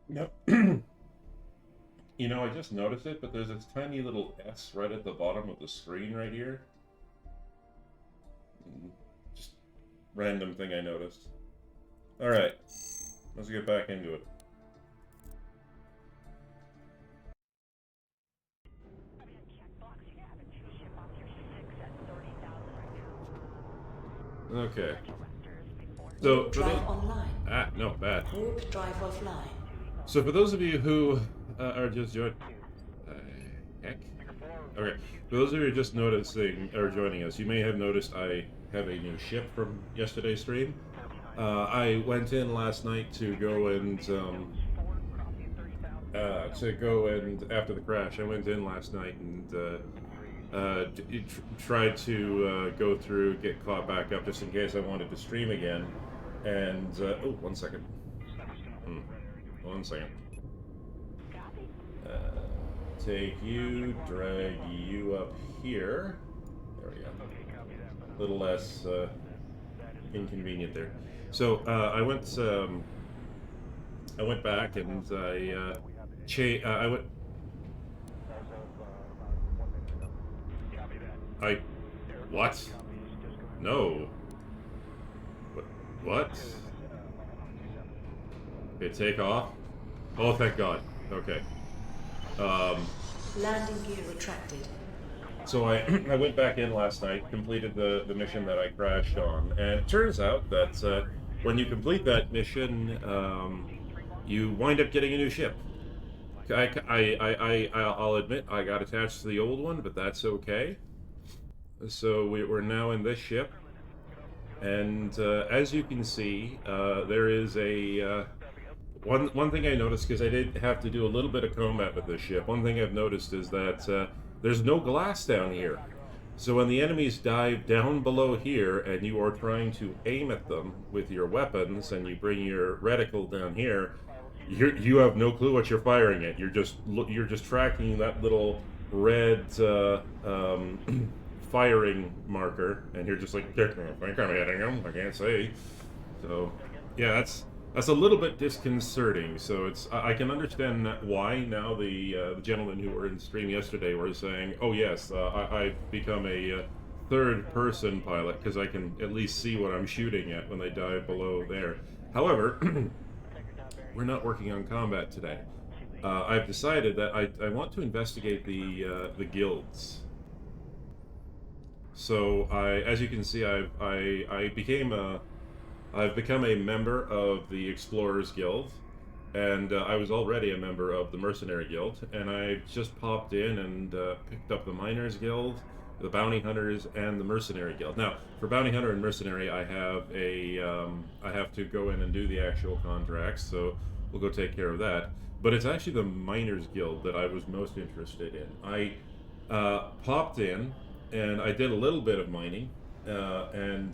No. I just noticed it, but there's this tiny little S right at the bottom of the screen right here. Just random thing I noticed. All right, let's get back into it. Okay. So Warp for drive those online. no bad. Warp drive offline. So for those of you who are just joining, uh, heck. Okay. For those of you who are just noticing or joining us, you may have noticed I have a new ship from yesterday's stream. I went in last night to go and after the crash, I went in last night and tried to go through, get caught back up just in case I wanted to stream again. And oh, 1 second. Hmm. 1 second. Take you, drag you up here. There we go. A little less inconvenient there. So I went back and I went. I what? No. What? What? Okay, take off. Oh, thank God. Okay. Um, Landing gear retracted. so I I went back in last night, completed the mission that I crashed on, and it turns out that when you complete that mission, you wind up getting a new ship. I'll admit I got attached to the old one, but that's okay. So we're now in this ship, and as you can see, there is a one thing I noticed because I did have to do a little bit of combat with this ship. One thing I've noticed is that there's no glass down here. So when the enemies dive down below here and you are trying to aim at them with your weapons and you bring your reticle down here, you have no clue what you're firing at. You're just tracking that little red firing marker, and you're just like, I think I'm hitting him. I can't say. So yeah, that's a little bit disconcerting. So I can understand why now the gentlemen who were in the stream yesterday were saying, "Oh yes, I've become a third person pilot because I can at least see what I'm shooting at when they dive below there." However, we're not working on combat today. I've decided that I want to investigate the guilds. So as you can see, I've become a member of the Explorers Guild, and I was already a member of the Mercenary Guild, and I just popped in and picked up the Miners Guild, the Bounty Hunters, and the Mercenary Guild. Now, for Bounty Hunter and Mercenary, I have to go in and do the actual contracts, so we'll go take care of that. But it's actually the Miners Guild that I was most interested in. I popped in, and I did a little bit of mining, and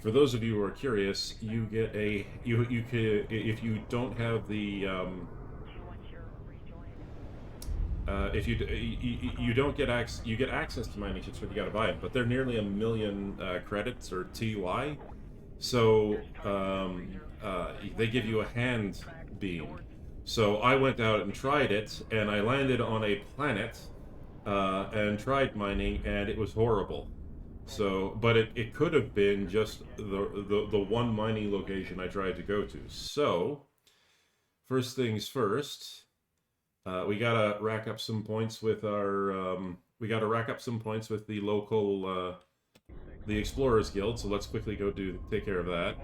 for those of you who are curious, you get a you could if you don't have the if you don't get access, you get access to mining ships, but you got to buy them. But they're nearly 1 million credits or TY, so they give you a hand beam. So I went out and tried it, and I landed on a planet and tried mining, and it was horrible. So, but it could have been just the one mining location I tried to go to. So, first things first, we gotta rack up some points with our we gotta rack up some points with the local the Explorers Guild. So let's quickly go take care of that.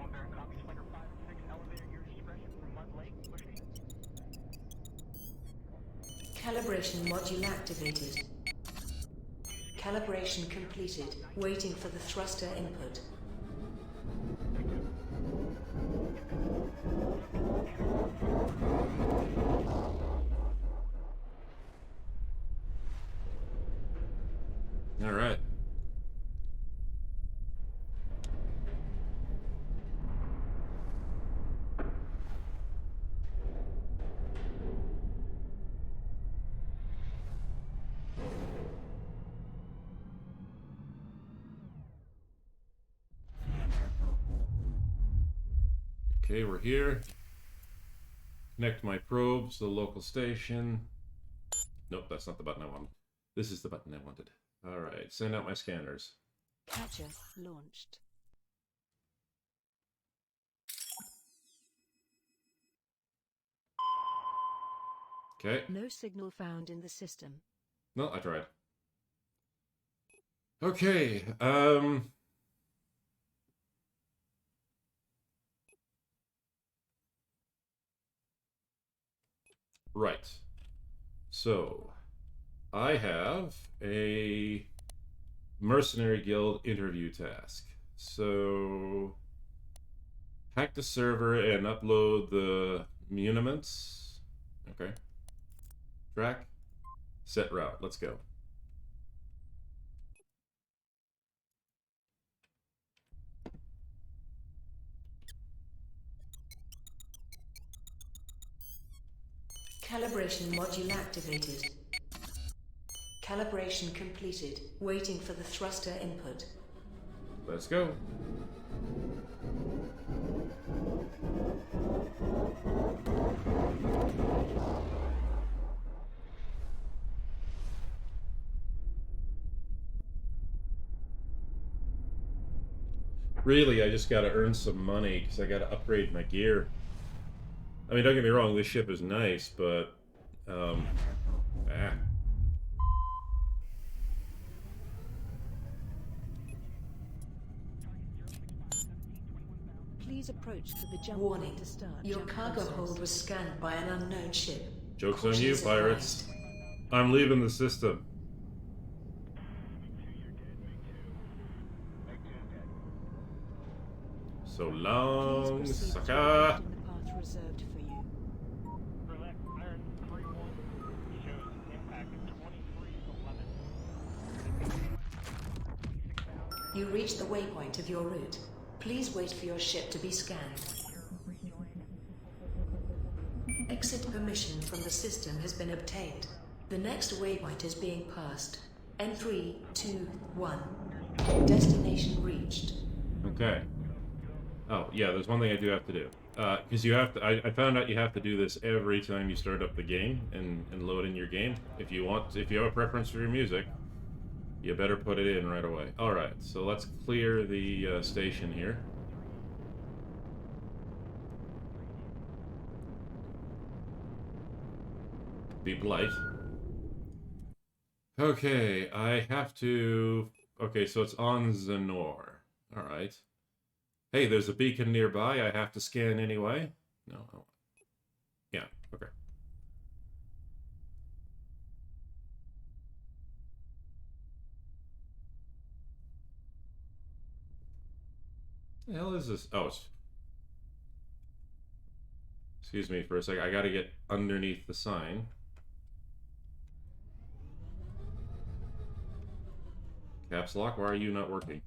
Calibration module activated. Calibration completed. Waiting for the thruster input. All right. Okay, we're here. Connect my probes to the local station. Nope, that's not the button I wanted. This is the button I wanted. Alright, send out my scanners. Catcher launched. Okay. No signal found in the system. No, I tried. Okay, right. So, I have a Mercenary Guild interview task. So, hack the server and upload the muniments. Okay. Track. Set route. Let's go. Calibration module activated. Calibration completed. Waiting for the thruster input. Let's go. Really, I just gotta earn some money because I gotta upgrade my gear. I mean, don't get me wrong, this ship is nice, but Please approach to the jump Warning. point to start. Your jump cargo process. hold was scanned by an unknown ship. Joke's on you, Cautious pirates. advised. I'm leaving the system. So Please long, proceed to sucker. avoiding the path reserved for you. Select Iron 31 shows impact of 2311. You reached the waypoint of your route. Please wait for your ship to be scanned. Exit permission from the system has been obtained. The next waypoint is being passed. N3, 2, 1. Destination reached. Okay. Oh, yeah, there's one thing I do have to do. Because you have to, I found out you have to do this every time you start up the game and load in your game. If you have a preference for your music, you better put it in right away. Alright, so let's clear the station here. Be polite. Okay, I have to... Okay, so it's on Xenor. Alright. Hey, there's a beacon nearby I have to scan anyway. No. Oh. Yeah, okay. The hell is this? Oh, it's... Excuse me for a sec. I gotta get underneath the sign. Caps lock, why are you not working?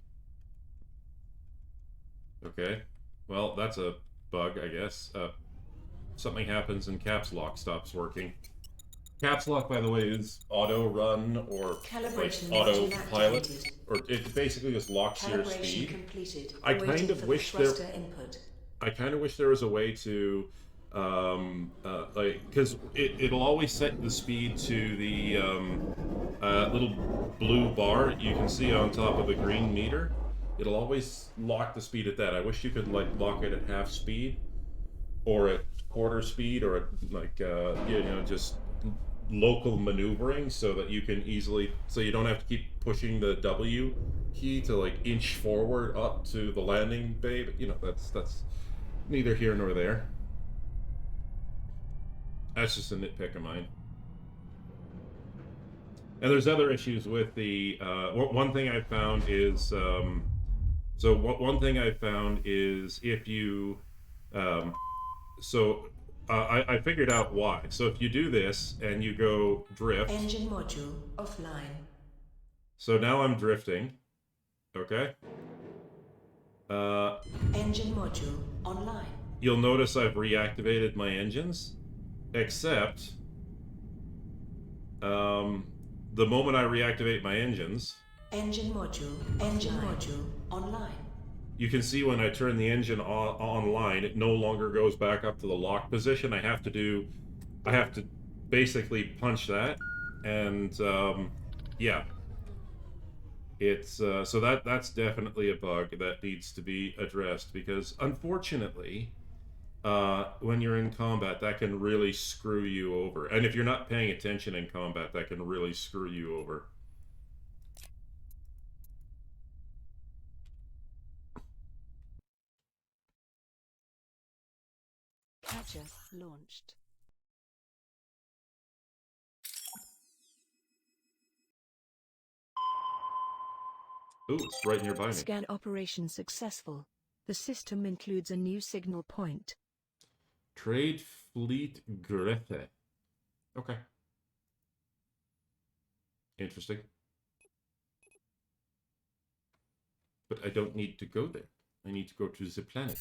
Okay. Well, that's a bug, I guess. Something happens and caps lock stops working. Caps lock, by the way, is auto run or like Calibration auto module pilot, activated. or it basically just locks your Calibration speed. completed. I kind Waiting of for wish the there- thruster input. I kind of wish there was a way to, like, because it'll always set the speed to the little blue bar you can see on top of the green meter. It'll always lock the speed at that. I wish you could like lock it at half speed, or at quarter speed, or at like just local maneuvering, so that you can easily, so you don't have to keep pushing the W key to like inch forward up to the landing bay. But you know, that's neither here nor there. That's just a nitpick of mine. And there's other issues with the one thing I found is one thing I found is if you I figured out why. So if you do this and you go drift, Engine module offline. so now I'm drifting, okay? Engine module online. You'll notice I've reactivated my engines, except the moment I reactivate my engines, Engine module online. You can see when I turn the engine online, it no longer goes back up to the lock position. I have to basically punch that, and yeah, it's so that's definitely a bug that needs to be addressed because unfortunately, when you're in combat, that can really screw you over, and if you're not paying attention in combat, that can really screw you over. Catcher launched. Ooh, it's right nearby me. Scan operation successful. The system includes a new signal point. Trade Fleet Grete. Okay. Interesting. But I don't need to go there. I need to go to the planet.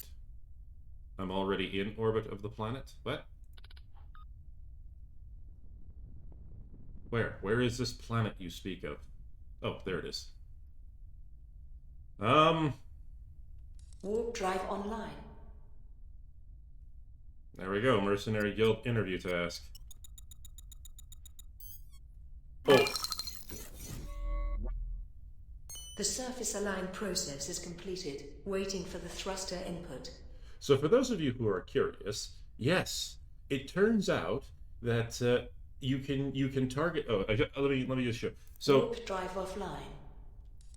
I'm already in orbit of the planet. What? Where? Where is this planet you speak of? Oh, there it is. Warp drive online. There we go. Mercenary Guild interview task. Oh. The surface align process is completed, waiting for the thruster input. So for those of you who are curious, yes, it turns out that you can target. Oh, let me just show. So Warp drive offline.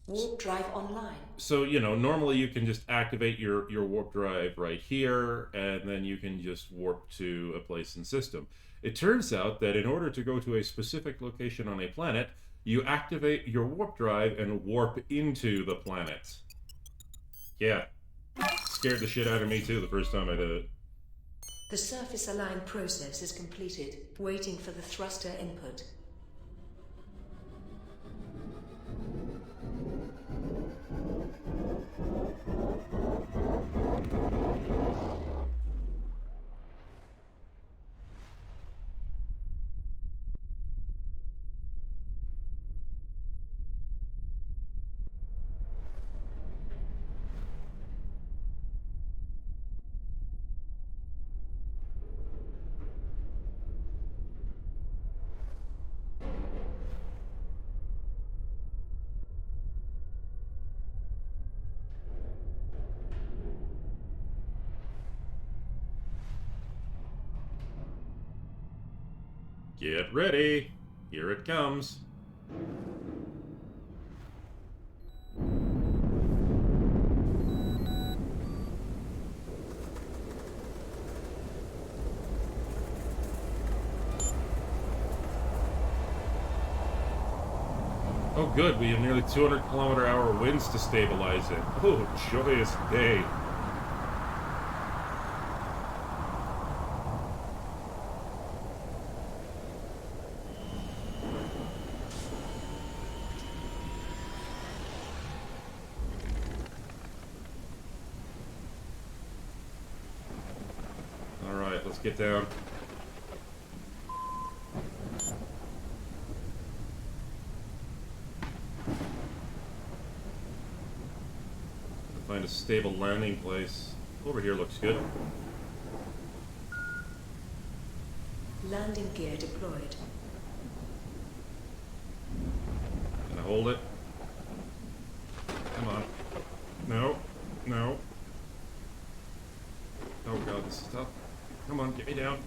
Warp drive online. so normally you can just activate your warp drive right here, and then you can just warp to a place in system. It turns out that in order to go to a specific location on a planet, you activate your warp drive and warp into the planet. Yeah, scared the shit out of me too the first time I did it. The surface align process is completed, waiting for the thruster input. Get ready. Here it comes. Oh good, we have nearly 200-kilometer-hour winds to stabilize it. Oh, joyous day. Alright, let's get down. Find a stable landing place. Over here looks good. Landing gear deployed. Can I hold it? Come on. No. No. Oh god, this is tough. Come on, get me down.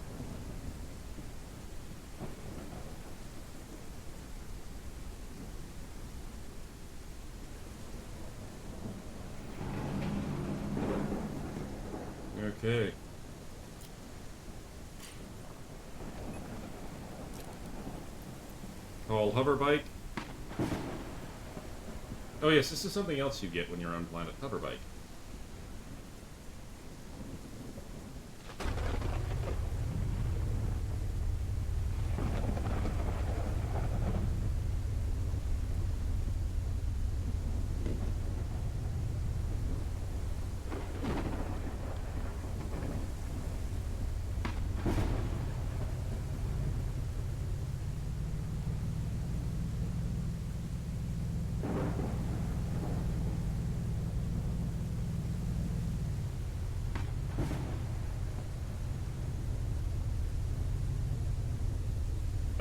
Okay. Call hover bike. Oh yes, this is something else you get when you're on planet hover bike.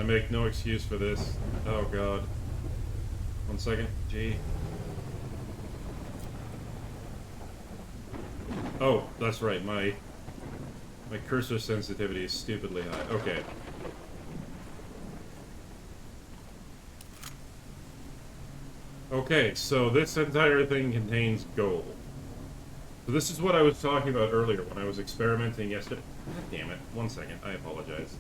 make no excuse for this. Oh god. 1 second. Gee. Oh, that's right. My cursor sensitivity is stupidly high. Okay. Okay, so this entire thing contains gold. So this is what I was talking about earlier when I was experimenting yesterday. God damn it. 1 second. I apologize.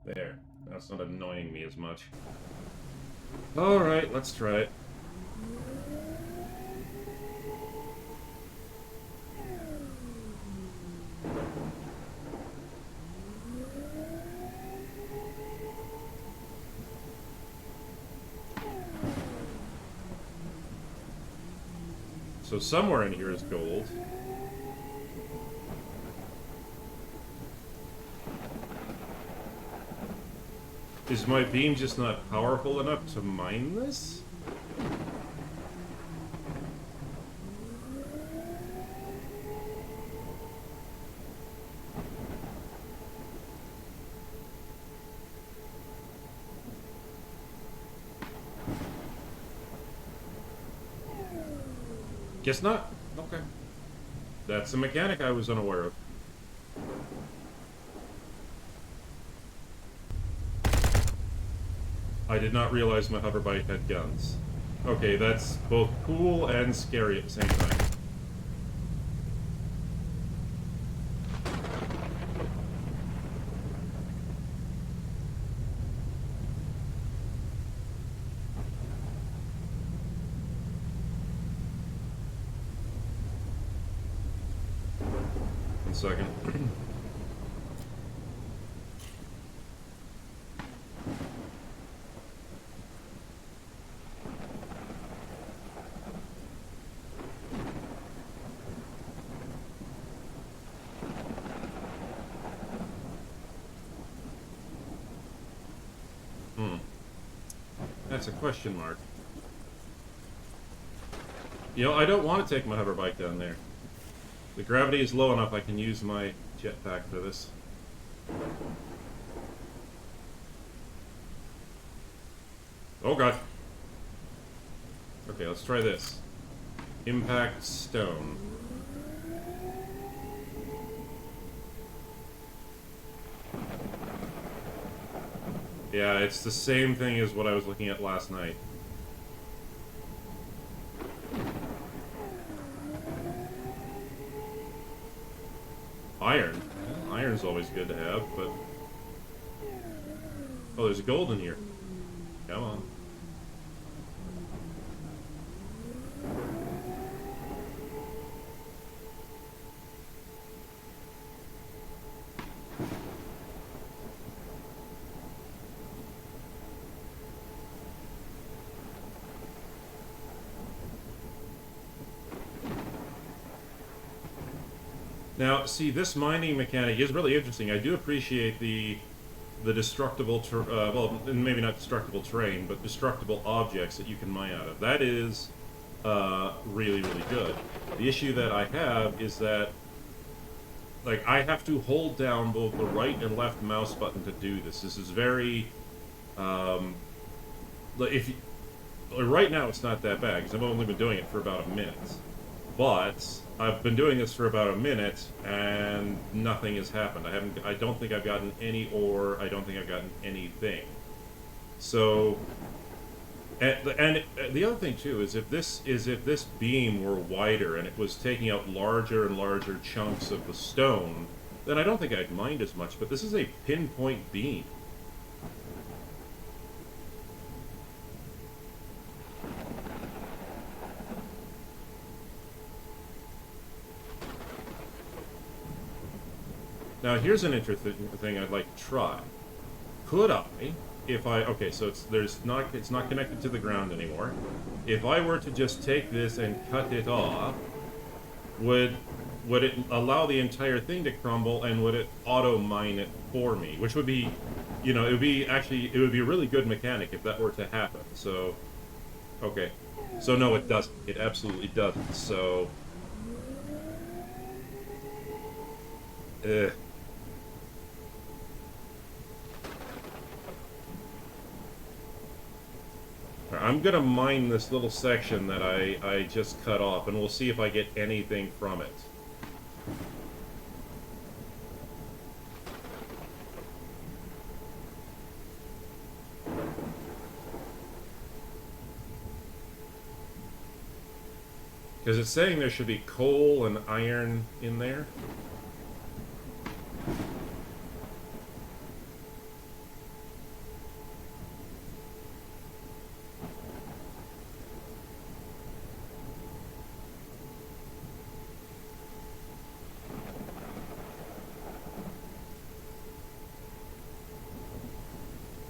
There. That's not annoying me as much. Alright, let's try it. So somewhere in here is gold. Is my beam just not powerful enough to mine this? Guess not. Okay. That's a mechanic I was unaware of. I did not realize my hoverbike had guns. Okay, that's both cool and scary at the same time. One second. That's a question mark. You know, I don't want to take my hoverbike down there. The gravity is low enough I can use my jetpack for this. Oh god. Okay, let's try this. Impact stone. Yeah, it's the same thing as what I was looking at last night. Iron. Iron's always good to have, but... Oh, there's gold in here. Come on. Now, see, this mining mechanic is really interesting. I do appreciate the destructible, well, maybe not destructible terrain, but destructible objects that you can mine out of. That is really, really good. The issue that I have is that, like, I have to hold down both the right and left mouse button to do this. This is very, right now it's not that bad, because I've only been doing it for about a minute. But I've been doing this for about a minute, and nothing has happened. I don't think I've gotten any ore. I don't think I've gotten anything. So, and the other thing too is if this beam were wider and it was taking out larger and larger chunks of the stone, then I don't think I'd mind as much. But this is a pinpoint beam. Now here's an interesting thing I'd like to try. Could I, if I, okay, so it's not connected to the ground anymore. If I were to just take this and cut it off, would it allow the entire thing to crumble, and would it auto mine it for me? Which would be, you know, it would be a really good mechanic if that were to happen. So, okay, so no, it doesn't. It absolutely doesn't. So, I'm gonna mine this little section that I just cut off, and we'll see if I get anything from it. Because it's saying there should be coal and iron in there.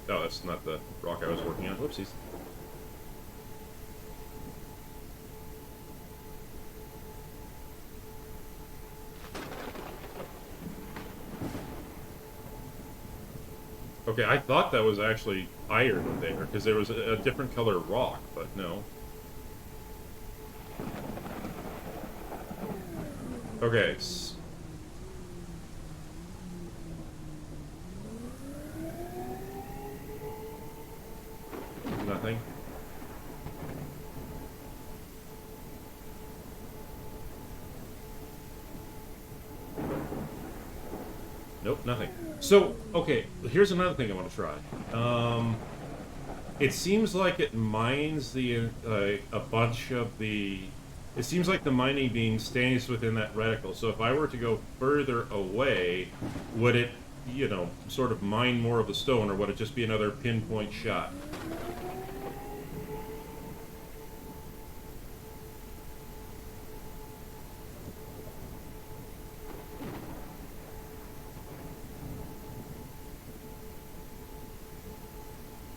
Oh, that's not the rock I was working on. Whoopsies. Okay, I thought that was actually iron there, because there was a different color rock, but no. Okay. Nothing. Nope, nothing. So, okay, here's another thing I want to try. It seems like it mines the a bunch of the. It seems like the mining beam stays within that reticle. So if I were to go further away, would it, you know, sort of mine more of the stone, or would it just be another pinpoint shot?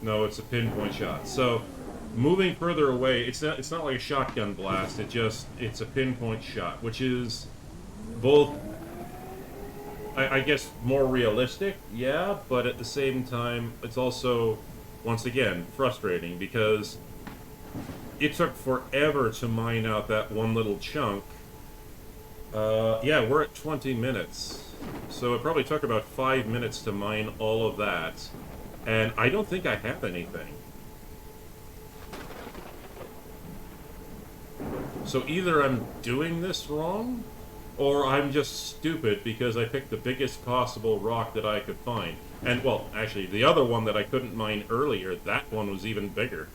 No, it's a pinpoint shot. So, moving further away, it's not like a shotgun blast. It's a pinpoint shot, which is both, I guess, more realistic, yeah, but at the same time, it's also, once again, frustrating because it took forever to mine out that one little chunk. Yeah, we're at 20 minutes, so it probably took about 5 minutes to mine all of that. And I don't think I have anything. So either I'm doing this wrong, or I'm just stupid because I picked the biggest possible rock that I could find. And, well, actually, the other one that I couldn't mine earlier, that one was even bigger.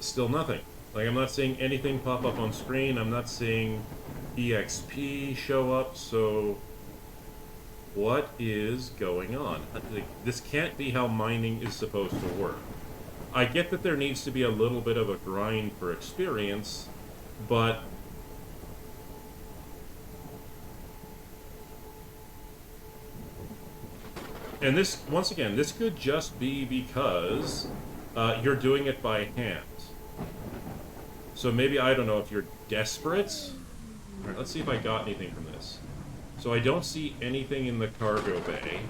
Still nothing. Like, I'm not seeing anything pop up on screen. I'm not seeing EXP show up, so what is going on? Like, this can't be how mining is supposed to work. I get that there needs to be a little bit of a grind for experience, but and this, once again, this could just be because you're doing it by hand. So maybe, I don't know, if you're desperate. Alright, let's see if I got anything from this. So I don't see anything in the cargo bay.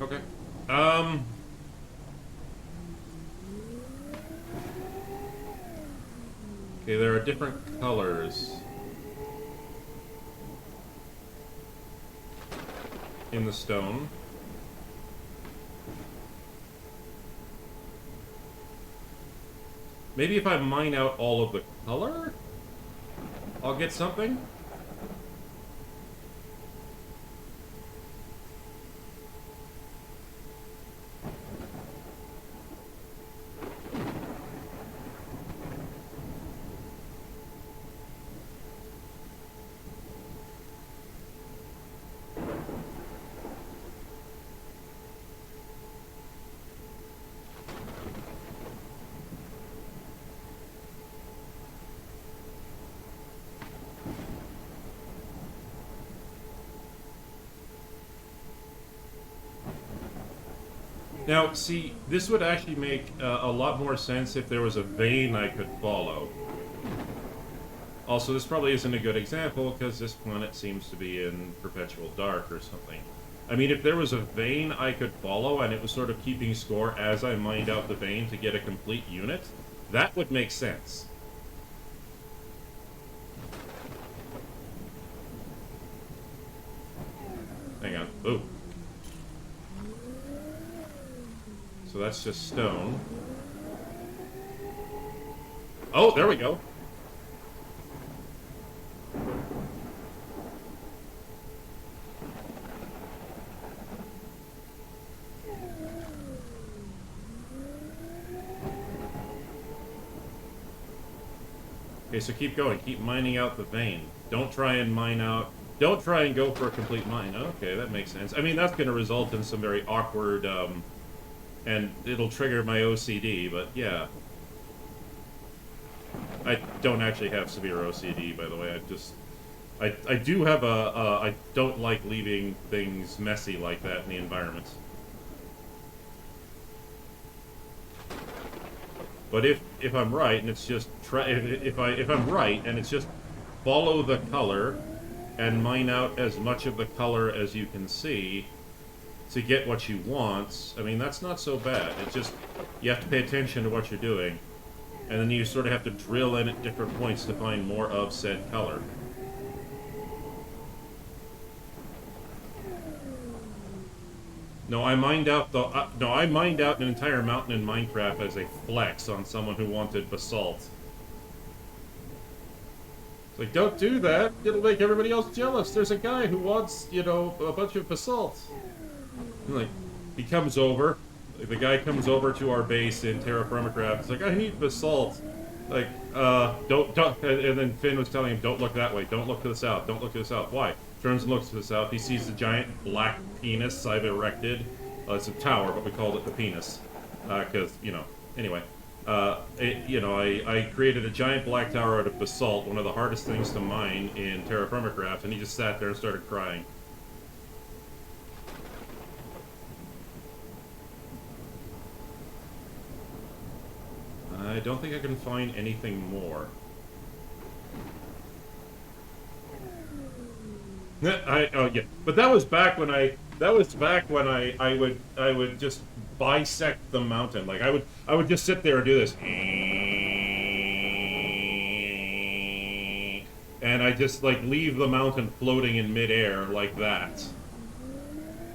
Okay. Okay, there are different colors in the stone. Maybe if I mine out all of the color, I'll get something? Now, see, this would actually make a lot more sense if there was a vein I could follow. Also, this probably isn't a good example because this planet seems to be in perpetual dark or something. I mean, if there was a vein I could follow and it was sort of keeping score as I mined out the vein to get a complete unit, that would make sense. Hang on. Ooh. So that's just stone. Oh, there we go. Okay, so keep going. Keep mining out the vein. Don't try and mine out... Don't try and go for a complete mine. Okay, that makes sense. I mean, that's going to result in some very awkward... and it'll trigger my OCD, but yeah. I don't actually have severe OCD, by the way. I do have I don't like leaving things messy like that in the environment. But if I'm right, and it's just if I'm right, and it's just follow the color and mine out as much of the color as you can see to get what you want, I mean, that's not so bad. It's just, you have to pay attention to what you're doing. And then you sort of have to drill in at different points to find more of said color. No, I mined out an entire mountain in Minecraft as a flex on someone who wanted basalt. It's like, don't do that. It'll make everybody else jealous. There's a guy who wants, you know, a bunch of basalt. And like, he comes over. Like, the guy comes over to our base in Terra Firmacraft. It's like, I need basalt. Like, don't. And then Finn was telling him, don't look that way. Don't look to the south. Don't look to the south. Why? Turns and looks to the south. He sees the giant black penis I've erected. It's a tower, but we called it the penis. Because, you know, anyway. I created a giant black tower out of basalt, one of the hardest things to mine in Terra Firmacraft, and he just sat there and started crying. I don't think I can find anything more. Oh yeah, but that was back when I would just bisect the mountain. Like I would just sit there and do this, and I just like leave the mountain floating in midair like that.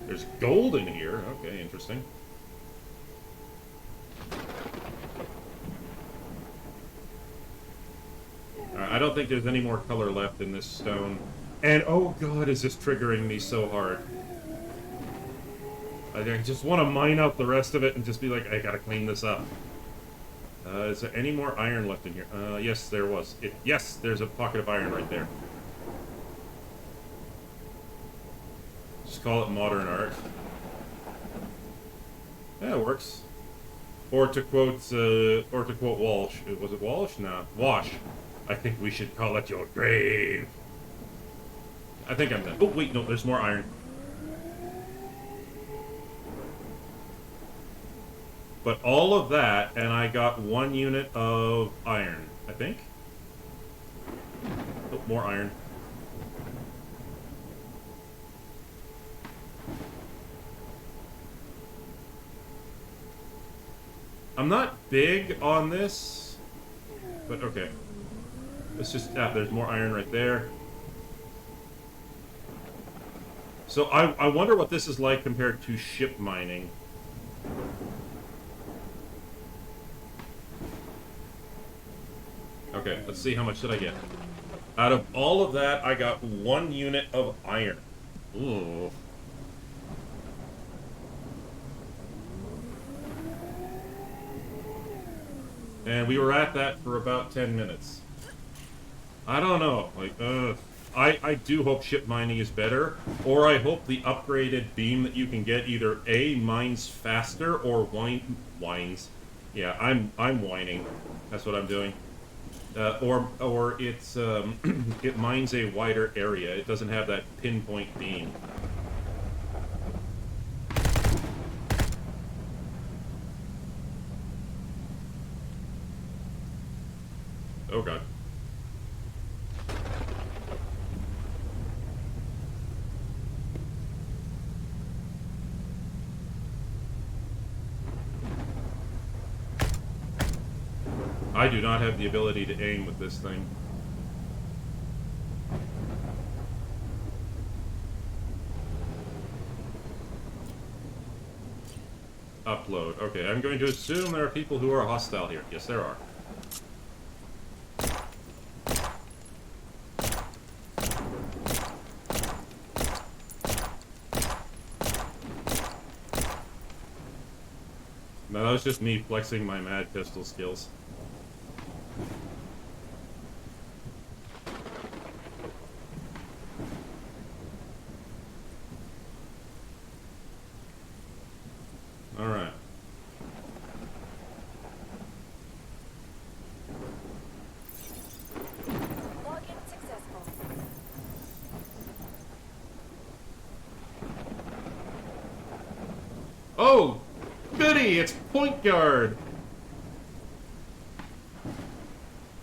There's gold in here. Okay, interesting. I don't think there's any more color left in this stone. And, oh god, is this triggering me so hard. I just want to mine out the rest of it and just be like, I gotta clean this up. Is there any more iron left in here? Yes, there was. Yes, there's a pocket of iron right there. Just call it modern art. Yeah, it works. Or to quote Walsh. Was it Walsh? No. Wash. I think we should call it your grave. I think I'm done. Oh, wait, no, there's more iron. But all of that, and I got 1 unit of iron, I think. Oh, more iron. I'm not big on this, but okay. Let's just, there's more iron right there. So I wonder what this is like compared to ship mining. Okay, let's see, how much did I get? Out of all of that, I got 1 unit of iron. Ooh. And we were at that for about 10 minutes. I don't know, like, I do hope ship mining is better, or I hope the upgraded beam that you can get either A, mines faster, or whines. Yeah, I'm whining. That's what I'm doing. Or it's, it mines a wider area. It doesn't have that pinpoint beam. Oh god. I do not have the ability to aim with this thing. Upload. Okay, I'm going to assume there are people who are hostile here. Yes, there are. No, that was just me flexing my mad pistol skills. Alright. Login successful. Oh! Goody! It's point guard!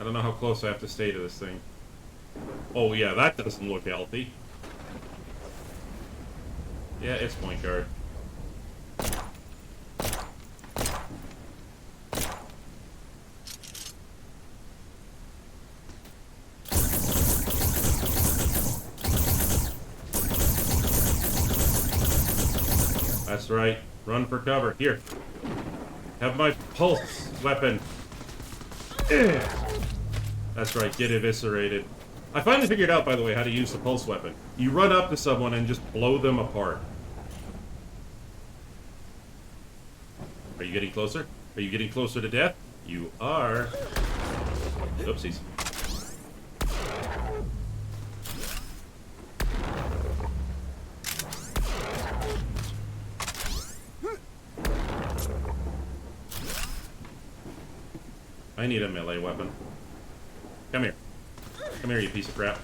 I don't know how close I have to stay to this thing. Oh yeah, that doesn't look healthy. Yeah, it's point guard. That's right. Run for cover. Here. Have my pulse weapon. That's right. Get eviscerated. I finally figured out, by the way, how to use the pulse weapon. You run up to someone and just blow them apart. Are you getting closer? Are you getting closer to death? You are. Oopsies. I need a melee weapon. Come here. Come here, you piece of crap.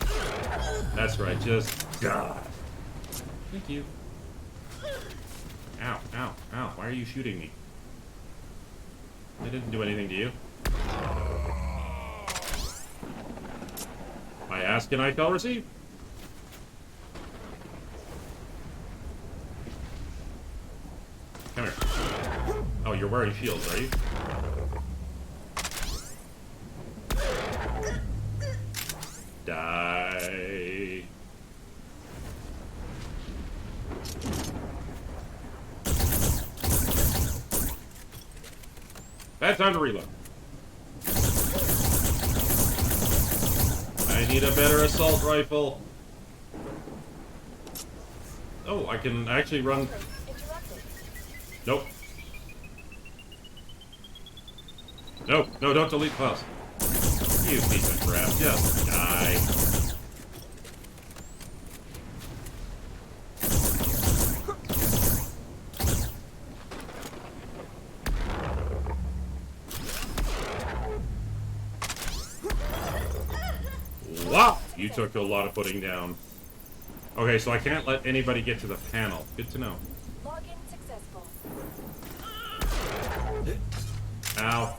That's right, just die. Thank you. Ow, ow, ow. Why are you shooting me? I didn't do anything to you. I ask and I shall receive. Come here. Oh, you're wearing shields, are you? Die. Bad time to reload. I need a better assault rifle. Oh, I can actually run. Nope. No, no, don't delete files. You piece of crap, just die. Wow! You took a lot of putting down. Okay, so I can't let anybody get to the panel. Good to know. Login successful. Ow.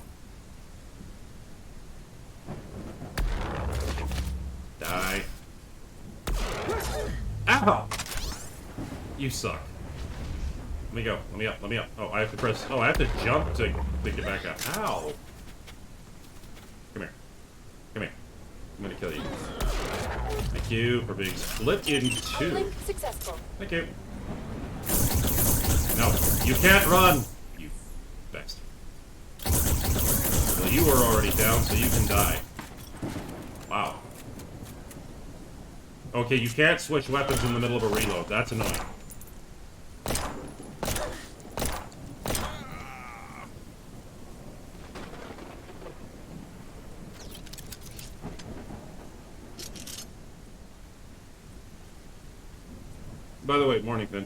Die. Ow! You suck. Let me go. Let me up. Let me up. Oh, I have to press. Oh, I have to jump to get back up. Ow! Come here. Come here. I'm gonna kill you. Thank you for being split in two. Uplink successful. Thank you. No, you can't run! You bastard. Well, you were already down, so you can die. Wow. Okay, you can't switch weapons in the middle of a reload. That's annoying. By the way, morning, Finn.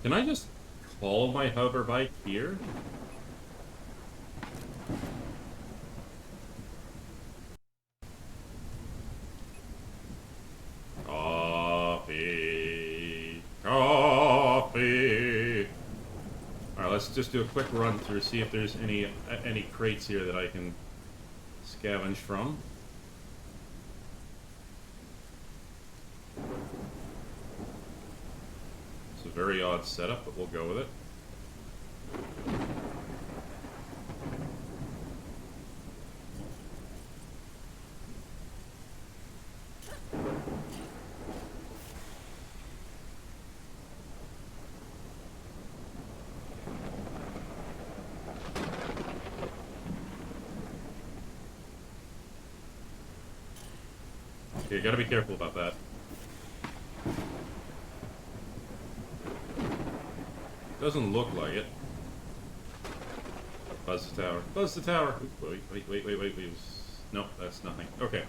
Can I just call my hover bike here? Coffee. Coffee. let's just do a quick run through, see if there's any crates here that I can scavenge from. It's a very odd setup, but we'll go with it. Okay, you gotta be careful about that. Doesn't look like it. Buzz the tower. Buzz the tower! Wait. Nope, that's nothing. Okay.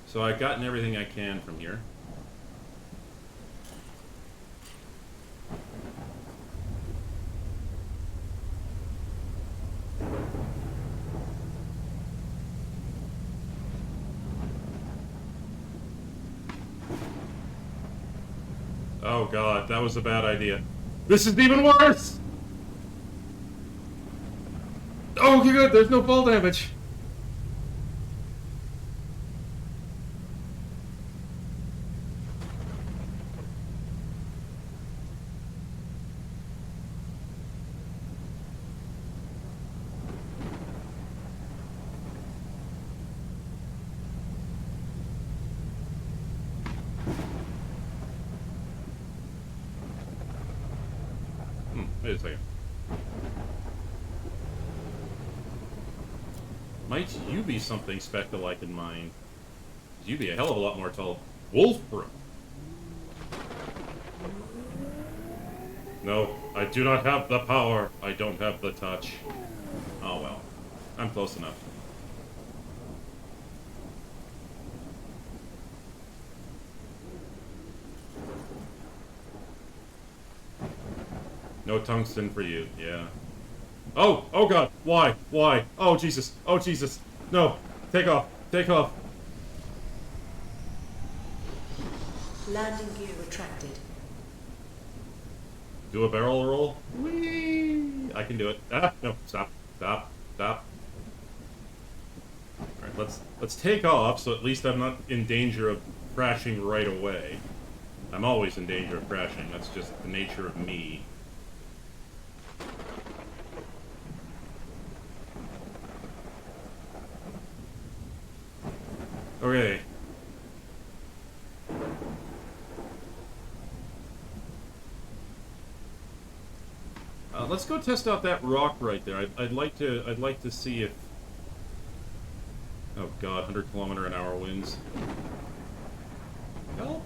So I've gotten everything I can from here. Oh god, that was a bad idea. This is even worse! Oh, okay, good, there's no fall damage. Wait a second. Might you be something spectre-like in mine? You'd be a hell of a lot more tall. Wolfbrook! No, I do not have the power. I don't have the touch. Oh well. I'm close enough. No tungsten for you, yeah. Oh! Oh god! Why? Why? Oh Jesus! Oh Jesus! No! Take off! Take off! Landing gear retracted. Do a barrel roll? Whee! I can do it. Ah! No! Stop! Stop! Stop! Alright, let's take off so at least I'm not in danger of crashing right away. I'm always in danger of crashing. That's just the nature of me. Okay. Let's go test out that rock right there. I'd like to see if. Oh God, 100km/h winds. Help!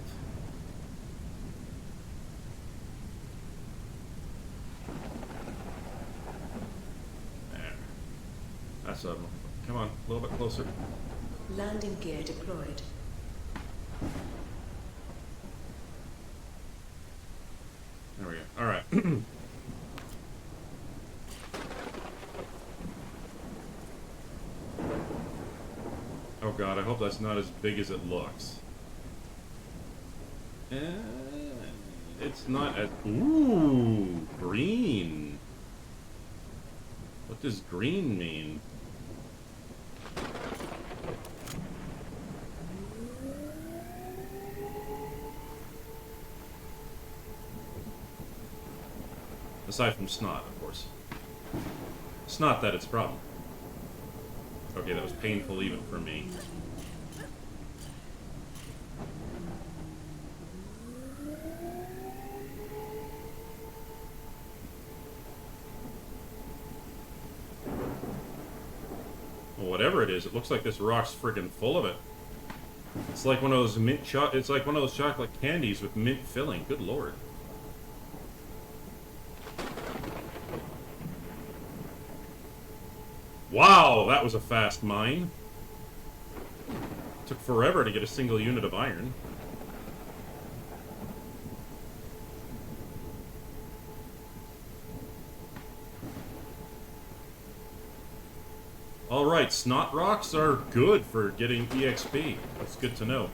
There. That's a. Come on, a little bit closer. Landing gear deployed. There we go. Alright. Oh god, I hope that's not as big as it looks. It's not as... Ooh! Green! What does green mean? Aside from snot, of course. It's not that it's a problem. Okay, that was painful even for me. Well, whatever it is, it looks like this rock's friggin' full of it. It's like one of those it's like one of those chocolate candies with mint filling. Good lord. Wow, that was a fast mine. Took forever to get a single unit of iron. Alright, snot rocks are good for getting EXP. That's good to know.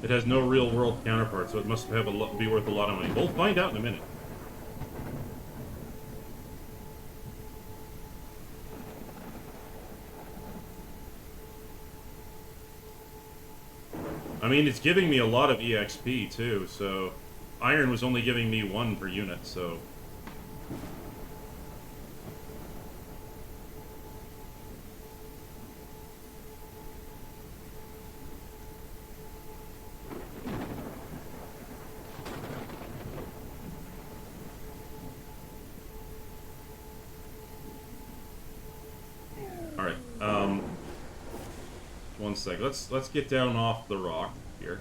It has no real-world counterpart, so it must have be worth a lot of money. We'll find out in a minute. I mean, it's giving me a lot of EXP, too, so... Iron was only giving me 1 per unit, so... Alright, one sec. Let's get down off the rock here.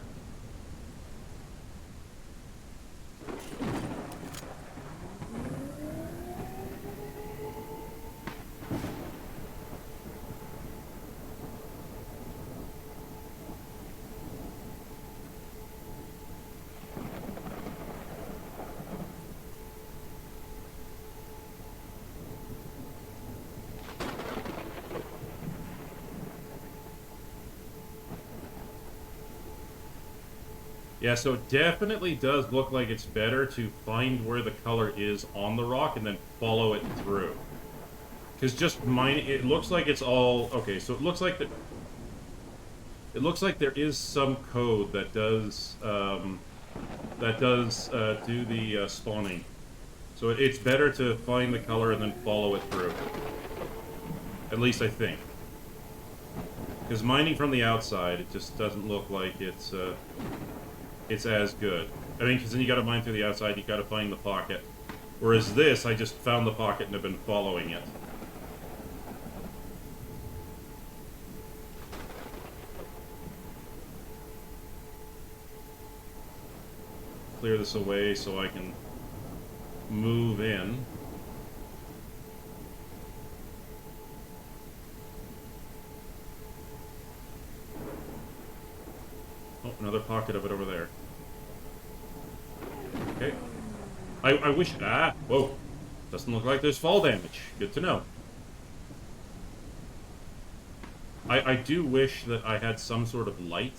Yeah, so it definitely does look like it's better to find where the color is on the rock and then follow it through. Because just mine, it looks like it's all... Okay, so it looks like that... It looks like there is some code that does... do the spawning. So it's better to find the color and then follow it through. At least I think. Because mining from the outside, it just doesn't look like it's as good. I mean, because then you gotta mine through the outside, you gotta find the pocket. Whereas this, I just found the pocket and have been following it. Clear this away so I can move in. Oh, another pocket of it over there. Okay. I wish... Ah! Whoa! Doesn't look like there's fall damage. Good to know. I do wish that I had some sort of light.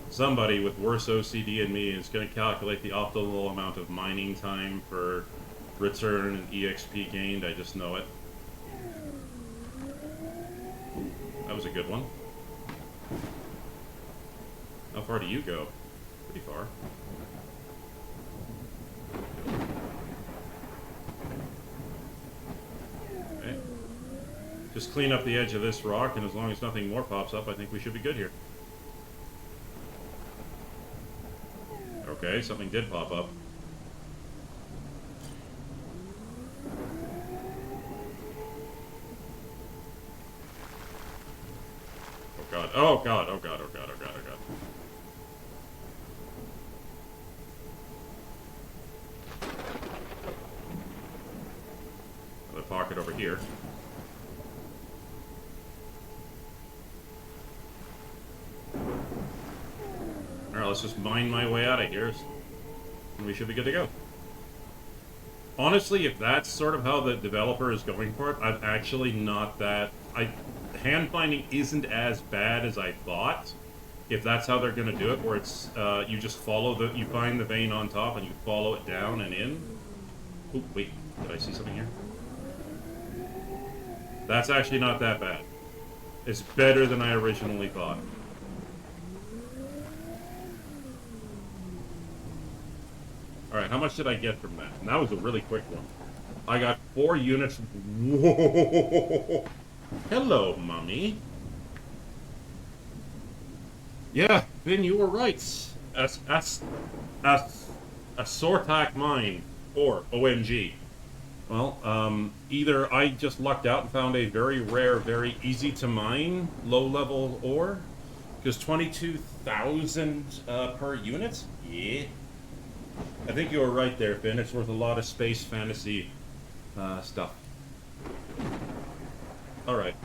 Somebody with worse OCD than me is going to calculate the optimal amount of mining time for return and EXP gained. I just know it. That was a good one. How far do you go? Pretty far. Okay. Just clean up the edge of this rock, and as long as nothing more pops up, I think we should be good here. Okay, something did pop up. Oh god, oh god, oh god, oh god, oh god, oh god. Another pocket over here. Alright, let's just mine my way out of here, and we should be good to go. Honestly, if that's sort of how the developer is going for it, I'm actually not that... hand mining isn't as bad as I thought, if that's how they're going to do it, where it's, you just follow the... You find the vein on top, and you follow it down and in. Oh, wait, did I see something here? That's actually not that bad. It's better than I originally thought. Alright, how much did I get from that? And that was a really quick one. I got 4 units. Whoa! Hello, Mummy. Yeah, Vin, you were right. A Sortak mine. Or OMG. Well, either I just lucked out and found a very rare, very easy to mine low-level ore. Because 22,000 per unit? Yeah. I think you were right there, Finn. It's worth a lot of space fantasy stuff. Alright.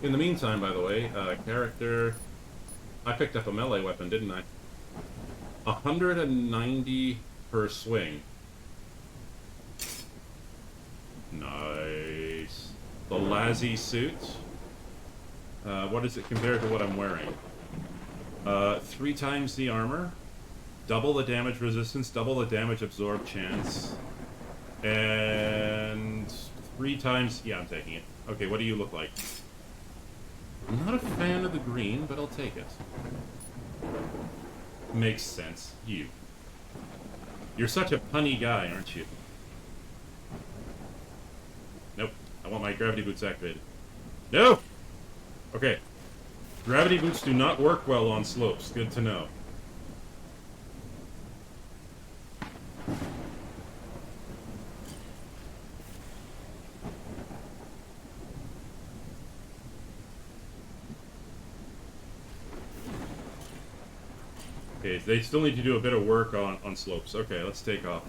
In the meantime, by the way, character... I picked up a melee weapon, didn't I? 190 per swing. Nice. The Lazzy suit. What is it compared to what I'm wearing? 3 times the armor, double the damage resistance, double the damage absorb chance, and 3 times... Yeah, I'm taking it. Okay, what do you look like? I'm not a fan of the green, but I'll take it. Makes sense. You're such a punny guy, aren't you? Nope. I want my gravity boots activated. No! Okay. Gravity boots do not work well on slopes. Good to know. Okay, they still need to do a bit of work on slopes. Okay, let's take off.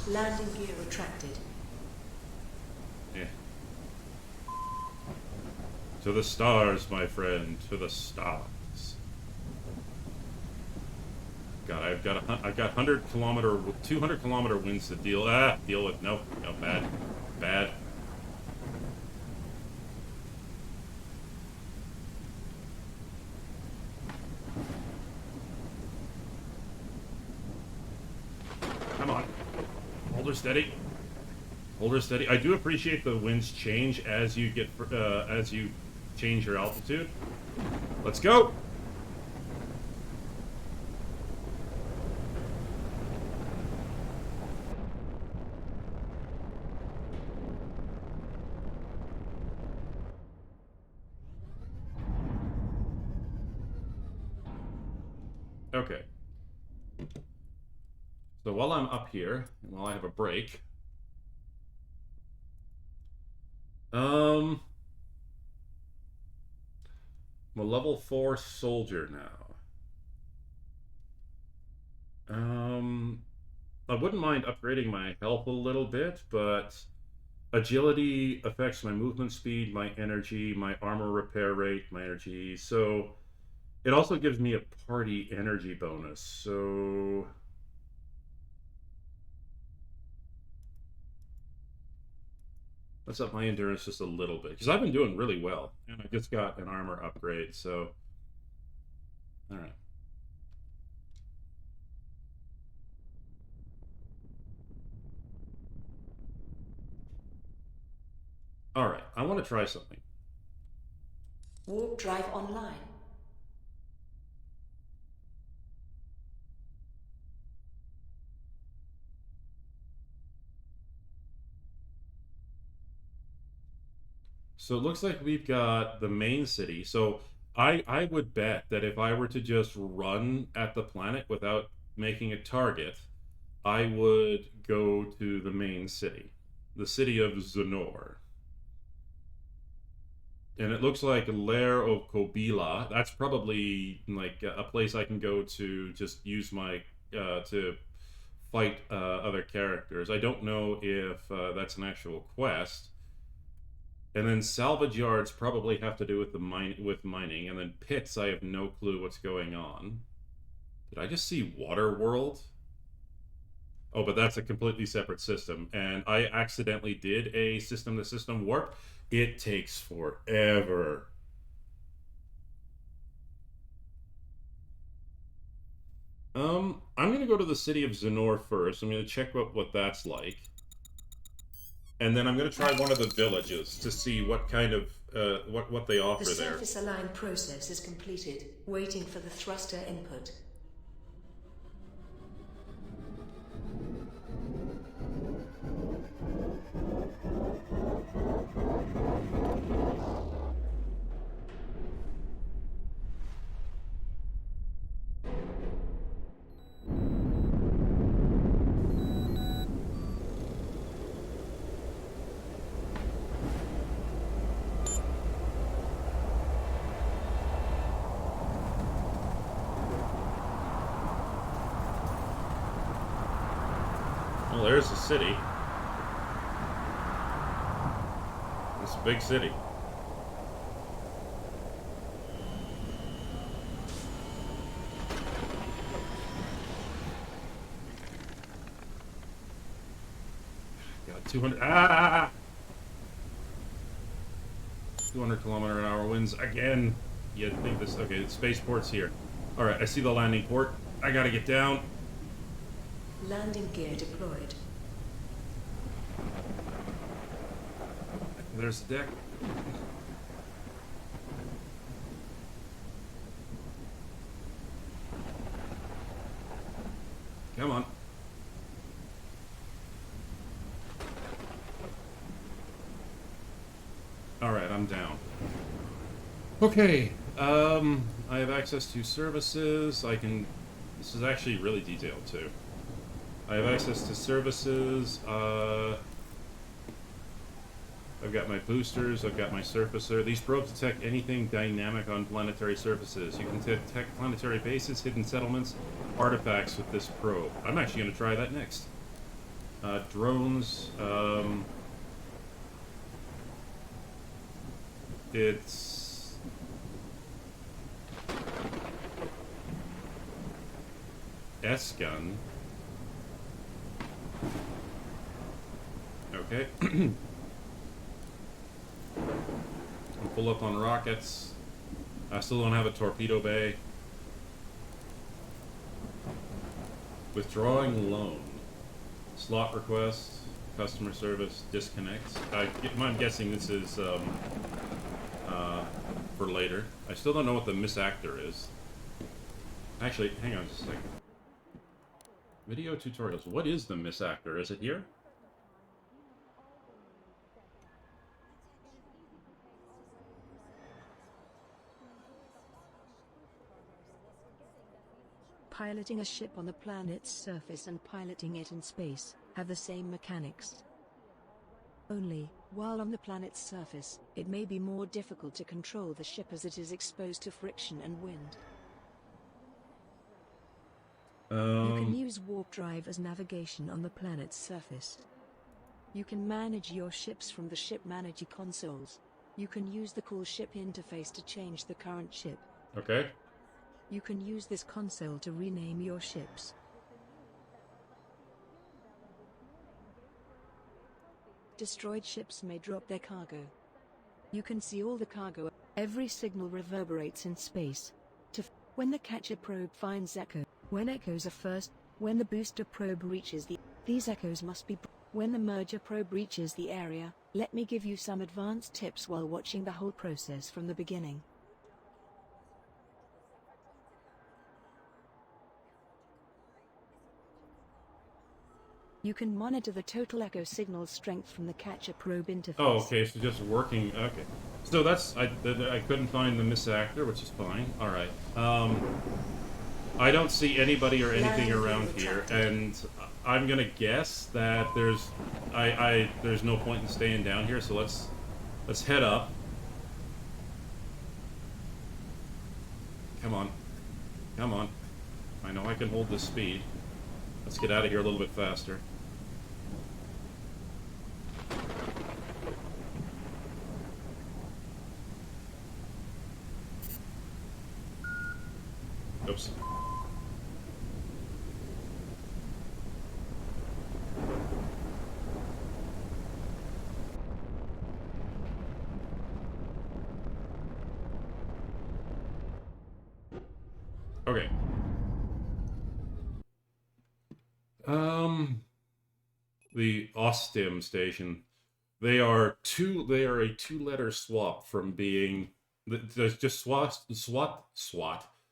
Landing gear retracted. Yeah. To the stars, my friend. To the stars. God, I've got 200 kilometer winds to deal with. No, bad, bad. Come on, hold her steady. Hold her steady. I do appreciate the winds change as you get as you change your altitude. Let's go. Okay. So while I'm up here, and while I have a break, I'm a level 4 soldier now. I wouldn't mind upgrading my health a little bit, but agility affects my movement speed, my energy, my armor repair rate, my energy. So it also gives me a party energy bonus. So let's up my endurance just a little bit, because I've been doing really well, and I just got an armor upgrade, so... Alright. Alright, I want to try something. Warp drive online. So it looks like we've got the main city. So I would bet that if I were to just run at the planet without making a target, I would go to the main city. The city of Zenor. And it looks like Lair of Kobila. That's probably like a place I can go to just use my to fight other characters. I don't know if that's an actual quest. And then salvage yards probably have to do with mining, and then pits, I have no clue what's going on. Did I just see Waterworld? Oh, but that's a completely separate system, and I accidentally did a system-to-system warp. It takes forever. I'm gonna go to the city of Zenor first. I'm gonna check what that's like. And then I'm going to try one of the villages to see what kind of, what they offer The there. surface align process is completed, waiting for the thruster input. there's the city. It's a big city. Got 200. 200-kilometer-an-hour winds again. You'd think this. Okay, spaceport's here. All right, I see the landing port. I gotta get down. Landing gear deployed. There's the deck. Come on. Alright, I'm down. Okay, I have access to services. I can... This is actually really detailed, too. I have access to services, I've got my boosters, I've got my surfacer. These probes detect anything dynamic on planetary surfaces. You can detect planetary bases, hidden settlements, artifacts with this probe. I'm actually going to try that next. Drones, it's... S-gun. Okay. I'm full up on rockets. I still don't have a torpedo bay. Withdrawing loan. Slot request. Customer service. Disconnect. I'm guessing this is for later. I still don't know what the misactor is. Actually, hang on just a second. Video tutorials. What is the misactor? Is it here? Piloting a ship on the planet's surface and piloting it in space have the same mechanics. Only, while on the planet's surface, it may be more difficult to control the ship as it is exposed to friction and wind. You can use warp drive as navigation on the planet's surface. You can manage your ships from the ship manager consoles. You can use the call ship interface to change the current ship. Okay. You can use this console to rename your ships. Destroyed ships may drop their cargo. You can see all the cargo. Every signal reverberates in space. When the catcher probe finds echo, when echoes are first, when the booster probe reaches these echoes must be when the merger probe reaches the area. Let me give you some advanced tips while watching the whole process from the beginning. You can monitor the total echo signal strength from the catcher probe interface. Oh, okay, so just working, okay. So that's, I couldn't find the misactor, which is fine, alright. I don't see anybody or anything around here, and I'm gonna guess that there's no point in staying down here, so let's head up. Come on. Come on. I know I can hold this speed. Let's get out of here a little bit faster. Oops. Okay. The Ostim station. They are a two-letter swap from being just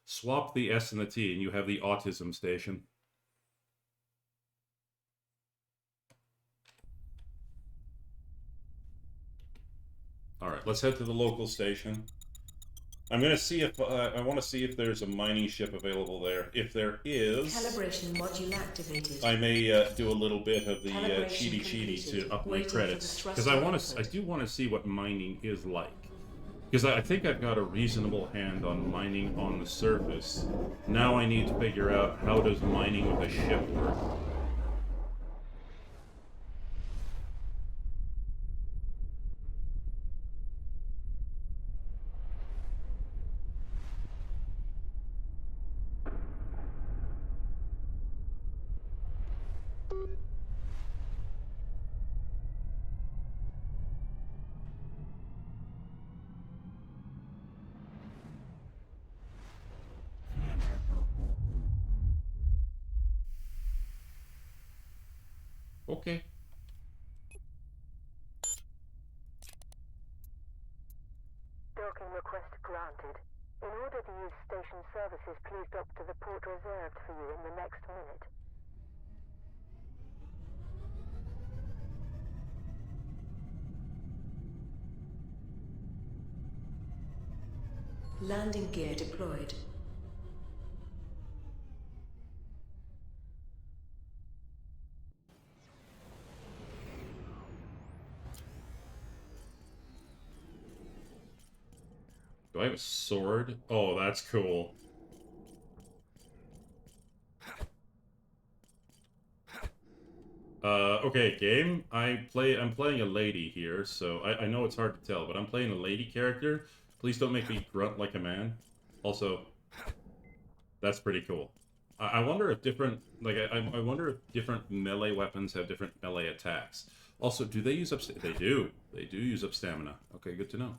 swap the S and the T, and you have the autism station. All right, let's head to the local station. I'm gonna see if I want to see if there's a mining ship available there. If there is, Calibration module activated. I may do a little bit of the cheaty to up my credits, because I do want to see what mining is like. Because I think I've got a reasonable hand on mining on the surface. Now I need to figure out how does mining with a ship work. Okay. Docking request granted. In order to use station services, please dock to the port reserved for you in the next minute. Landing gear deployed. Do I have a sword? Oh, that's cool. Okay, game. I'm playing a lady here, so I know it's hard to tell, but I'm playing a lady character. Please don't make me grunt like a man. Also, that's pretty cool. I wonder if different, like, I wonder if different melee weapons have different melee attacks. Also, do they use up, they do. They do use up stamina. Okay, good to know.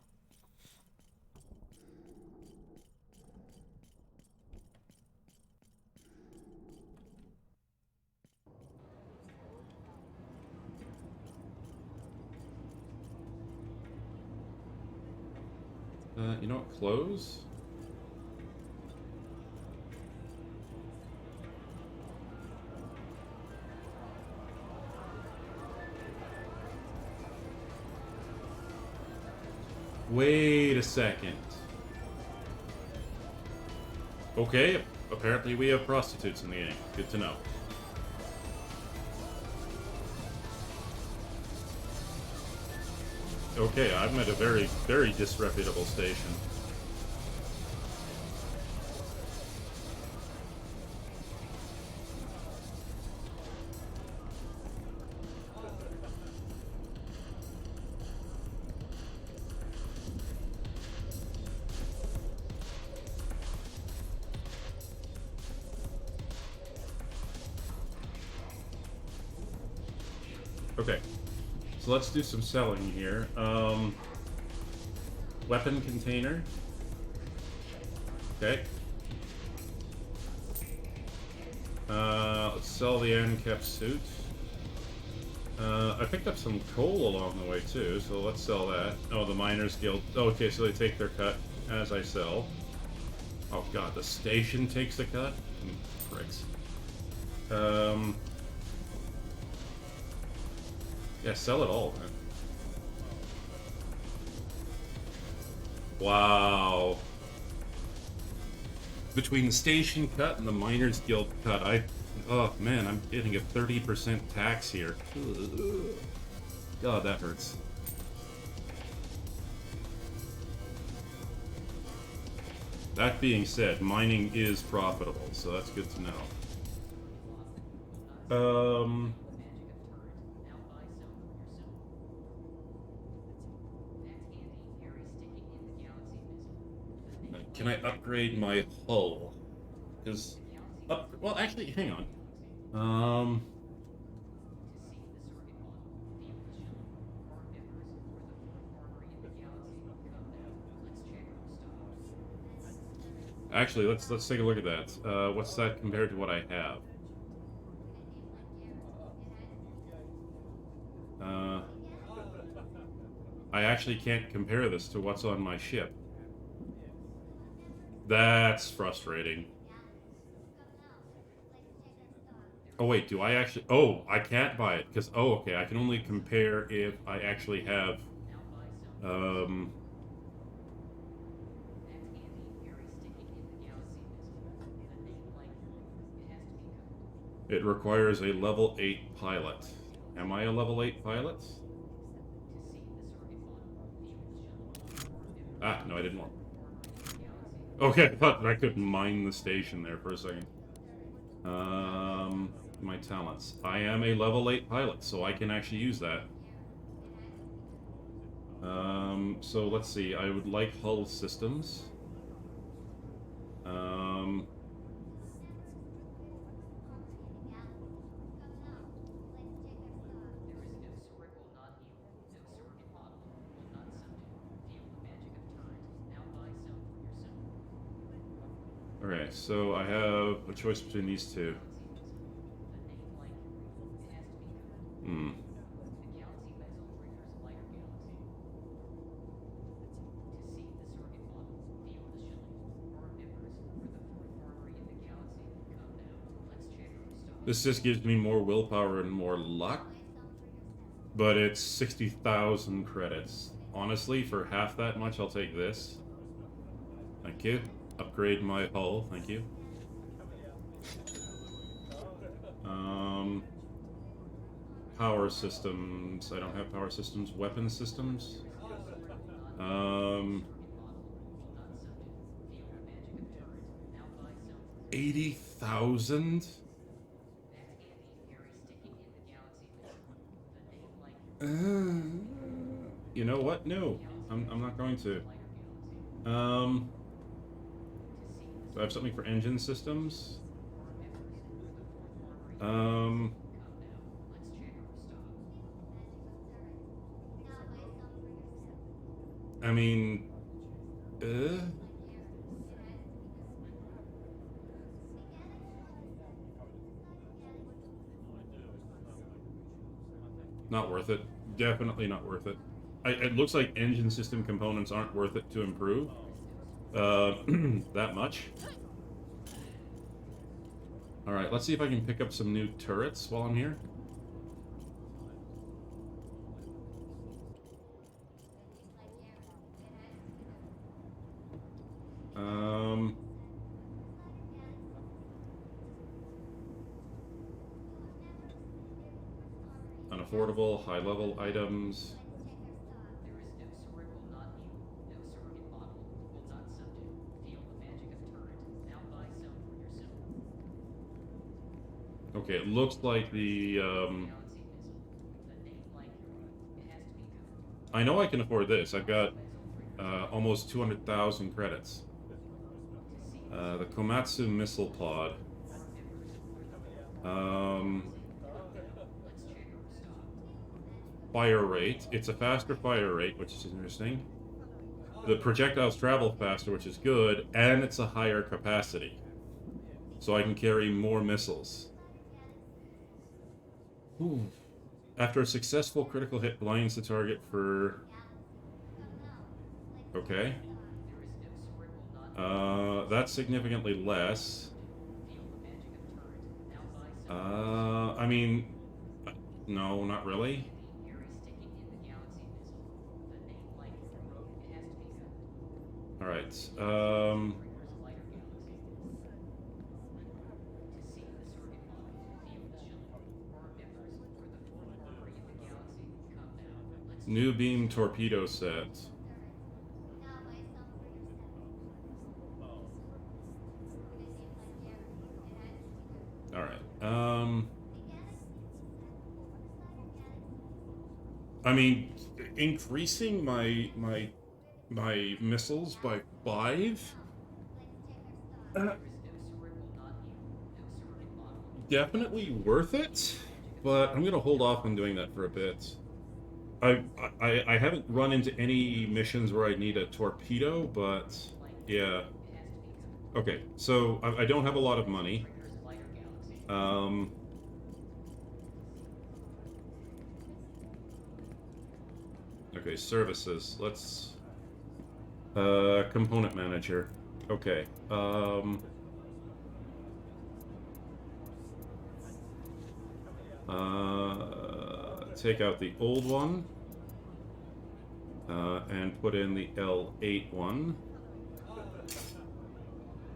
You know what? Close? Wait a second. Okay, apparently we have prostitutes in the game. Good to know. Okay, I'm at a very, very disreputable station. Okay, so let's do some selling here. Weapon container. Okay. Let's sell the ANCAP suit. I picked up some coal along the way too, so let's sell that. Oh, the Miners Guild. Oh, okay, so they take their cut as I sell. Oh god, the station takes the cut? Pricks. Yeah, sell it all, man. Wow. Between the station cut and the Miners Guild cut, oh man, I'm getting a 30% tax here. Ugh. God, that hurts. That being said, mining is profitable, so that's good to know. Can I upgrade my hull? Because, well, actually, hang on. Actually, let's take a look at that. What's that compared to what I have? I actually can't compare this to what's on my ship. That's frustrating. Oh wait, do I actually... Oh, I can't buy it, because... Oh, okay, I can only compare if I actually have... It requires a level 8 pilot. Am I a level 8 pilot? Ah, no, I didn't want... Okay, I thought I could mine the station there for a second. My talents. I am a level 8 pilot, so I can actually use that. So let's see. I would like hull systems. Okay, so I have a choice between these two. This just gives me more willpower and more luck. But it's 60,000 credits. Honestly, for half that much, I'll take this. Thank you. Upgrade my hull, thank you. Power systems. I don't have power systems. Weapon systems. 80,000? You know what? No, I'm not going to. Do I have something for engine systems? I mean, not worth it. Definitely not worth it. It looks like engine system components aren't worth it to improve that much. Alright, let's see if I can pick up some new turrets while I'm here. Unaffordable, high-level items. Okay, it looks like the, I know I can afford this. I've got almost 200,000 credits. The Komatsu missile pod. Fire rate. It's a faster fire rate, which is interesting. The projectiles travel faster, which is good, and it's a higher capacity. So I can carry more missiles. Ooh. After a successful critical hit, blinds the target for... Okay. That's significantly less. I mean... No, not really. Alright, new beam torpedo set. Alright, I mean, increasing my missiles by 5? Definitely worth it, but I'm gonna hold off on doing that for a bit. I haven't run into any missions where I need a torpedo, but yeah. Okay, so I don't have a lot of money. Okay, services. Let's... component manager. Okay, take out the old one. And put in the L8 one.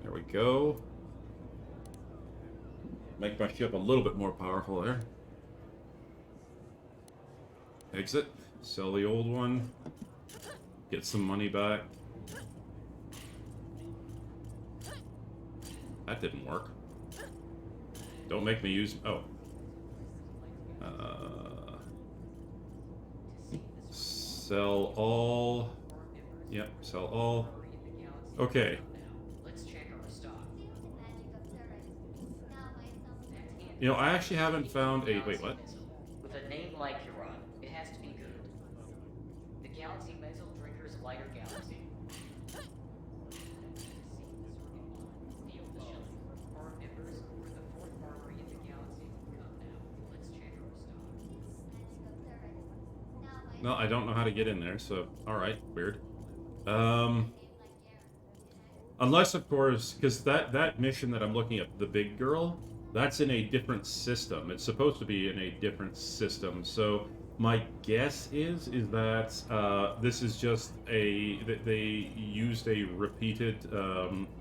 There we go. Make my ship a little bit more powerful there. Exit. Sell the old one. Get some money back. That didn't work. Don't make me use... Oh. Sell all. Yep, sell all. Okay. You know, I actually haven't found a... Wait, what? With a name like Huron, it has to be good. The galaxy Meso Drinker's lighter galaxy. No, I don't know how to get in there, so... Alright, weird. Unless, of course, because that mission that I'm looking at, the big girl, That's in a different system. It's supposed to be in a different system. So my guess is that this is just they used a repeated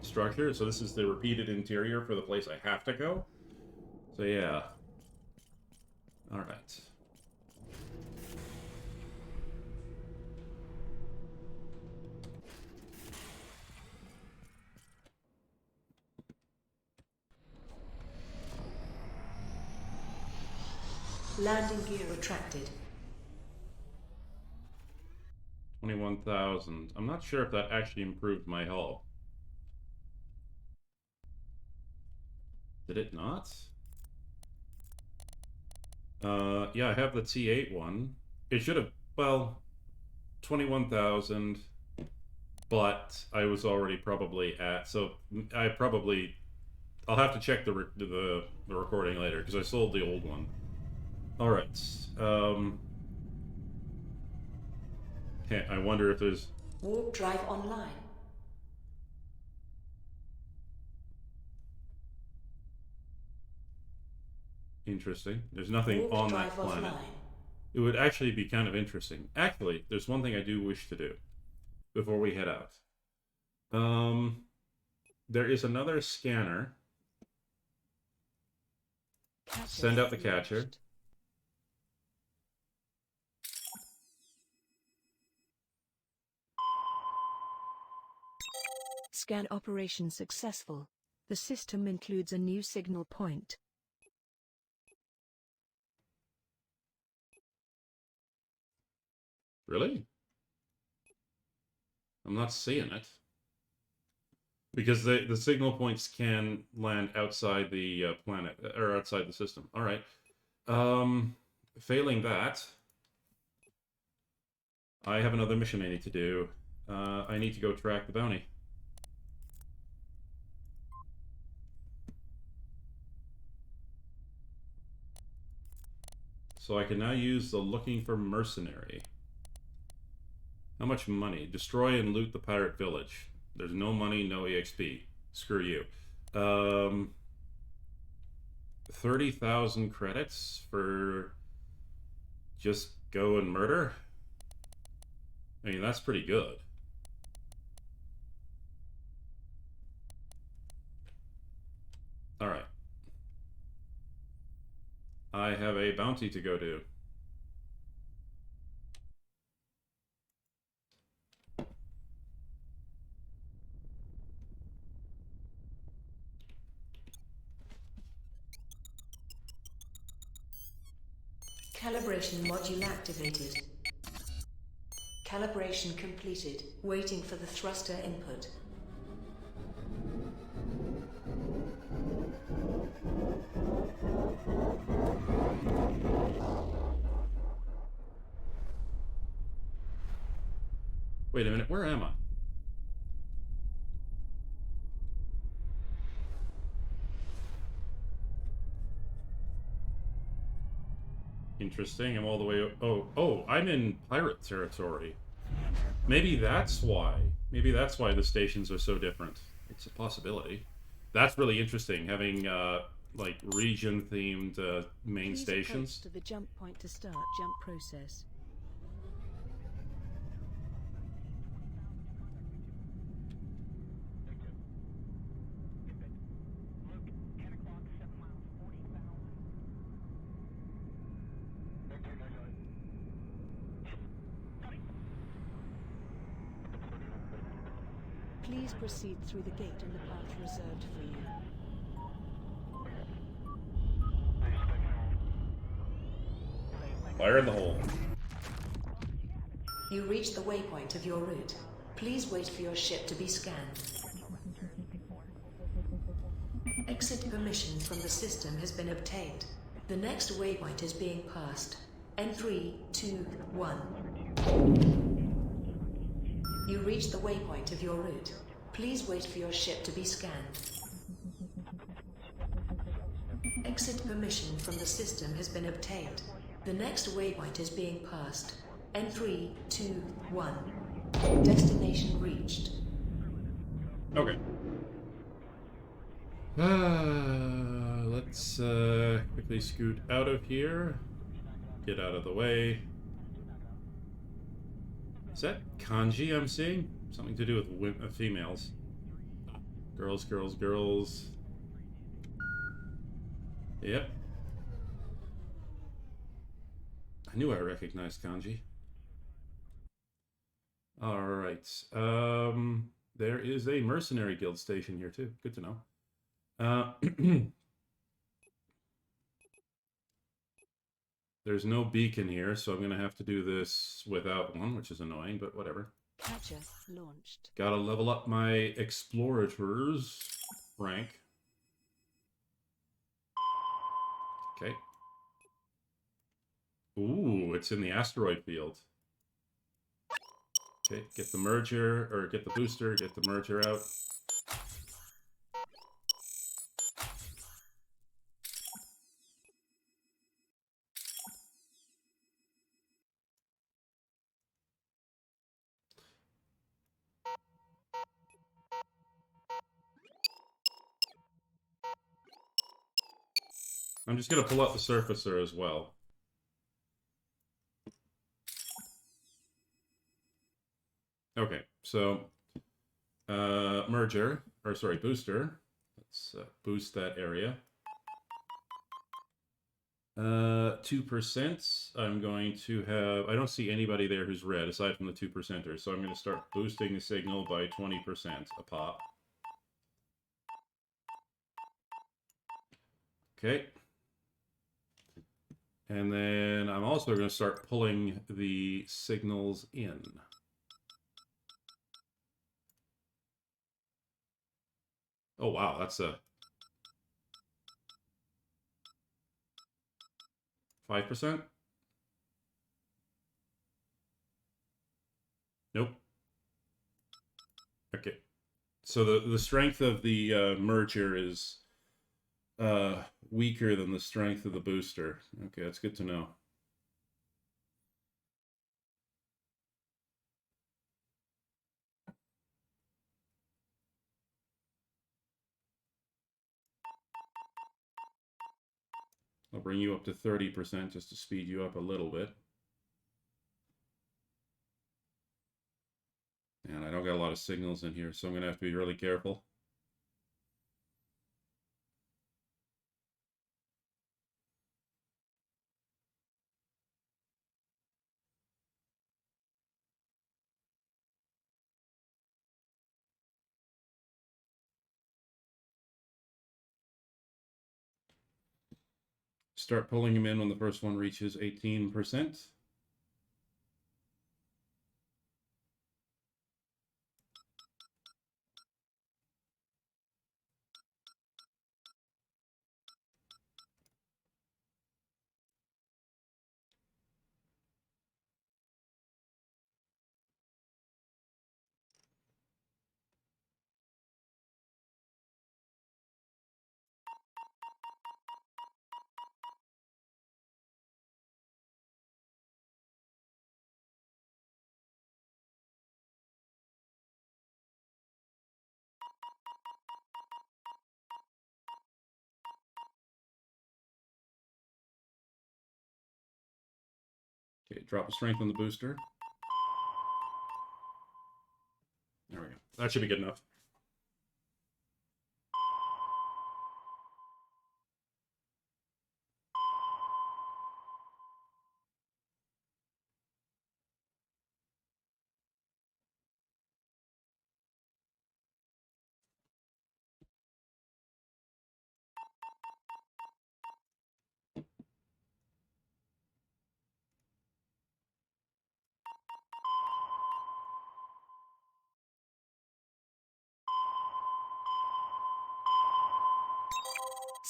structure. So this is the repeated interior for the place I have to go. So yeah. All right. Landing gear retracted. 21,000. I'm not sure if that actually improved my hull. Did it not? Yeah, I have the T8 one. It should have, well, 21,000, but I was already probably at, so I'll have to check the recording later, because I sold the old one. Alright, I wonder if there's... Warp drive online. Interesting. There's nothing Warp on drive that planet. offline. It would actually be kind of interesting. Actually, there's one thing I do wish to do before we head out. There is another scanner. Send out the catcher. Scan operation successful. The system includes a new signal point. Really? I'm not seeing it. Because the signal points can land outside the planet, or outside the system. Alright. Failing that, I have another mission I need to do. I need to go track the bounty. So I can now use the looking for mercenary. How much money? Destroy and loot the pirate village. There's no money, no EXP. Screw you. 30,000 credits for just go and murder? I mean, that's pretty good. Alright. I have a bounty to go do. Calibration module activated. Calibration completed. Waiting for the thruster input. Wait a minute, where am I? Interesting, I'm all the way... Oh, I'm in pirate territory. Maybe that's why. Maybe that's why the stations are so different. It's a possibility. That's really interesting, having, like, region-themed main Please stations. approach to the jump point to start jump process. Please proceed through the gate in the path reserved for you. Fire in the hole. You reach the waypoint of your route. Please wait for your ship to be scanned. Exit permission from the system has been obtained. The next waypoint is being passed. N3, 2, 1. You reach the waypoint of your route. Please wait for your ship to be scanned. Exit permission from the system has been obtained. The next waypoint is being passed. N3, 2, 1. Destination reached. Okay. Let's quickly scoot out of here. Get out of the way. Is that kanji I'm seeing? Something to do with females. Girls, girls, girls. Yep. I knew I recognized kanji. Alright. There is a mercenary guild station here too. Good to know. There's no beacon here, so I'm going to have to do this without one, which is annoying, but whatever. Catcher launched. Gotta level up my explorers rank. Okay. Ooh, it's in the asteroid field. Okay, get the merger, or get the booster, get the merger out. I'm just gonna pull out the surfacer as well. Okay, so merger, or sorry, booster. Let's boost that area. 2%. I'm going to have... I don't see anybody there who's red, aside from the 2%ers, so I'm going to start boosting the signal by 20% a pop. Okay. And then I'm also going to start pulling the signals in. Oh, wow, that's a... 5%? Nope. Okay. So the strength of the merger is weaker than the strength of the booster. Okay, that's good to know. I'll bring you up to 30% just to speed you up a little bit. And I don't got a lot of signals in here, so I'm going to have to be really careful. Start pulling them in when the first one reaches 18%. Okay, drop a strength on the booster. There we go. That should be good enough.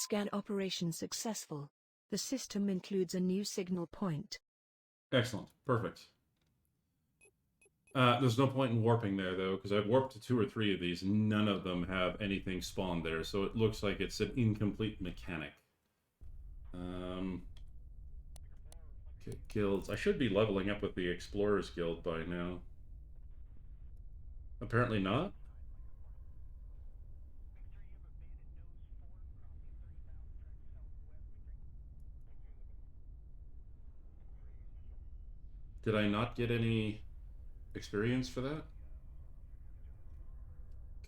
Scan operation successful. The system includes a new signal point. Excellent. Perfect. There's no point in warping there, though, because I've warped to 2 or 3 of these. None of them have anything spawned there, so it looks like it's an incomplete mechanic. Okay, guilds. I should be leveling up with the Explorers Guild by now. Apparently not. Did I not get any experience for that?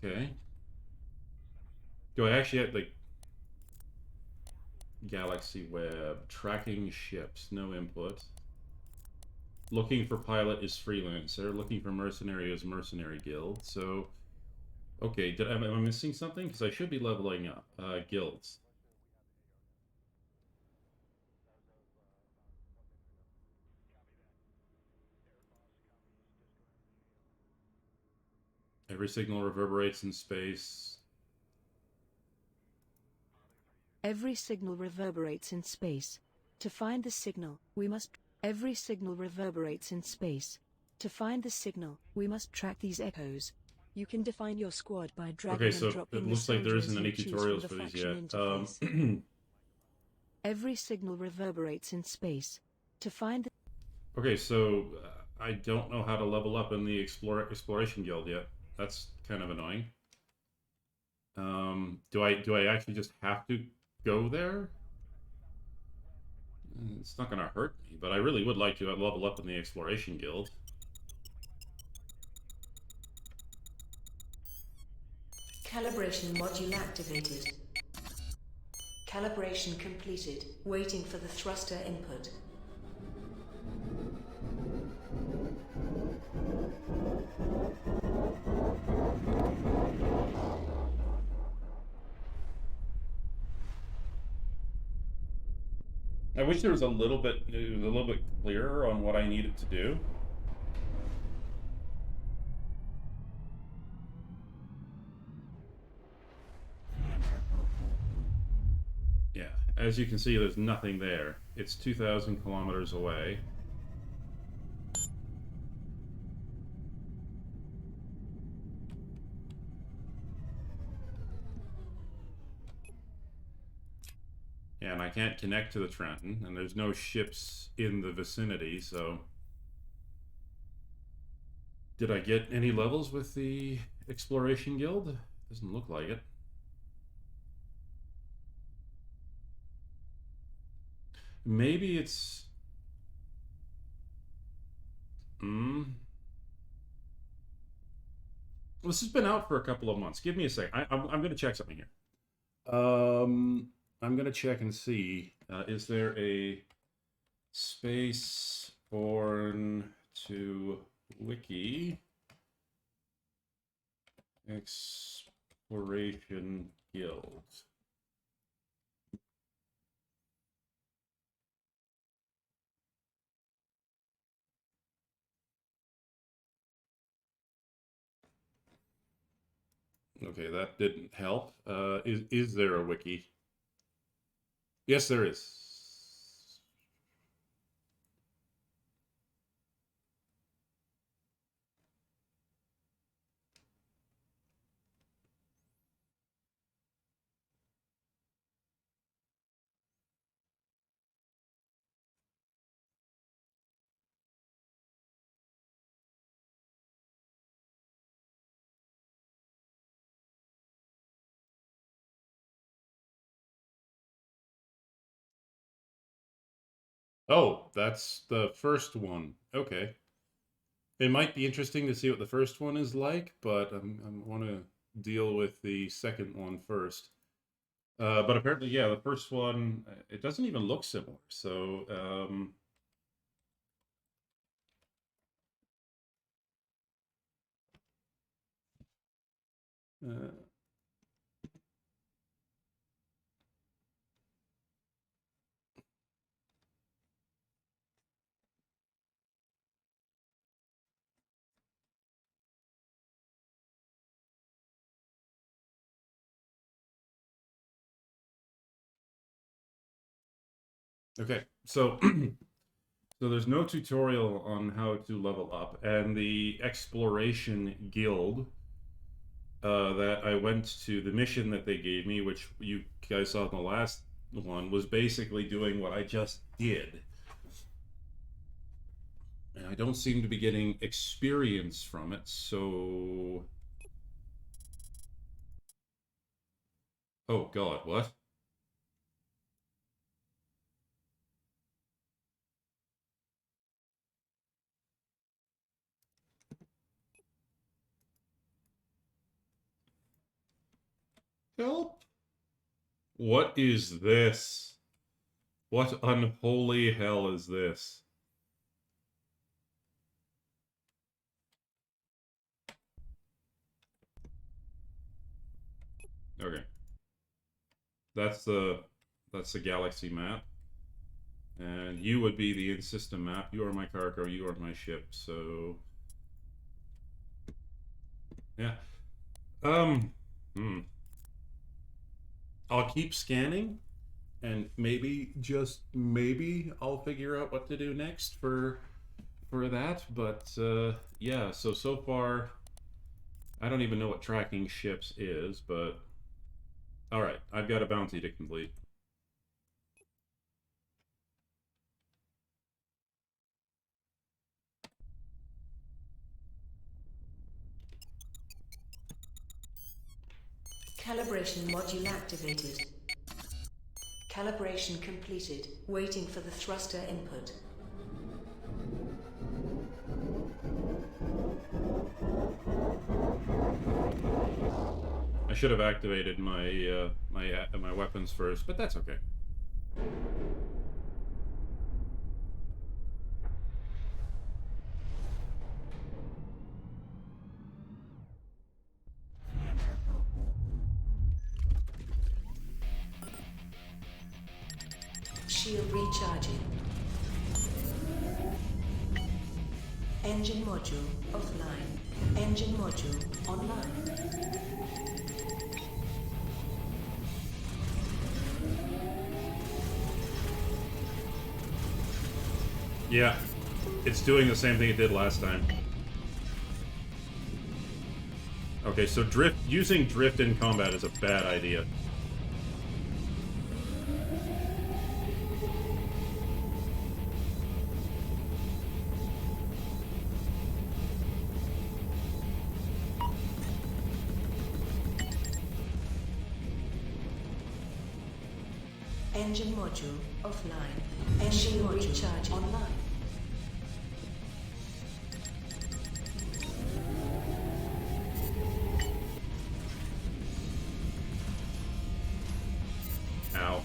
Okay. Do I actually have, like, Galaxy Web, tracking ships, no input. Looking for pilot is freelancer. Looking for mercenary is mercenary guild. So, okay, am I missing something? Because I should be leveling up. Guilds. Every signal reverberates in space. Every signal reverberates in space. To find the signal, we must... Every signal reverberates in space. To find the signal, we must track these echoes. You can define your squad by dragging Okay, and so dropping it the looks like there isn't soldiers any you choose from tutorials the for these faction yet. interface. Every signal reverberates in space. To find the... Okay, so I don't know how to level up in the exploration guild yet. That's kind of annoying. Do I actually just have to go there? It's not going to hurt me, but I really would like to level up in the exploration guild. Calibration module activated. Calibration completed. Waiting for the thruster input. I wish there was a little bit clearer on what I needed to do. Yeah, as you can see, there's nothing there. It's 2,000 kilometers away. Yeah, and I can't connect to the Trenton, and there's no ships in the vicinity, so... Did I get any levels with the Exploration Guild? Doesn't look like it. Maybe it's... This has been out for a couple of months. Give me a sec. I'm going to check something here. I'm going to check and see. Is there a SpaceBourne to Wiki Exploration Guild? Okay, that didn't help. Is there a wiki? Yes, there is. Oh, that's the first one. Okay. It might be interesting to see what the first one is like, but I want to deal with the second one first. But apparently, yeah, the first one, it doesn't even look similar. So, uh, okay. So, so there's no tutorial on how to level up, and the Exploration Guild that I went to, the mission that they gave me, which you guys saw in the last one, was basically doing what I just did. And I don't seem to be getting experience from it, so... Oh god, what? Help! What is this? What unholy hell is this? Okay. That's the galaxy map. And you would be the in-system map. You are my cargo, you are my ship, so yeah. I'll keep scanning, and maybe, just maybe, I'll figure out what to do next for that. But yeah, so far, I don't even know what tracking ships is, but all right, I've got a bounty to complete. Calibration module activated. Calibration completed. Waiting for the thruster input. I should have activated my my weapons first, but that's okay. Shield recharging. Engine module offline. Engine module online. Yeah, it's doing the same thing it did last time. Okay, so using drift in combat is a bad idea. Engine module offline. Engine module recharge online. Ow.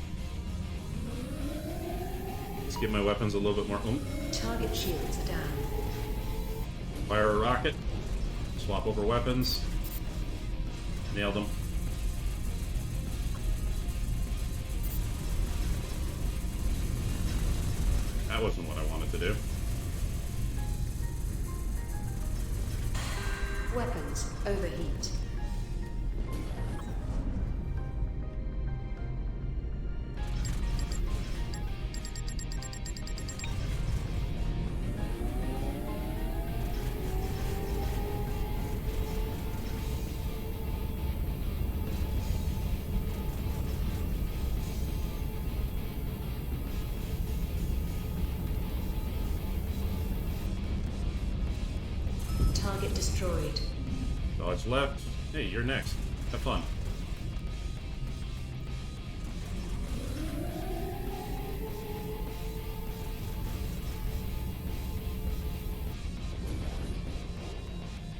Let's give my weapons a little bit more oomph. Target shields down. Fire a rocket. Swap over weapons. Nailed them. That wasn't what I wanted to do. Weapons overheat. Target destroyed. Dodge left. Hey, you're next. Have fun.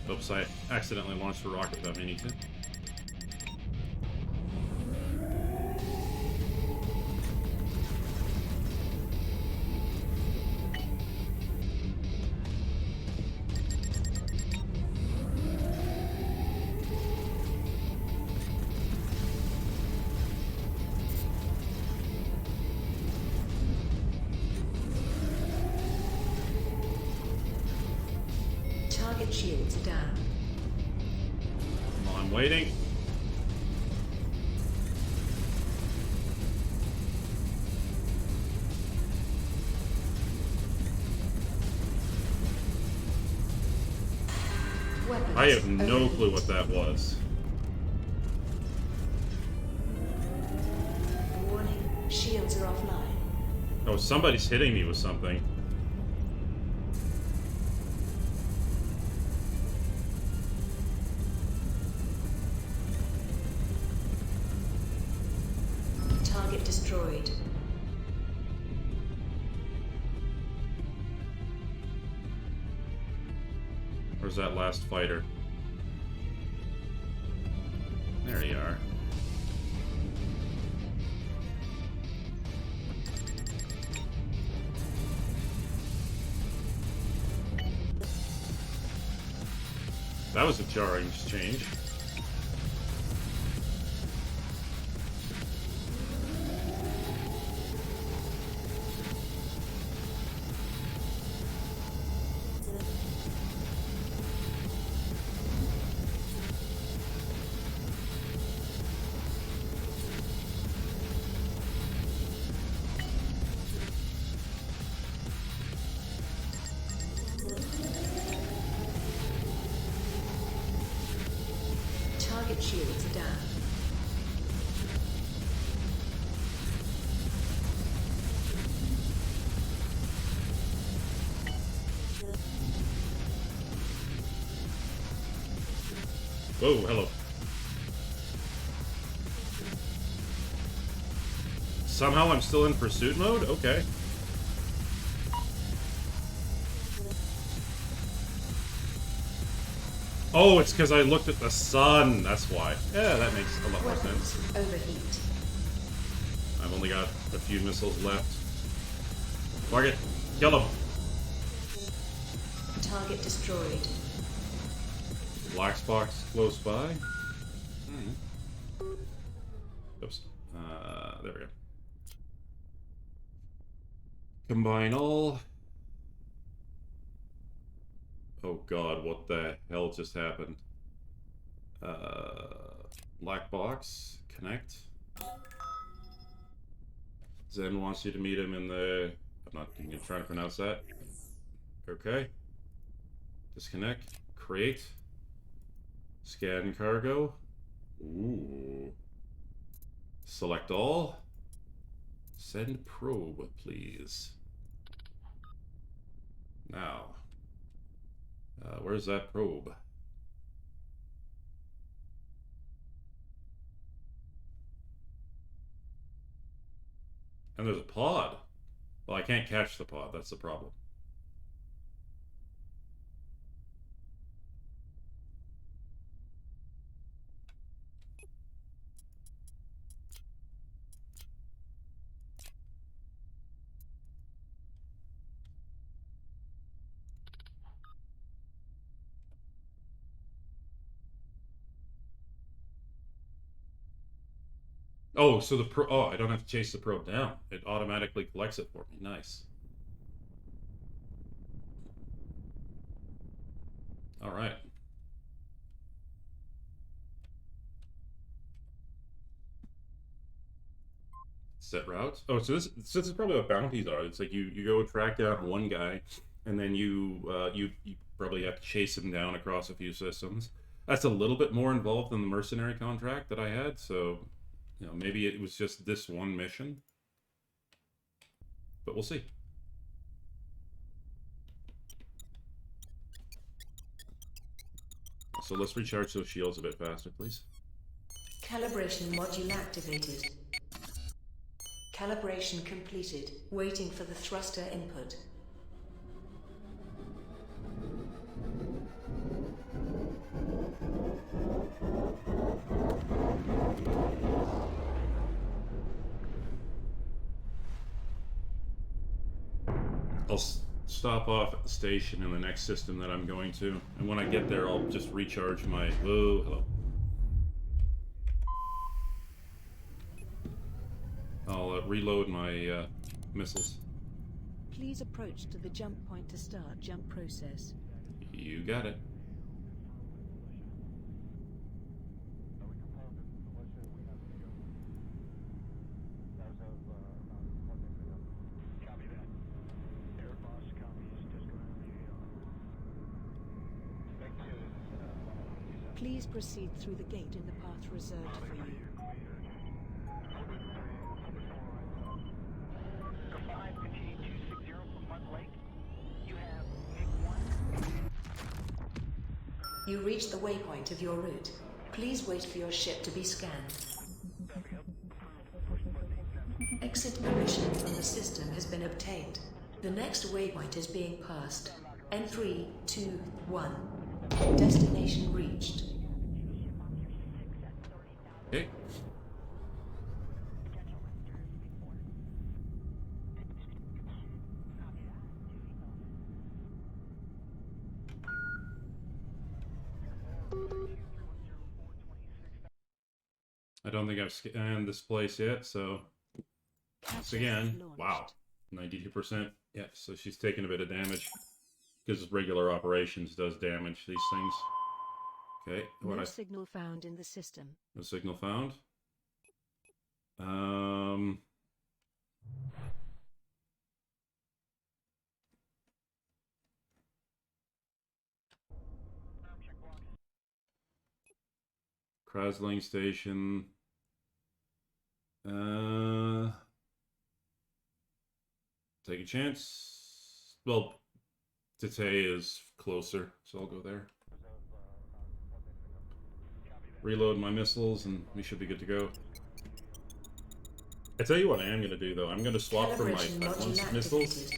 Oops, I accidentally launched the rocket without meaning to. Target shields down. While I'm waiting. Weapons I have no overheat. clue what that was. Warning, shields are offline. Oh, somebody's hitting me with something. Target destroyed. Where's that last fighter? There you are. That was a jarring change. Target shields are down. Whoa, hello. Somehow I'm still in pursuit mode? Okay. Oh, it's because I looked at the sun. That's why. Yeah, that makes a lot more Weapons sense. overheat. I've only got a few missiles left. Target. Kill him. Target destroyed. Black box close by. Oops. There we go. Combine all. Oh god, what the hell just happened? Black box. Connect. Zen wants you to meet him in the... I'm not even trying to pronounce that. Okay. Disconnect. Create. Scan cargo. Ooh. Select all. Send probe, please. Now. Where's that probe? And there's a pod. Well, I can't catch the pod. That's the problem. Oh, so the pro... Oh, I don't have to chase the probe down. It automatically collects it for me. Nice. All right. Set routes. Oh, so this is probably what bounties are. It's like you go track down one guy, and then you probably have to chase him down across a few systems. That's a little bit more involved than the mercenary contract that I had. So, you know, maybe it was just this one mission, but we'll see. So let's recharge those shields a bit faster, please. Calibration module activated. Calibration completed. Waiting for the thruster input. I'll stop off at the station in the next system that I'm going to, and when I get there, I'll just recharge my... Oh, hello. I'll reload my missiles. Please approach to the jump point to start jump process. You got it. Please proceed through the gate in the path reserved for you. You reached the waypoint of your route. Please wait for your ship to be scanned. Exit permission from the system has been obtained. The next waypoint is being passed. N3, 2, 1. Destination reached. Okay. I don't think I've scanned this place yet, so once again, wow, 92%. Yeah, so she's taking a bit of damage because regular operations does damage these things. Okay, No signal found in the system. No signal found. Krasling Station. Take a chance. Well, Tete is closer, so I'll go there. Reload my missiles, and we should be good to go. I tell you what I am going to do, though. I'm going to swap from my balanced missiles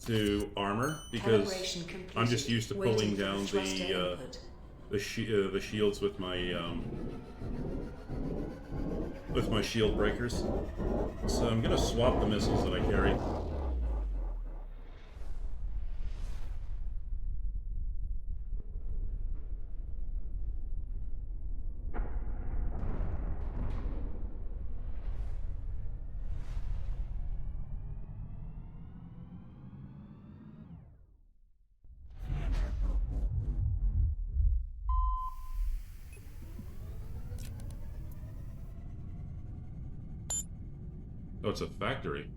to armor, because I'm just used to pulling down the shields with my shield breakers. So I'm going to swap the missiles that I carry. Oh, it's a factory.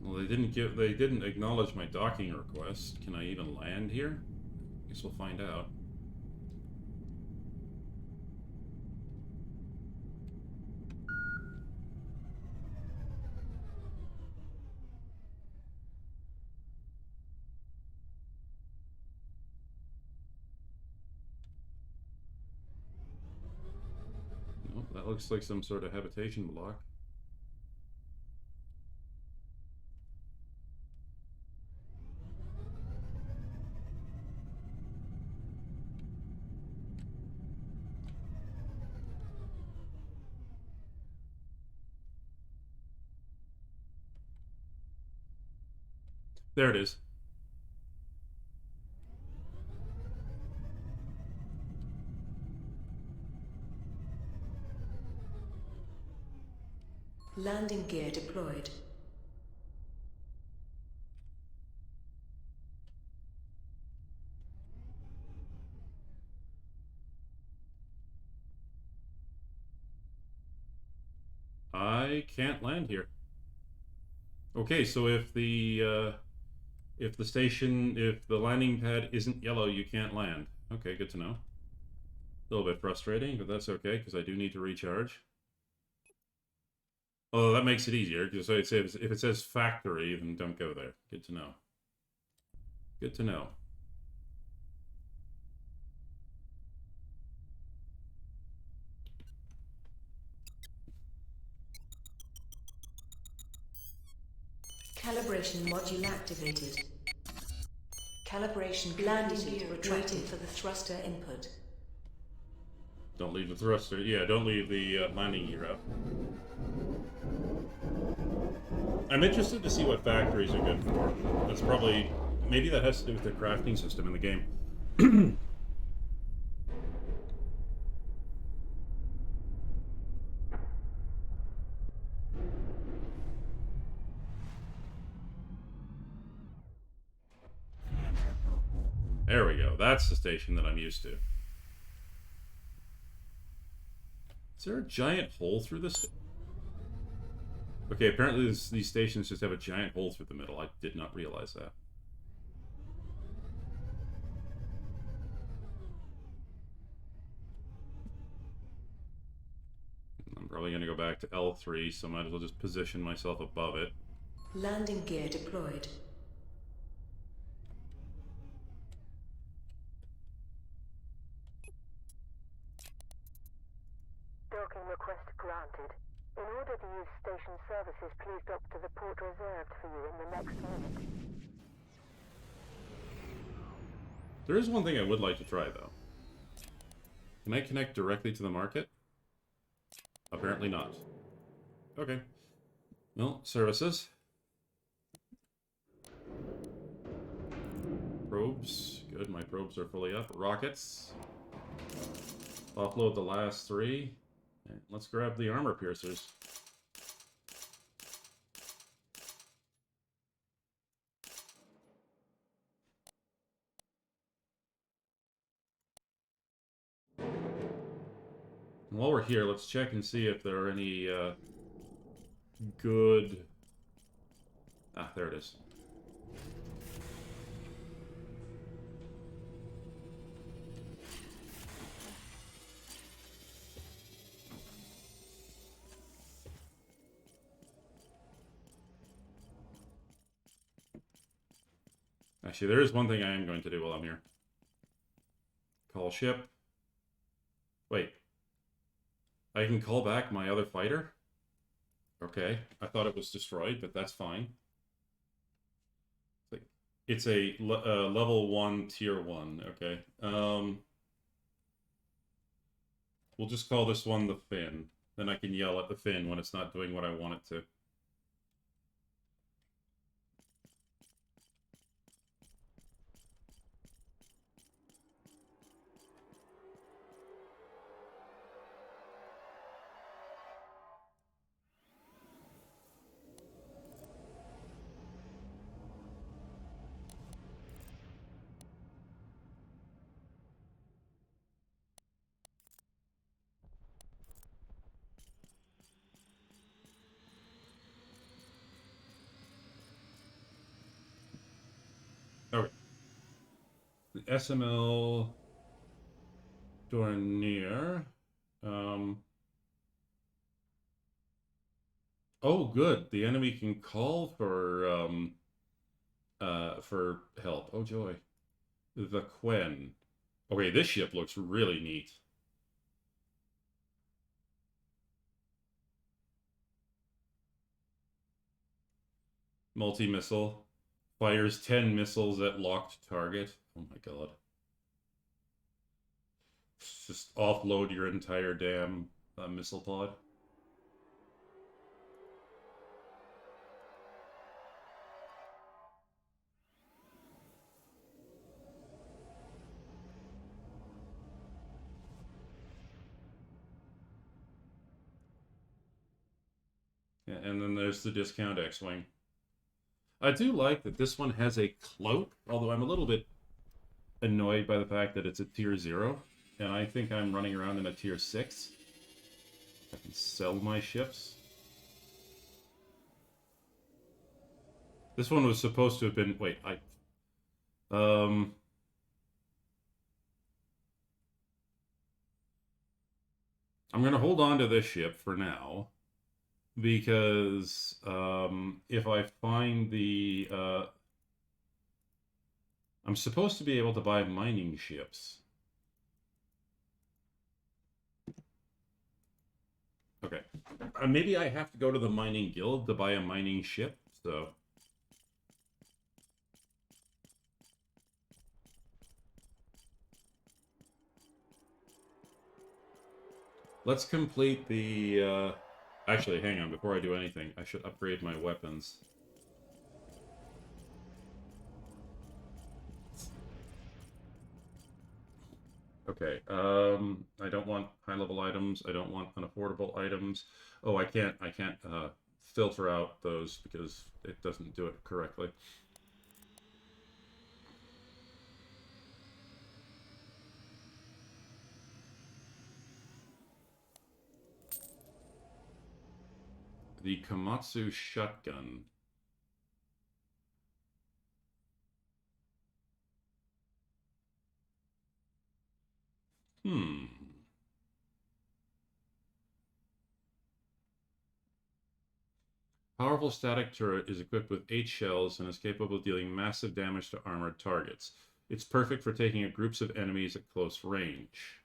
Well, they didn't acknowledge my docking request. Can I even land here? Guess we'll find out. Nope, that looks like some sort of habitation block. There it is. Landing gear deployed. I can't land here. Okay, so if the landing pad isn't yellow, you can't land. Okay, good to know. A little bit frustrating, but that's okay, because I do need to recharge. Oh, that makes it easier, because if it says factory, then don't go there. Good to know. Good to know. Calibration module activated. Calibration landing gear retracted for the thruster input. Don't leave the thruster. Yeah, don't leave the landing gear up. I'm interested to see what factories are good for. That's probably... Maybe that has to do with the crafting system in the game. There we go. That's the station that I'm used to. Is there a giant hole through this? Okay, apparently these stations just have a giant hole through the middle. I did not realize that. I'm probably going to go back to L3, so I might as well just position myself above it. Landing gear deployed. Docking request granted. In order to use station services, please dock to the port reserved for you in the next minute. There is one thing I would like to try, though. Can I connect directly to the market? Apparently not. Okay. Well, services. Probes. Good, my probes are fully up. Rockets. Offload the last 3. And let's grab the armor piercers. And while we're here, let's check and see if there are any good... Ah, there it is. Actually, there is one thing I am going to do while I'm here. Call ship. Wait. I can call back my other fighter? Okay. I thought it was destroyed, but that's fine. It's a level 1, tier 1. Okay. We'll just call this one the Fin. Then I can yell at the Fin when it's not doing what I want it to. Okay. The SML Dornier. Oh, good. The enemy can call for help. Oh, joy. The Quen. Okay, this ship looks really neat. Multi-missile. Fires 10 missiles at locked target. Oh my god. Just offload your entire damn missile pod. Yeah, and then there's the discount X-Wing. I do like that this one has a cloak, although I'm a little bit annoyed by the fact that it's a tier 0, and I think I'm running around in a tier 6. I can sell my ships. This one was supposed to have been... Wait, I'm going to hold on to this ship for now, because if I find the... I'm supposed to be able to buy mining ships. Okay. Maybe I have to go to the mining guild to buy a mining ship, so... Let's complete the, Actually, hang on, before I do anything, I should upgrade my weapons. Okay, I don't want high-level items, I don't want unaffordable items. Oh, I can't, filter out those because it doesn't do it correctly. The Komatsu shotgun. Powerful static turret is equipped with 8 shells and is capable of dealing massive damage to armored targets. It's perfect for taking out groups of enemies at close range.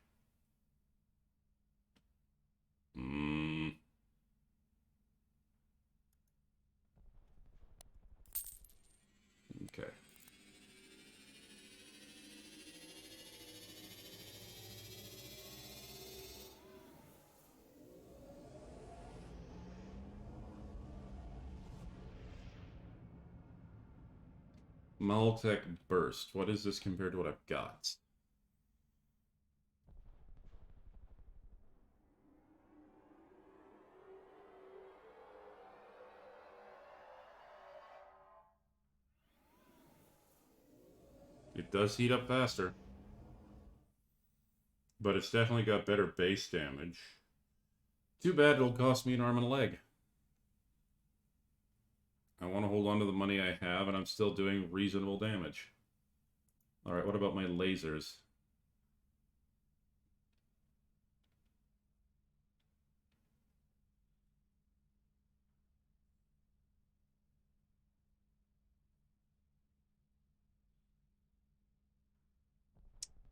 Okay. Maltech Burst. What is this compared to what I've got? It does heat up faster. But it's definitely got better base damage. Too bad it'll cost me an arm and a leg. I want to hold on to the money I have, and I'm still doing reasonable damage. Alright, what about my lasers?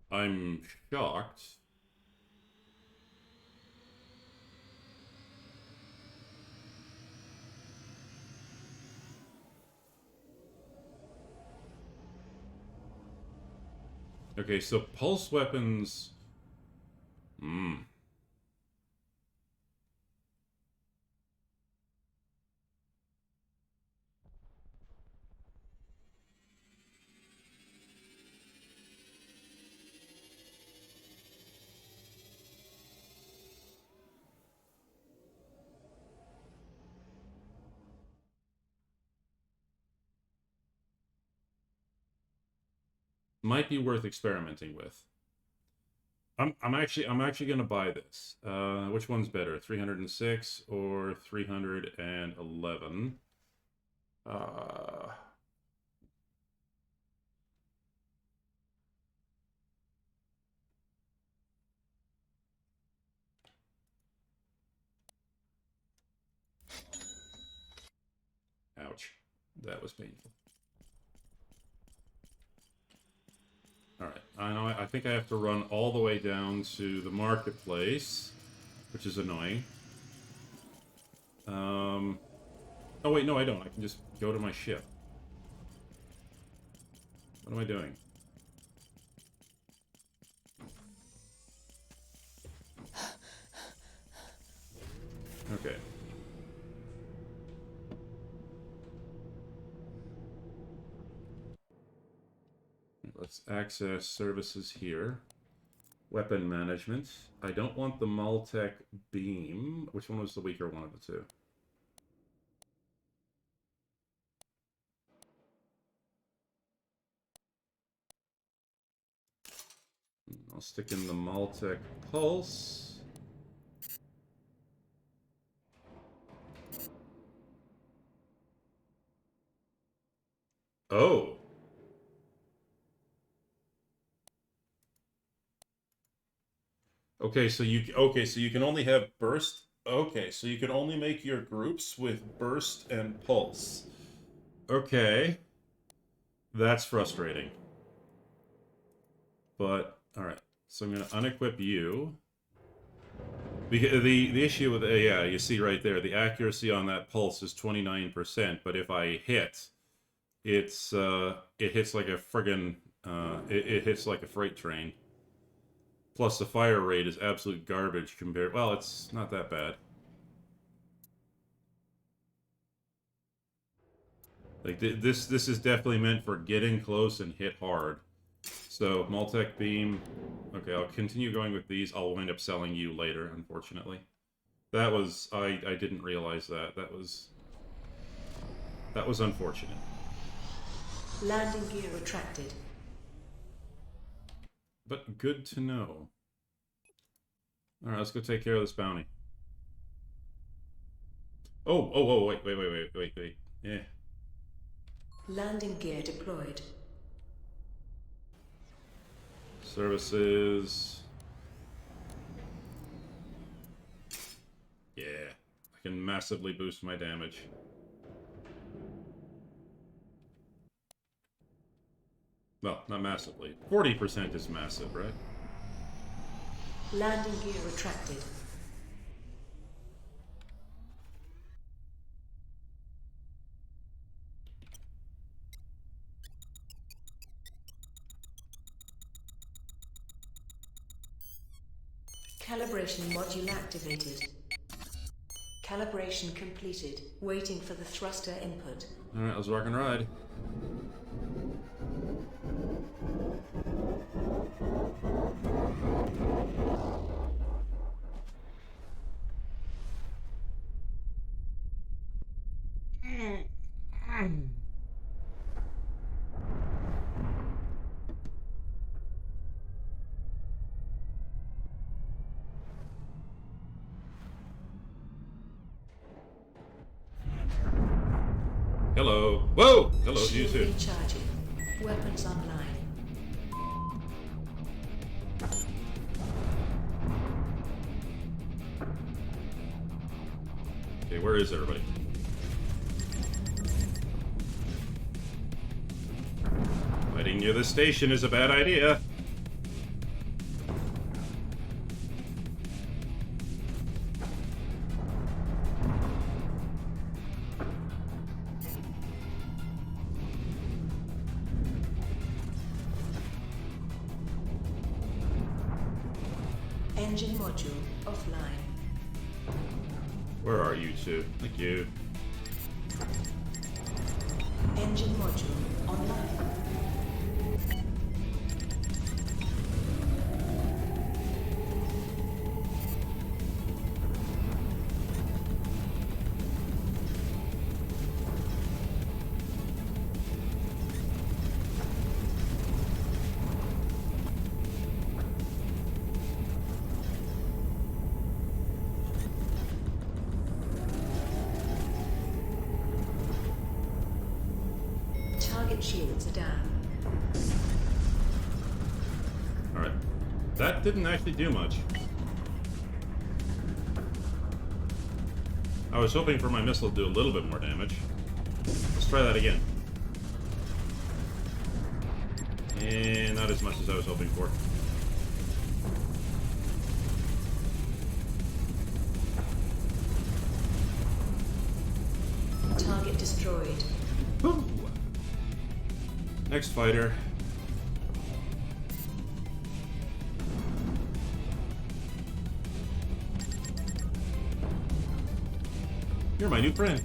I'm shocked. Okay, so pulse weapons... might be worth experimenting with. I'm actually gonna buy this. Which one's better, 306 or 311? Ouch, that was painful. Alright, I know. I think I have to run all the way down to the marketplace, which is annoying. Oh wait, no I don't. I can just go to my ship. What am I doing? Okay. Let's access services here. Weapon management. I don't want the Maltech beam. Which one was the weaker one of the two? I'll stick in the Maltech pulse. Oh. Okay, so you can only have burst. Okay, so you can only make your groups with burst and pulse. Okay. That's frustrating. But all right. So I'm going to unequip you. Because the issue with yeah, you see right there, the accuracy on that pulse is 29%, but if I hit, it hits like a friggin' it hits like a freight train. Plus, the fire rate is absolute garbage compared... Well, it's not that bad. Like, this is definitely meant for getting close and hit hard. So, Maltech Beam... Okay, I'll continue going with these. I'll wind up selling you later, unfortunately. That was... I didn't realize that. That was unfortunate. Landing gear retracted. But good to know. Alright, let's go take care of this bounty. Oh, wait. Yeah. Landing gear deployed. Services. Yeah. I can massively boost my damage. Well, not massively. 40% is massive, right? Landing gear retracted. Calibration module activated. Calibration completed. Waiting for the thruster input. Alright, let's rock and ride. Hello. Whoa! Hello, to you Shield too. recharging. Weapons online. Okay, where is everybody? Fighting near the station is a bad idea. Engine module offline. Where are you two? Thank you. Engine module online. Target shields are down. Alright. That didn't actually do much. I was hoping for my missile to do a little bit more damage. Let's try that again. And not as much as I was hoping for. Target destroyed. Woo! Next fighter. You're my new friend.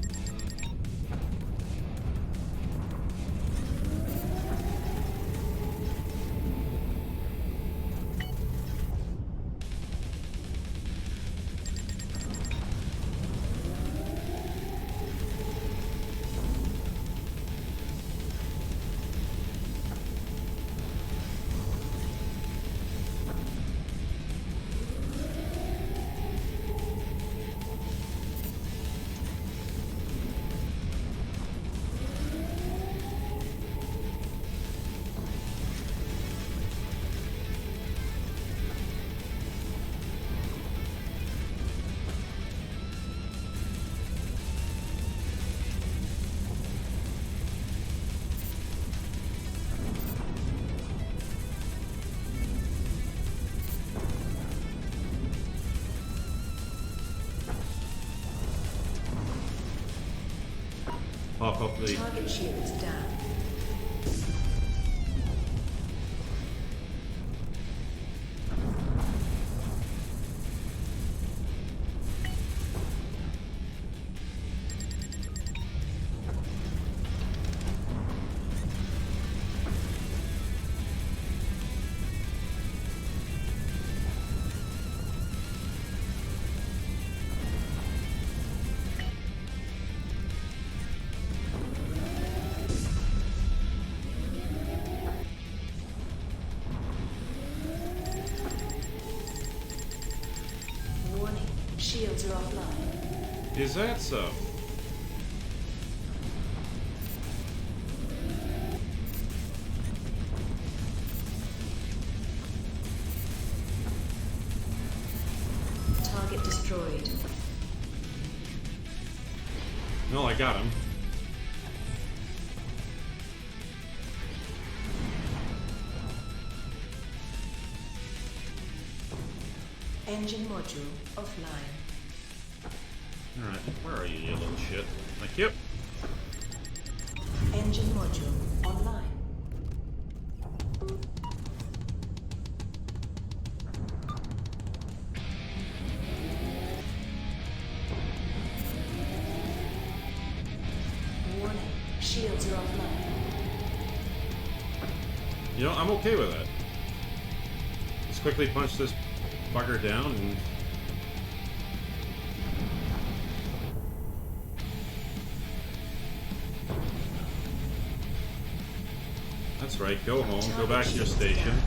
Pop up the... Target shields down. Warning, shields are offline. Is that so? Target destroyed. No, I got him. Engine module offline. Alright, where are you, you little shit? Thank you. Engine module online. Warning, shields are offline. You know, I'm okay with that. Let's quickly punch this bugger down and... That's right, go home, go Target back to your shields station. down.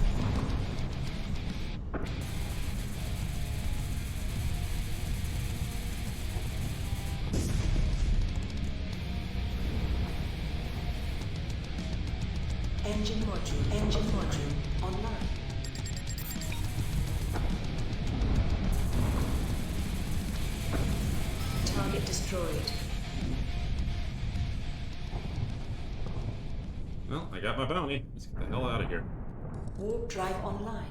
Engine module online. Target destroyed. Well, I got my bounty. Let's get the hell out of here. Warp drive online.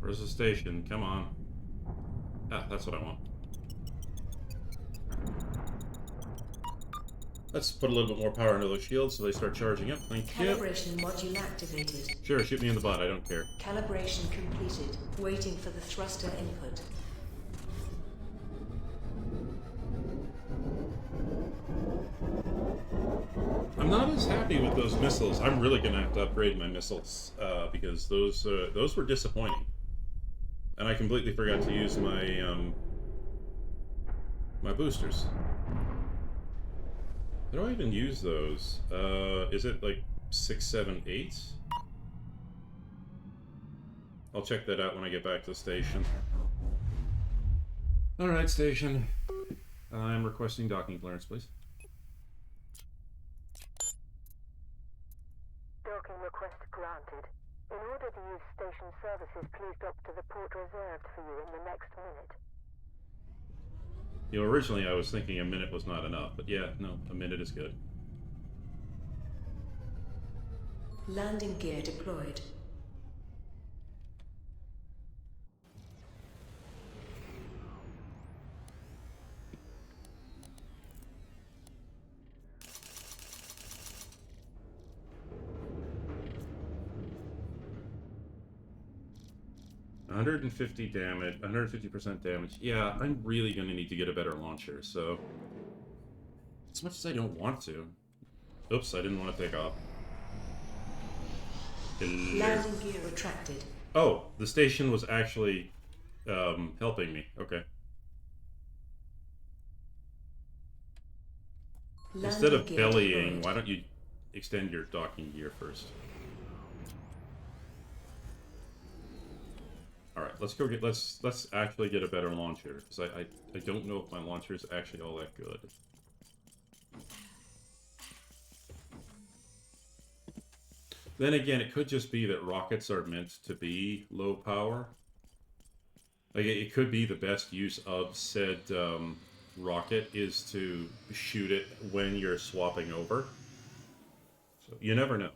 Where's the station? Come on. Ah, that's what I want. Let's put a little bit more power into those shields so they start charging up. Thank you. Calibration module activated. Sure, shoot me in the butt. I don't care. Calibration completed. Waiting for the thruster input. I'm not as happy with those missiles. I'm really gonna have to upgrade my missiles because those were disappointing. And I completely forgot to use my my boosters. How do I even use those? Is it like 6, 7, 8? I'll check that out when I get back to the station. Alright, station. I'm requesting docking clearance, please. Docking request granted. In order to use station services, please dock to the port reserved for you in the next minute. You know, originally I was thinking a minute was not enough, but yeah, no, a minute is good. Landing gear deployed. $150 damage, 150% damage. Yeah, I'm really going to need to get a better launcher, so... As much as I don't want to. Oops, I didn't want to take off. Landing gear retracted. Oh, the station was actually helping me. Okay. Instead of Landing gear bellying, deployed. why don't you extend your docking gear first? Alright, let's go get, let's actually get a better launcher, because I don't know if my launcher is actually all that good. Then again, it could just be that rockets are meant to be low power. Like, it could be the best use of said rocket is to shoot it when you're swapping over. So, you never know.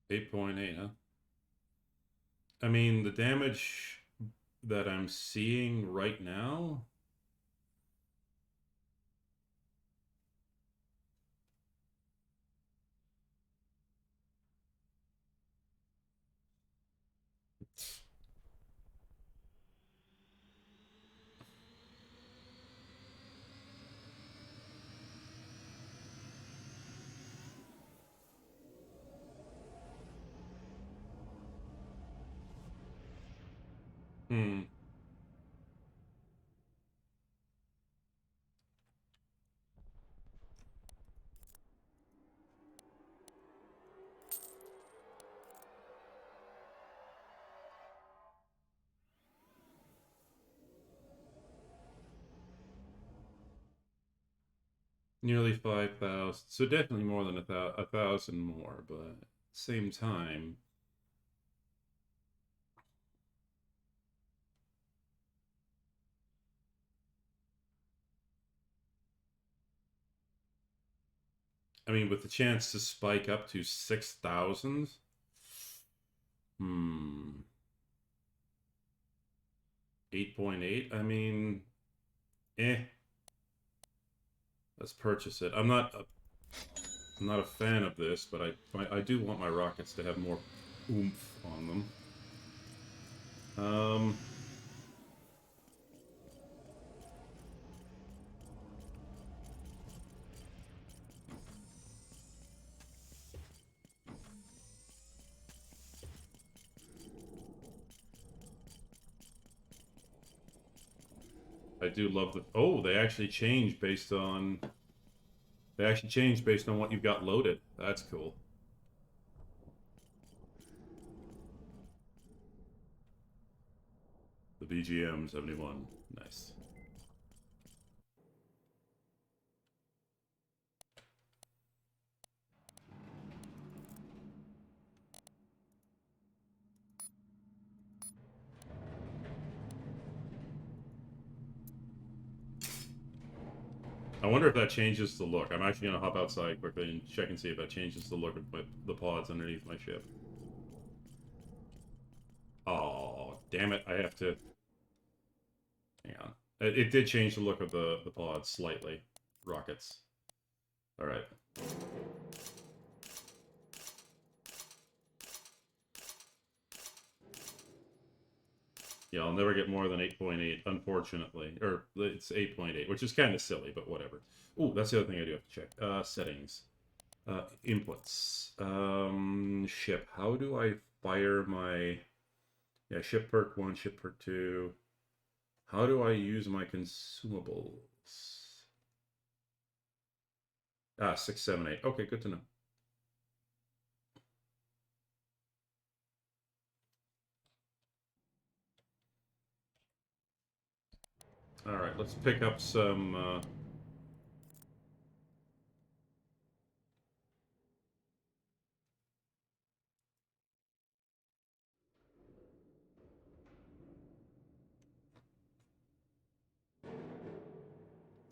$8.8, huh? I mean, the damage that I'm seeing right now... Hmm. Nearly 5,000. So definitely more than a thousand more, but at the same time... I mean, with the chance to spike up to 6,000. 8.8. I mean, let's purchase it. I'm not a fan of this, but I do want my rockets to have more oomph on them. I do love the... Oh, they actually change based on... They actually change based on what you've got loaded. That's cool. The BGM 71. Nice. I wonder if that changes the look. I'm actually going to hop outside quickly and check and see if that changes the look of the pods underneath my ship. Oh, damn it. I have to... Hang on. It did change the look of the pods slightly. Rockets. Alright. Yeah, I'll never get more than 8.8, unfortunately. Or, it's 8.8, which is kind of silly, but whatever. Ooh, that's the other thing I do have to check. Settings. Inputs. Ship. How do I fire my... Yeah, ship perk 1, ship perk 2. How do I use my consumables? 6, 7, 8. Okay, good to know. Alright, let's pick up some...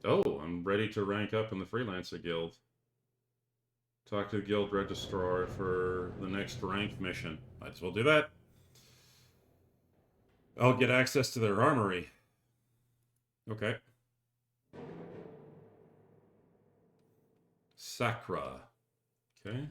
Oh, I'm ready to rank up in the Freelancer Guild. Talk to the Guild Registrar for the next rank mission. Might as well do that. I'll get access to their armory. Okay. Sakra. Okay.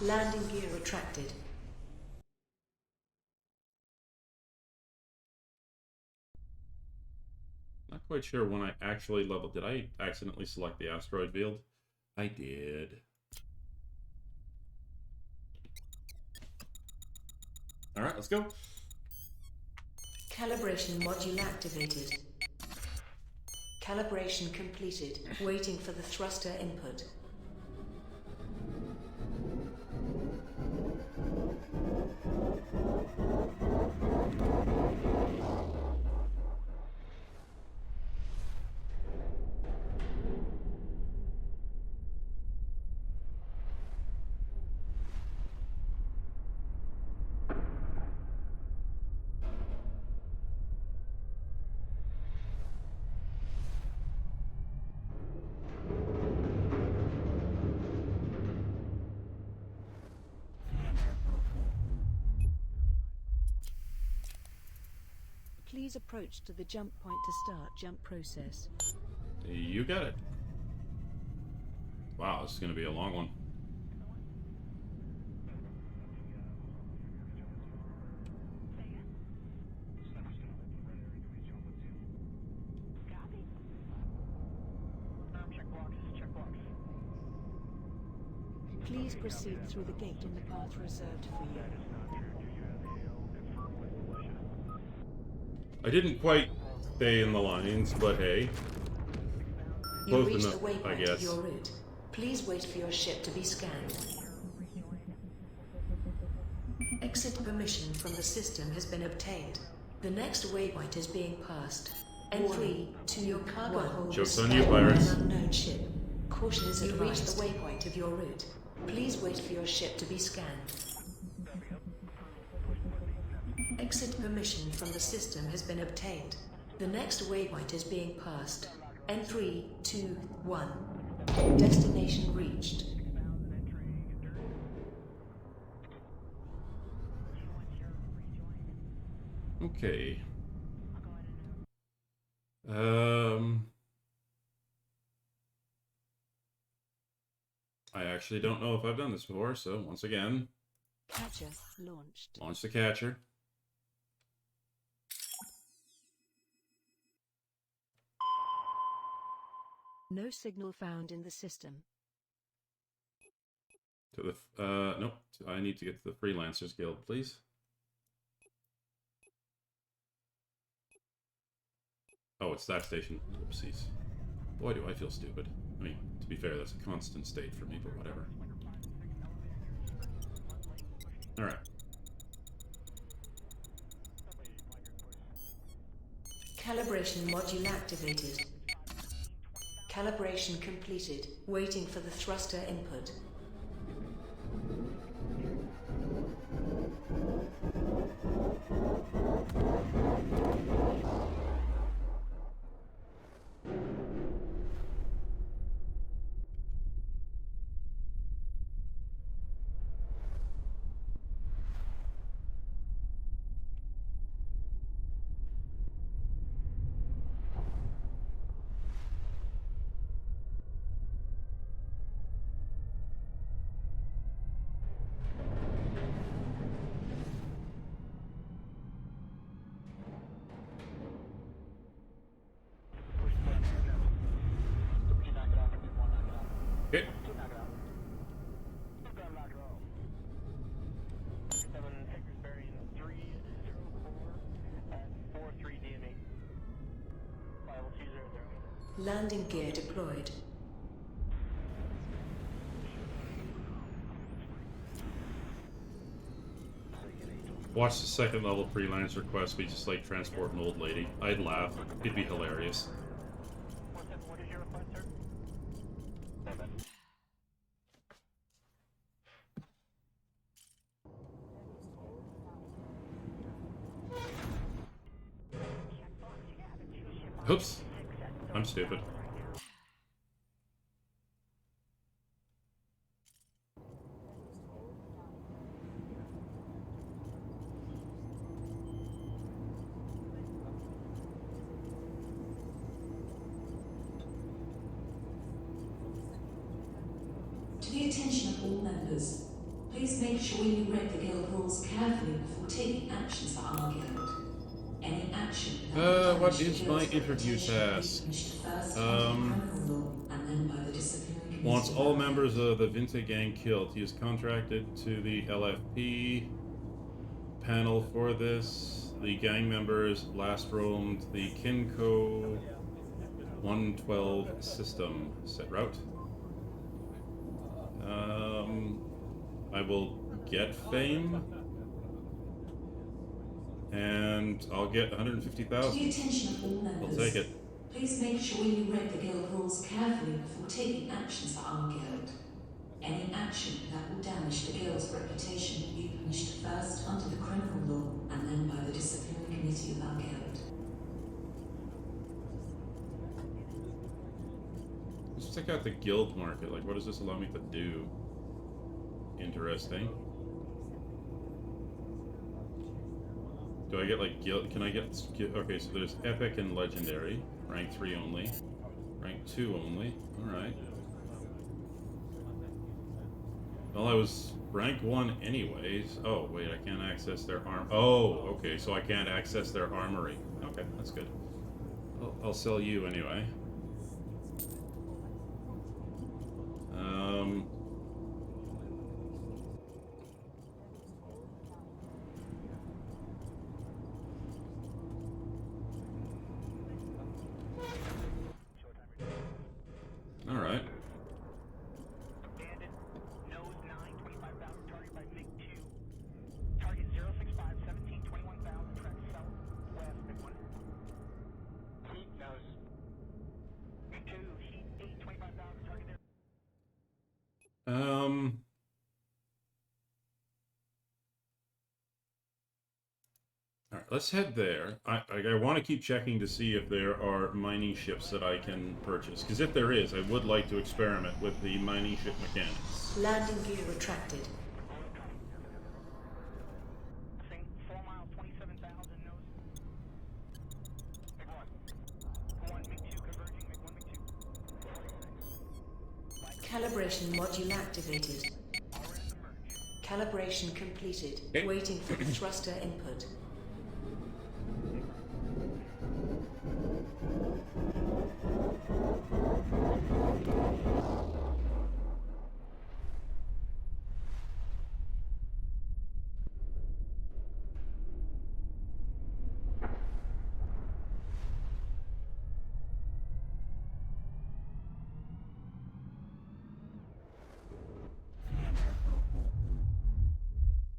Landing gear retracted. Not quite sure when I actually leveled. Did I accidentally select the asteroid field? I did. Alright, let's go. Calibration module activated. Calibration completed. Waiting for the thruster input. Please approach to the jump point to start jump process. You got it. Wow, this is going to be a long one. Please proceed through the gate in the path reserved for you. I didn't quite stay in the lines, but hey. You Close reached enough, the I waypoint guess. of your route. Please wait for your ship to be scanned. Exit permission from the system has been obtained. The next waypoint is being passed. Entry to your cargo hold. Joke's on you, pirates. An unknown ship. Caution is advised. You reached the waypoint of your route. Please wait for your ship to be scanned. Exit permission from the system has been obtained. The next waypoint is being passed. And 3, 2, 1. Destination reached. Okay. I actually don't know if I've done this before, so once again, Catcher launched. launch the catcher. No signal found in the system. To the nope. I need to get to the Freelancers Guild, please. Oh, it's that station. Oopsies. Boy, do I feel stupid. I mean, to be fair, that's a constant state for me, but whatever. Alright. Calibration module activated. Calibration completed. Waiting for the thruster input. Okay. 7 Hector's bearing 304 at 43 DME. 50200. Landing gear deployed. Watch the second level freelance request be just like transport an old lady. I'd laugh. It'd be hilarious. What is your request, sir? 7. Oops. I'm stupid. To the attention of all members, please make sure you read the Guild rules carefully before taking actions for our Guild. Any action that What is my interview task? Wants all members of the Vinte gang killed. He is contracted to the LFP panel for this. The gang members last roamed the Kinko 112 system. Set route. I will get fame. And I'll get 150,000. To the attention of all members, I'll take it. please make sure you read the Guild rules carefully before taking actions for our Guild. Any action that will damage the Guild's reputation will be punished first under the criminal law and then by the disciplinary committee of our Guild. Let's check out the guild market. Like, what does this allow me to do? Interesting. Do I get like guild? Can I get? Okay, so there's epic and legendary, rank 3 only, rank 2 only. All right. Well, I was rank 1 anyways. Oh wait, I can't access their arm. Oh, okay, so I can't access their armory. Okay, that's good. I'll sell you anyway. All right. Abandoned. Nose 9, 25,000. Target by MiG-2. Target All right, let's head there. I want to keep checking to see if there are mining ships that I can purchase. Because if there is, I would like to experiment with the mining ship mechanics. Landing gear retracted. Passing 4 miles, 27,000 knows. Big one. Big one, Big two, converging. Big one, Big two. Calibration module activated. Calibration completed. Okay. Waiting for the thruster input.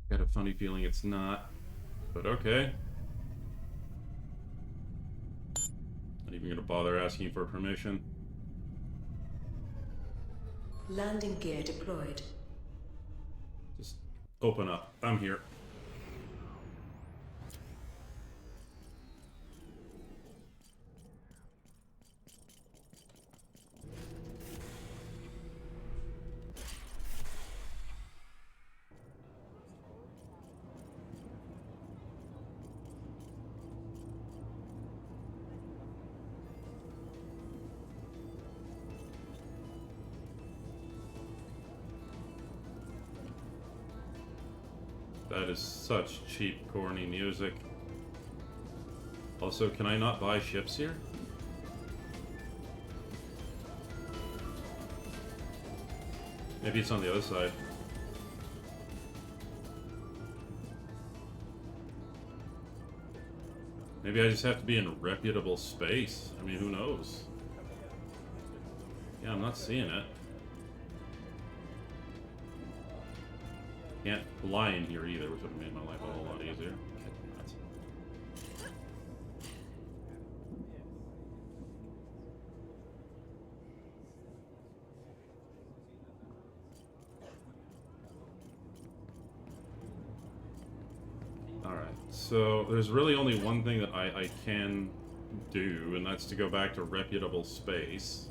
Got a funny feeling it's not, but okay. Not even gonna bother asking for permission. Landing gear deployed. Just open up. I'm here. That is such cheap, corny music. Also, can I not buy ships here? Maybe it's on the other side. Maybe I just have to be in reputable space. I mean, who knows? Yeah, I'm not seeing it. Can't fly in here either, which would have made my life a whole lot easier. Alright, so there's really only one thing that I can do, and that's to go back to reputable space.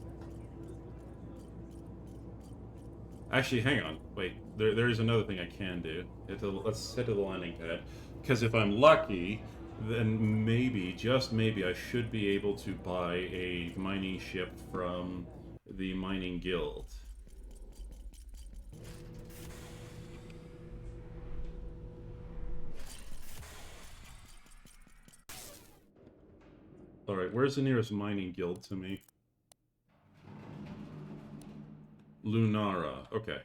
Actually, hang on. Wait, there is another thing I can do. Let's head to the landing pad. Because if I'm lucky, then maybe, just maybe, I should be able to buy a mining ship from the mining guild. Alright, where's the nearest mining guild to me? Lunara. Okay.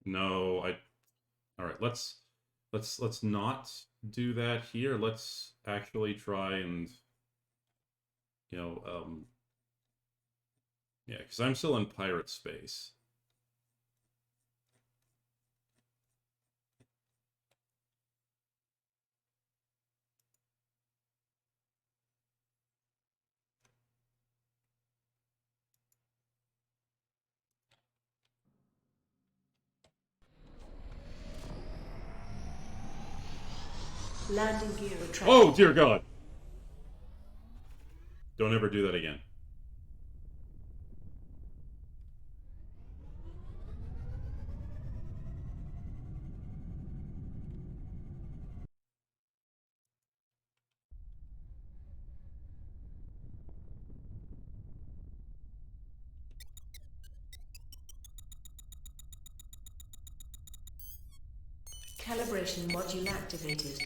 No, all right, let's not do that here. Let's actually try and yeah, because I'm still in pirate space. Landing gear retracted. Oh, dear God! Don't ever do that again. Calibration module activated.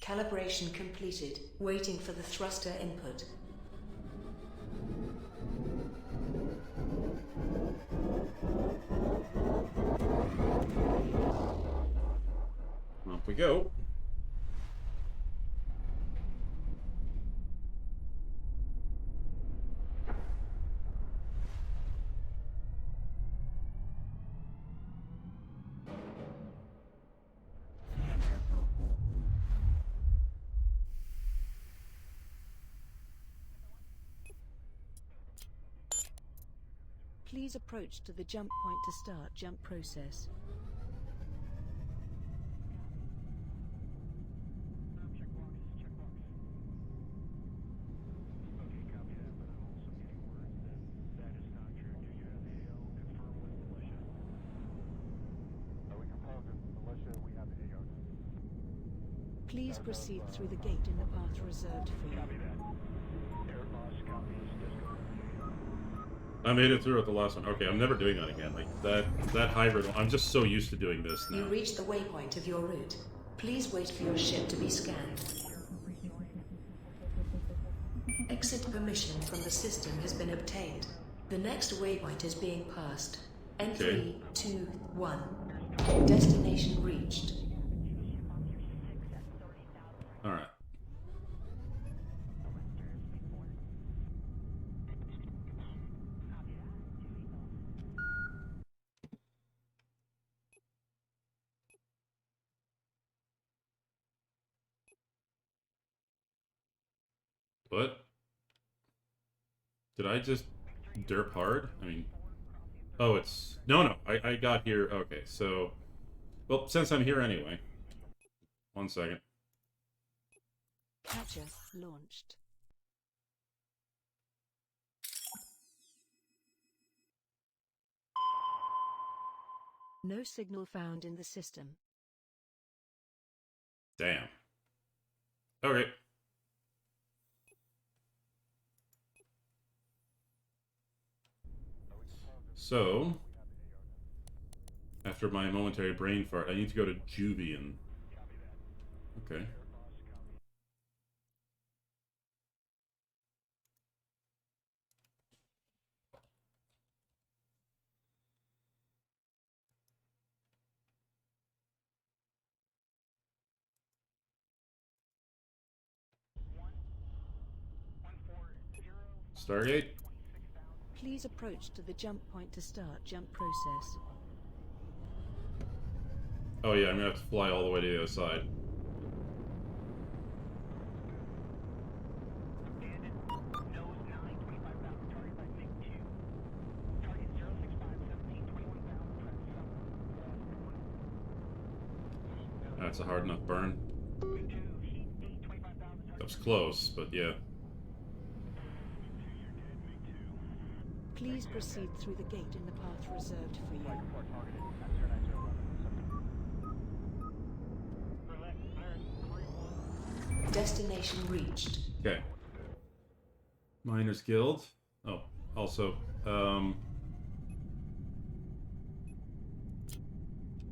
Calibration completed. Waiting for the thruster input. Off we go. Please approach to the jump point to start jump process. Please proceed through the gate in the path reserved for you. I made it through at the last one. Okay, I'm never doing that again. Like that hybrid one. I'm just so used to doing this now. You reached the waypoint of your route. Please wait for your ship to be scanned. Exit permission from the system has been obtained. The next waypoint is being passed. N3, Okay. 2, 1. Destination reached. All right. What? Did I just derp hard? I mean, oh, it's no. I got here. Okay, so, well, since I'm here anyway. 1 second. Catcher launched. No signal found in the system. Damn. Okay. So, after my momentary brain fart, I need to go to Juvian. Okay. Stargate? Please approach to the jump point to start jump process. Oh yeah, I'm gonna have to fly all the way to the other side. That's a hard enough burn. That was close, but yeah. Please proceed through the gate in the path reserved for you. Destination reached. Okay. Miners Guild. Oh, also,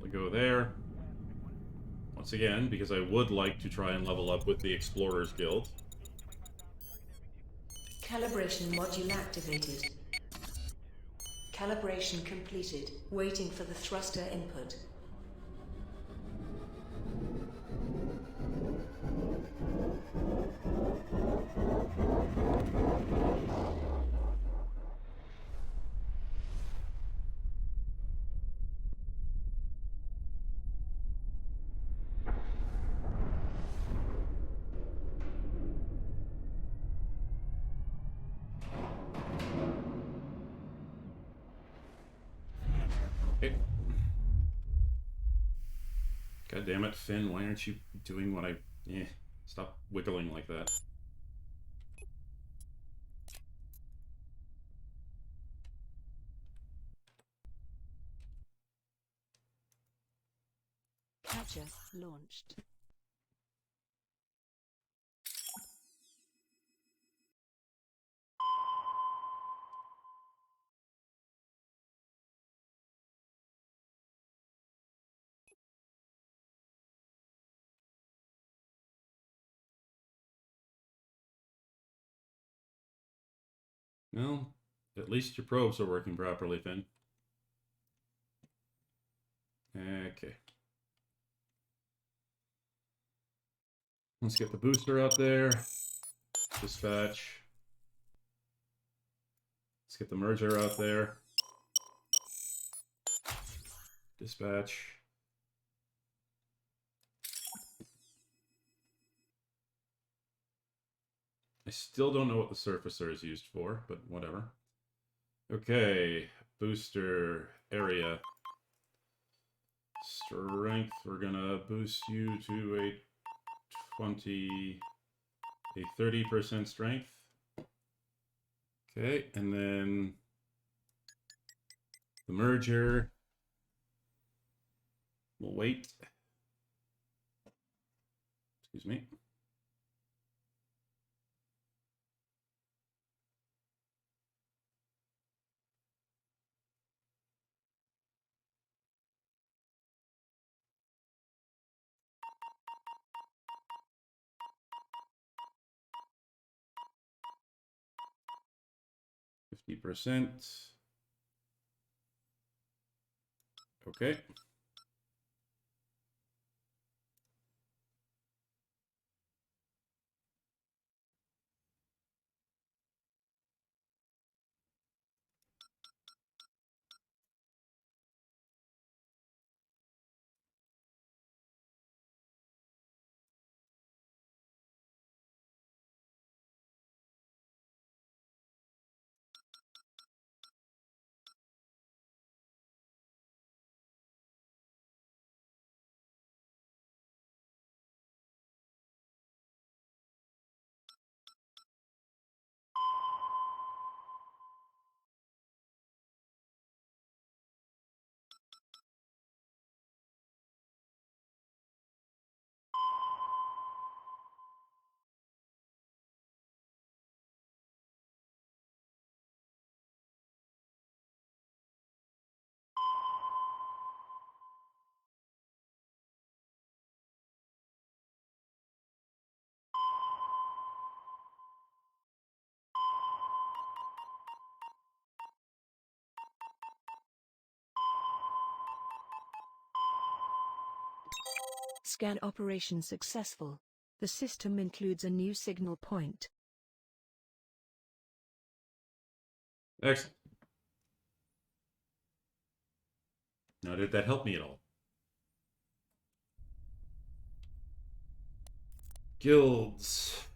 we go there. Once again, because I would like to try and level up with the Explorers Guild. Calibration module activated. Calibration completed. Waiting for the thruster input. Okay. God damn it, Finn, why aren't you doing what I... stop wiggling like that. Catcher launched. Well, at least your probes are working properly, Finn. Okay. Let's get the booster out there. Dispatch. Let's get the merger out there. Dispatch. I still don't know what the surfacer is used for, but whatever. Okay. booster area. Strength, we're gonna boost you to a 30% strength. Okay, and then the merger. We'll wait. Excuse me. %. Okay. Scan operation successful. The system includes a new signal point. Excellent. Now, did that help me at all? Guilds.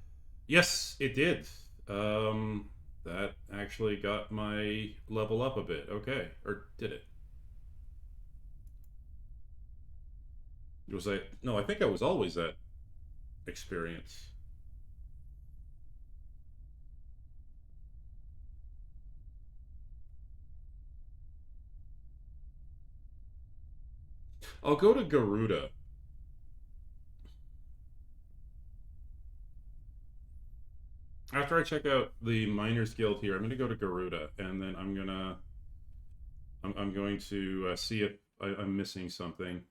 Yes, it did. That actually got my level up a bit. Okay. Or did it? Was I? No, I think I was always at experience. I'll go to Garuda. After I check out the Miners Guild here, I'm going to go to Garuda, and then I'm going to see if I'm missing something.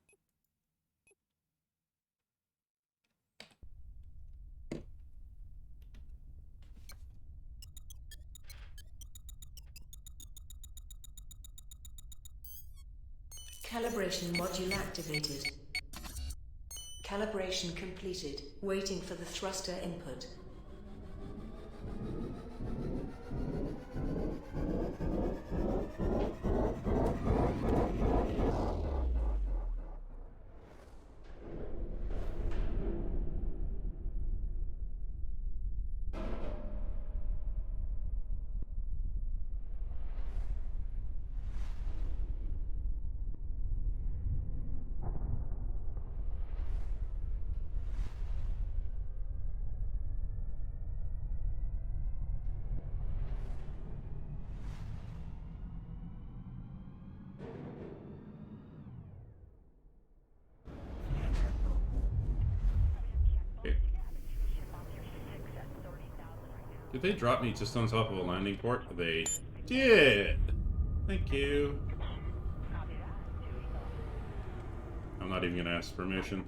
Calibration module activated. Calibration completed. Waiting for the thruster input. Did they drop me just on top of a landing port? They did. Thank you. I'm not even going to ask permission.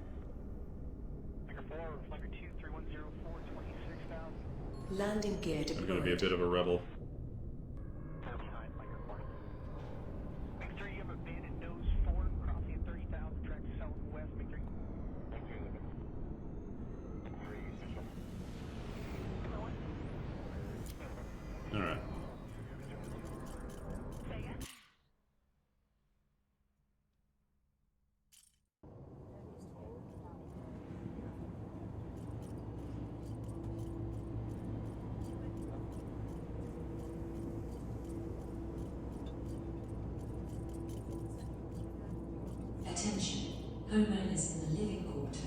Landing gear deployed. I'm going to be a bit of a rebel. Alright. Homeowners in the living quarter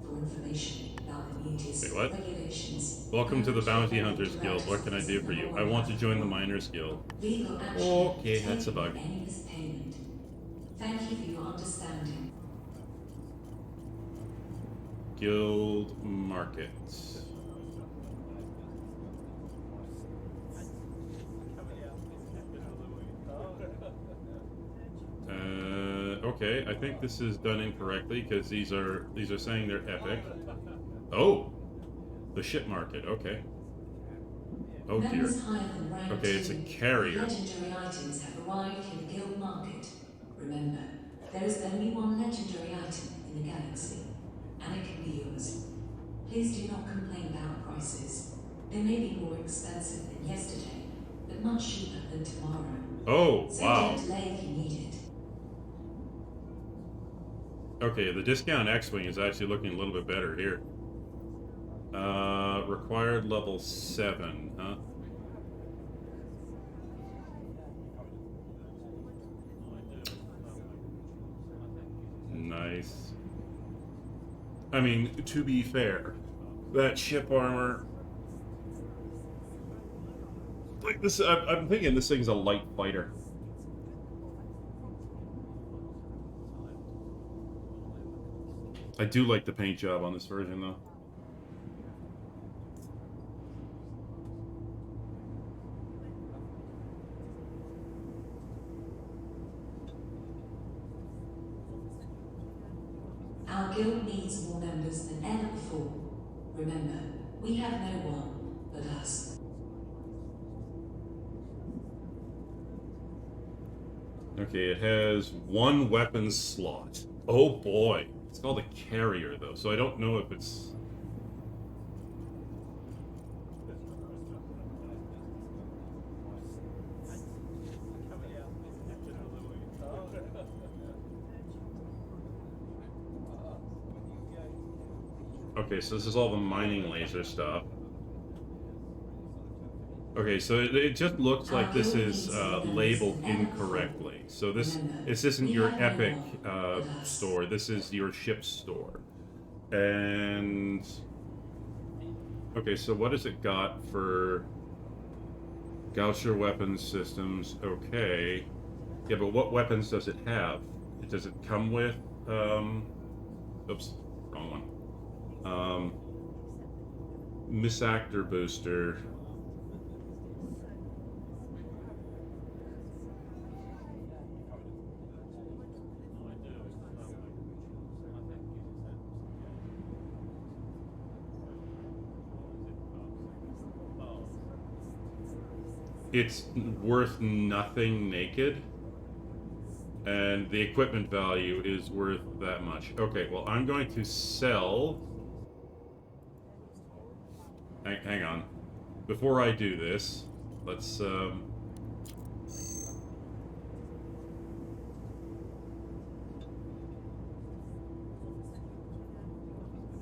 for information about the newest Wait, what? regulations. Welcome to the Go Bounty the Hunters Guild. director's What can I office do at for you? number I want to 100. join the Miners Guild. Legal action Okay, that's a taken bug. for any mispayment. Thank you for your understanding. Guild Market. Okay, I think this is done incorrectly because these are saying they're epic. Oh, the ship market. Okay. Oh dear. Members higher than rank Okay, it's a 2, carrier. legendary items have arrived in the guild market. Remember, there is only one legendary item in the galaxy, and it can be yours. Please do not complain about prices. They may be more expensive than yesterday, but much cheaper than tomorrow. Oh, So wow. don't delay if you need it. Okay, the discount X-Wing is actually looking a little bit better here. Required level 7, huh? Nice. I mean, to be fair, that ship armor... Like this, I'm thinking this thing's a light fighter. I do like the paint job on this version, though. Our guild needs more members than ever before. Remember, we have no one but us. Okay, it has one weapon slot. Oh boy. It's called a carrier, though, so I don't know if it's... Okay, so this is all the mining laser stuff. Okay, so it just looks like this is labeled incorrectly. So this isn't your epic store. This is your ship store. And okay, so what has it got for Gaucher weapons systems? Okay, yeah, but what weapons does it have? Does it come with? Oops, wrong one. Misactor booster. It's worth nothing naked, and the equipment value is worth that much. Okay, well, I'm going to sell... Hang on. Before I do this, let's...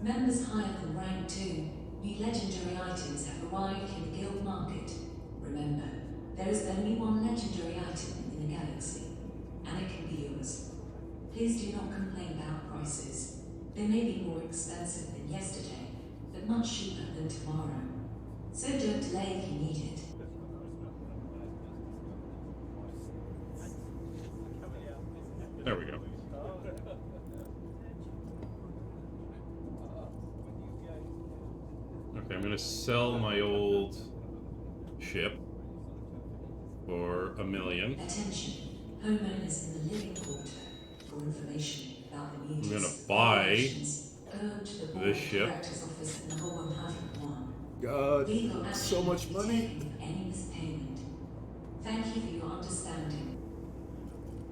Members higher than rank 2, new legendary items have arrived in the guild market. Remember, there is only one legendary item in the galaxy, and it can be yours. Please do not complain about prices. They may be more expensive than yesterday, but much cheaper than tomorrow. So don't delay if you need it. There we go. Okay, I'm gonna sell my old ship for $1 million. Attention, homeowners in the living quarter for information about the I'm newest gonna buy regulations. Go to the board this ship. director's office at number 101. God, Legal action so much will be money. taken for any mispayment. Thank you for your understanding.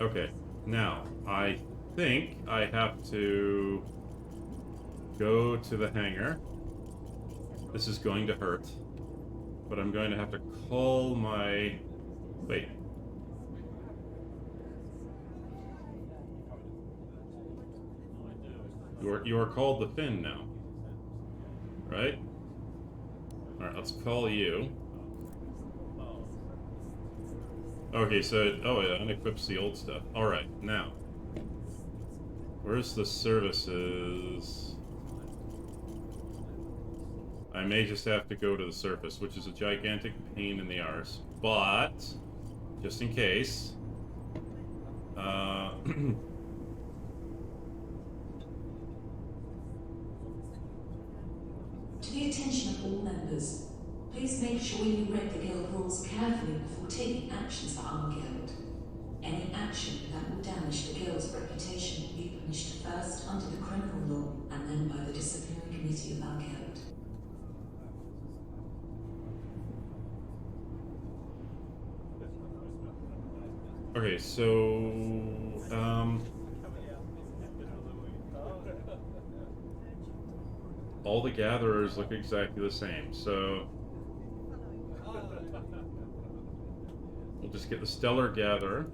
Okay, now I think I have to go to the hangar. This is going to hurt, but I'm going to have to call my... Wait. You are called the Finn now, right? All right, let's call you. Okay, so oh yeah, unequips the old stuff. All right, now Where's the services? I may just have to go to the surface, which is a gigantic pain in the arse. But, just in case... To the attention of all members, please make sure you read the Guild rules carefully before taking actions for our Guild. Any action that will damage the Guild's reputation will be punished first under the criminal law and then by the disciplinary committee of our Guild. Okay, so... all the gatherers look exactly the same, so... we'll just get the Stellar Gatherer.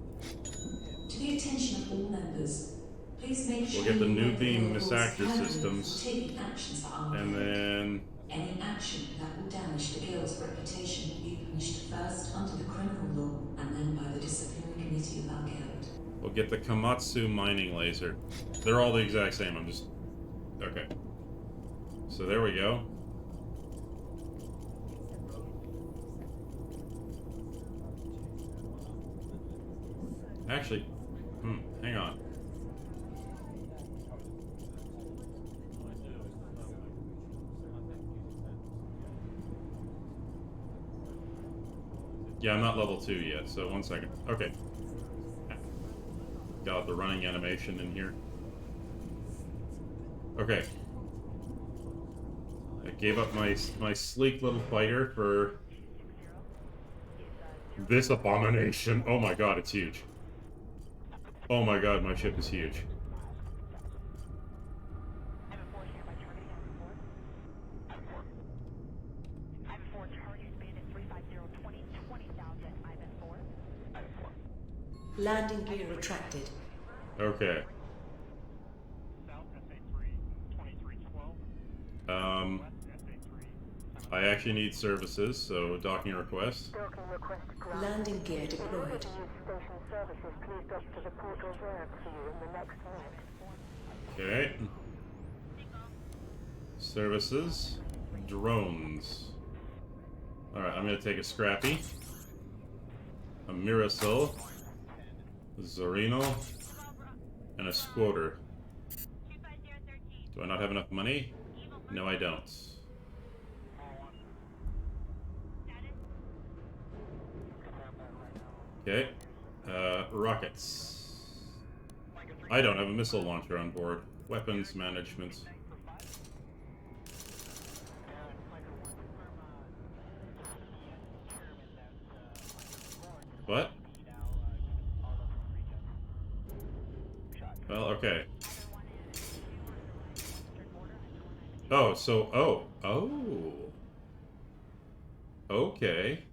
To the attention of all members, please make sure We'll get the you new read beam Guild rules Misactor carefully systems. before taking actions for our And Guild. then... Any action that will damage the Guild's reputation will be punished first under the criminal law and then by the disciplinary committee of our Guild. we'll get the Komatsu mining laser. They're all the exact same, I'm just... okay. So there we go. Actually, hang on. Yeah, I'm not level 2 yet, so 1 second. Okay. Got the running animation in here. Okay. I gave up my sleek little fighter for this abomination. Oh my god, it's huge. Oh my god, my ship is huge. Landing gear retracted. Okay. I actually need services, so docking request. Docking request granted. Landing gear In order deployed. to use station services, please dock to the port reserved for you in the next minute. Okay. Services. Drones. Alright, I'm gonna take a Scrappy. A Mirasol. A Zorino. And a Squatter. Do I not have enough money? No, I don't. Okay. Rockets. I don't have a missile launcher on board. Weapons management. What? Well, okay. Oh, so, oh. Okay.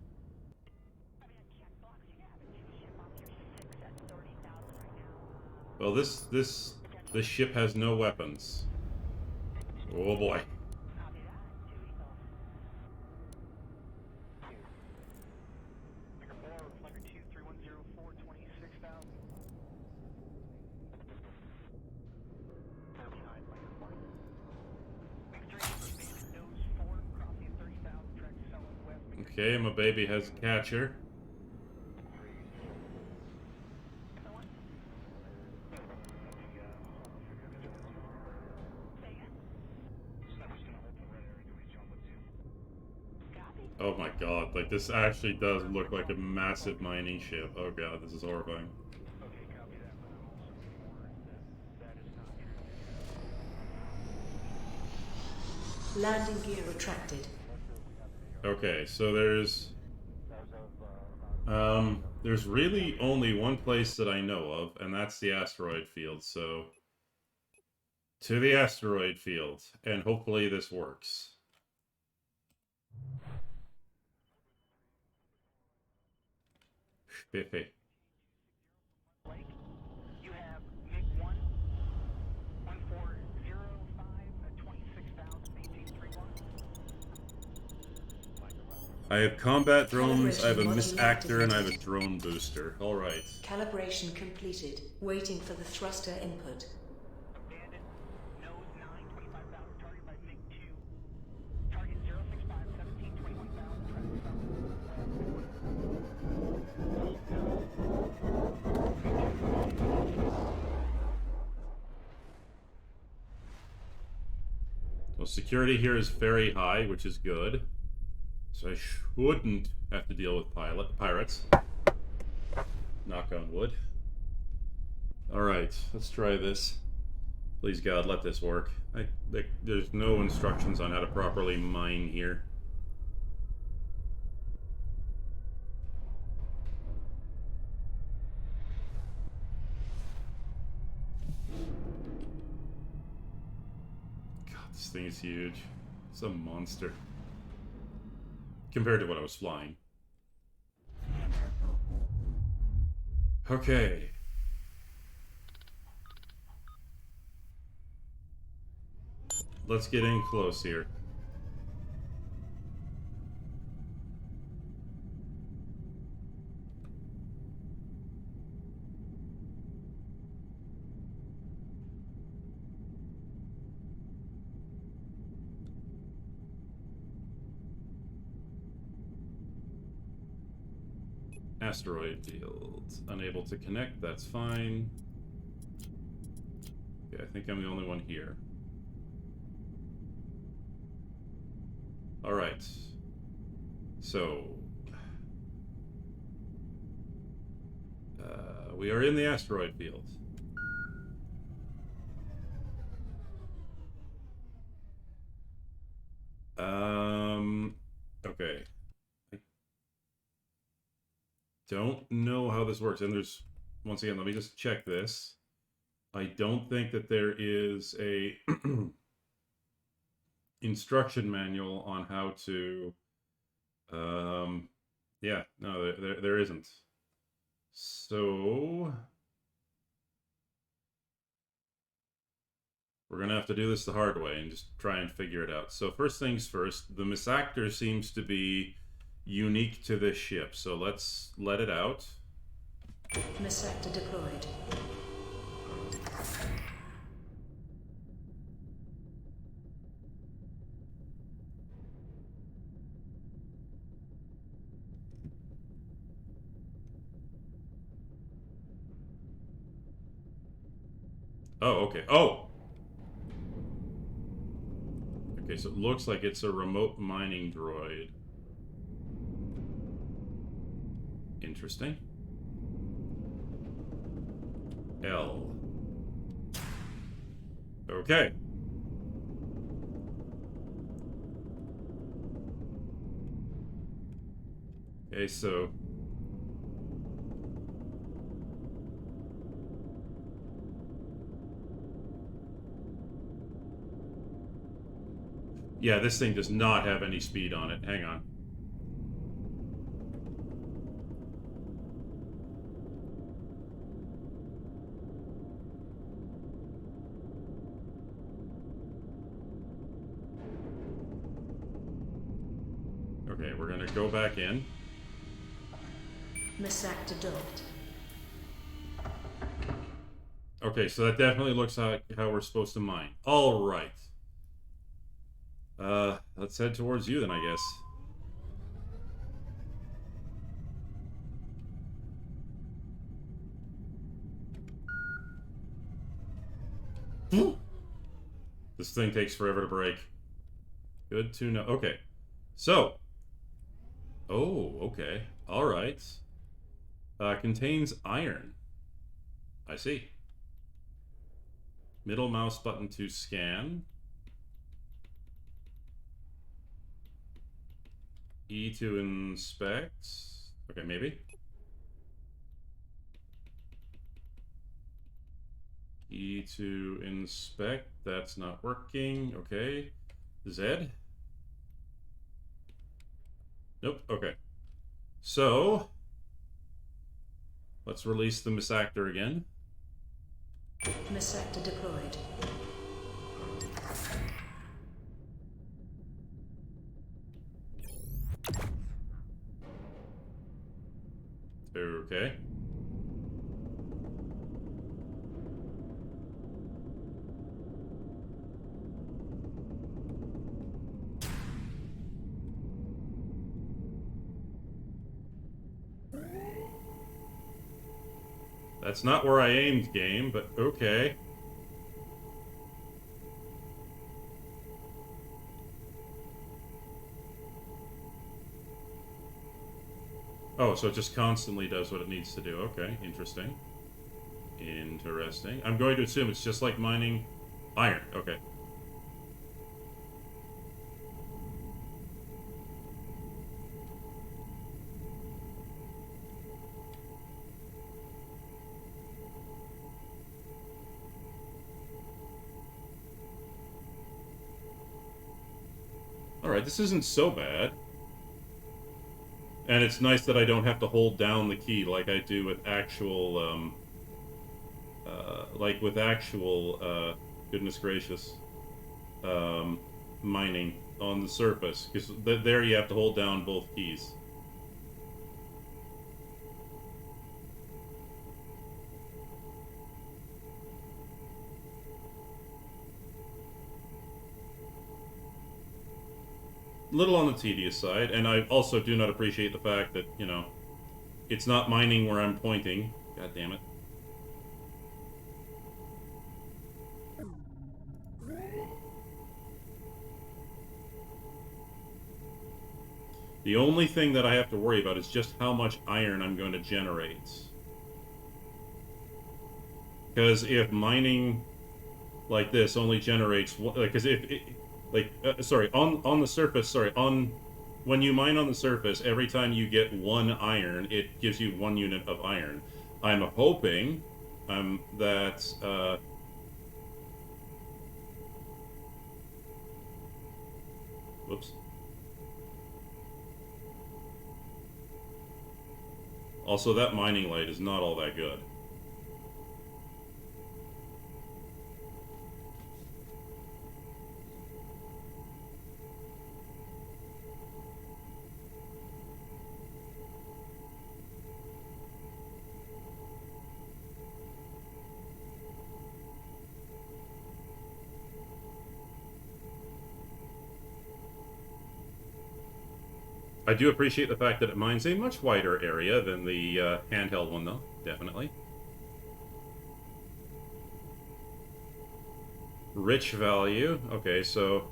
Well, this ship has no weapons. Oh boy. Okay, my baby has a catcher. Oh my god, like this actually does look like a massive mining ship. Oh god, this is horrifying. Landing gear retracted. Okay, so there's really only one place that I know of, and that's the asteroid field, so to the asteroid field, and hopefully this works. Spiffy. You have MiG 1, 1405 at 26,000, maintain 31. I have combat drones, I have a Calibration Miss model Actor, and I have a activated. drone booster. Alright. Calibration completed. Waiting for the thruster input. security here is very high, which is good. So I shouldn't have to deal with pirates. Knock on wood. Alright, let's try this. Please God, let this work. There's no instructions on how to properly mine here. God, this thing is huge. It's a monster. Compared to what I was flying. Okay. Let's get in close here. Asteroid field. Unable to connect, that's fine. Okay, I think I'm the only one here. Alright. So... we are in the asteroid field. Okay. I don't know how this works. And there's... Once again, let me just check this. I don't think that there is a... instruction manual on how to yeah, no, there isn't. So we're gonna have to do this the hard way and just try and figure it out. So first things first, the misactor seems to be unique to this ship, so let's let it out. Misactor deployed. Oh, okay. Oh! Okay, so it looks like it's a remote mining droid. Interesting. L. Okay. Okay, so... yeah, this thing does not have any speed on it. Hang on. Okay, we're gonna go back in. Misactor docked. Okay, so that definitely looks like how we're supposed to mine. All right. Let's head towards you then, I guess. This thing takes forever to break. Good to know. Okay. So. Oh, okay. All right. Contains iron. I see. Middle mouse button to scan. E to inspect. Okay, maybe. E to inspect. That's not working. Okay. Z. Nope. Okay. So, let's release the misactor again. Misactor deployed. Okay. That's not where I aimed, game, but okay. Oh, so it just constantly does what it needs to do. Okay, interesting. Interesting. I'm going to assume it's just like mining iron. Okay. Alright, this isn't so bad. And it's nice that I don't have to hold down the key like I do with actual, goodness gracious, mining on the surface. Because there you have to hold down both keys. Little on the tedious side, and I also do not appreciate the fact that, you know, it's not mining where I'm pointing. God damn it. The only thing that I have to worry about is just how much iron I'm going to generate. Because if mining like this only generates, because if it, sorry, on the surface, sorry, when you mine on the surface, every time you get 1 iron, it gives you 1 unit of iron. I'm hoping that whoops. Also, that mining light is not all that good. I do appreciate the fact that it mines a much wider area than the handheld one, though. Definitely. Rich value. Okay, so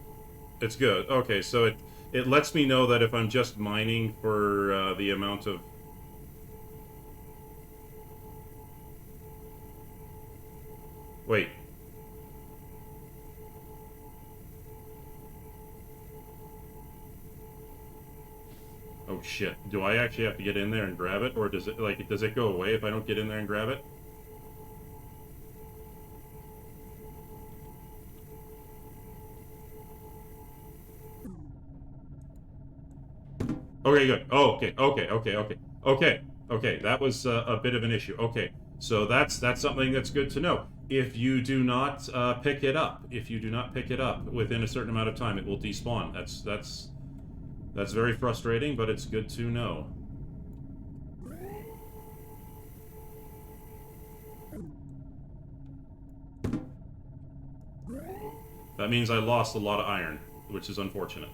it's good. Okay, so it lets me know that if I'm just mining for the amount of... Wait. Oh shit. Do I actually have to get in there and grab it? Or does it go away if I don't get in there and grab it? Okay, good. Oh, okay. That was a bit of an issue. Okay, so that's something that's good to know. If you do not pick it up, within a certain amount of time, it will despawn. That's very frustrating, but it's good to know. That means I lost a lot of iron, which is unfortunate.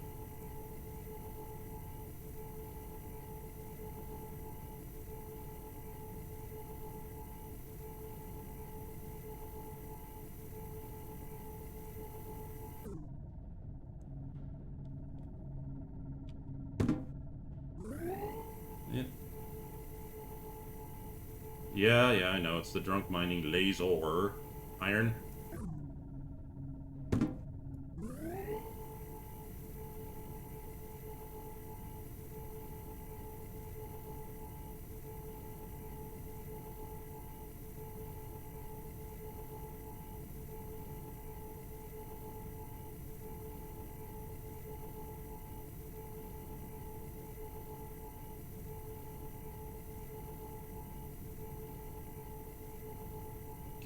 Yeah, I know. It's the drunk mining laser. Iron.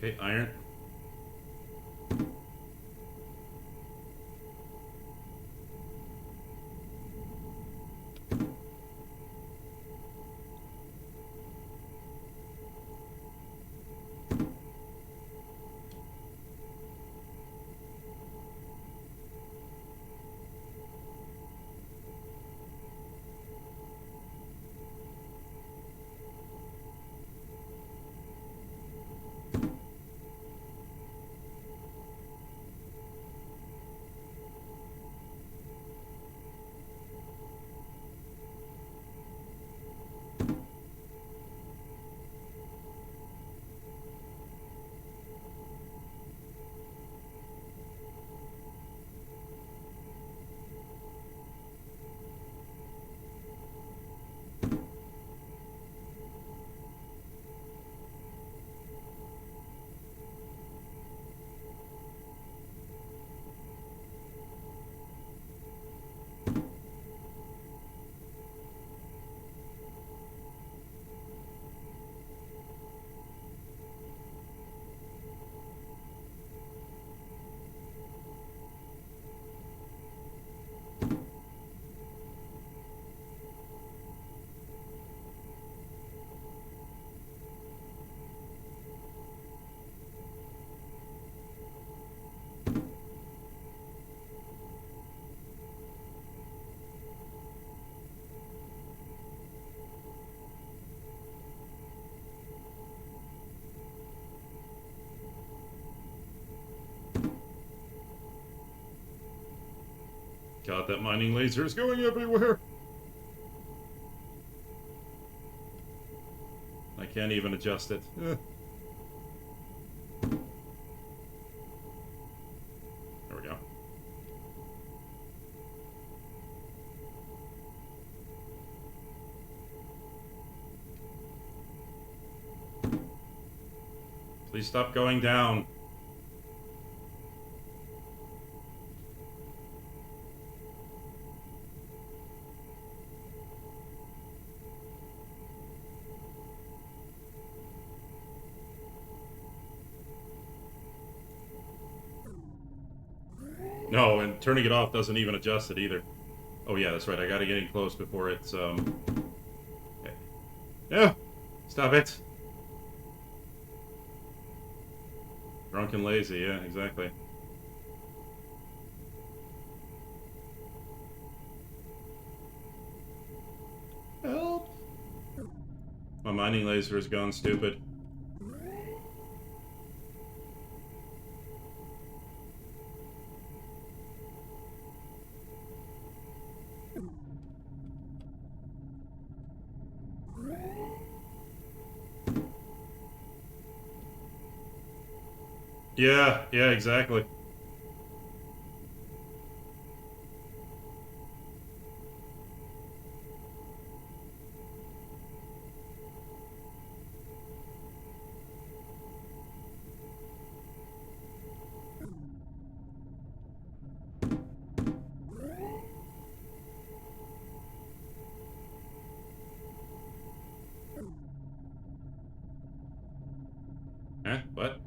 Okay, iron. God, that mining laser is going everywhere! I can't even adjust it. There we go. Please stop going down. No, and turning it off doesn't even adjust it either. Oh yeah, that's right, I gotta get in close before it's, okay. No! Stop it! Drunk and lazy, yeah, exactly. Help! My mining laser has gone stupid. Yeah, exactly. Huh? What?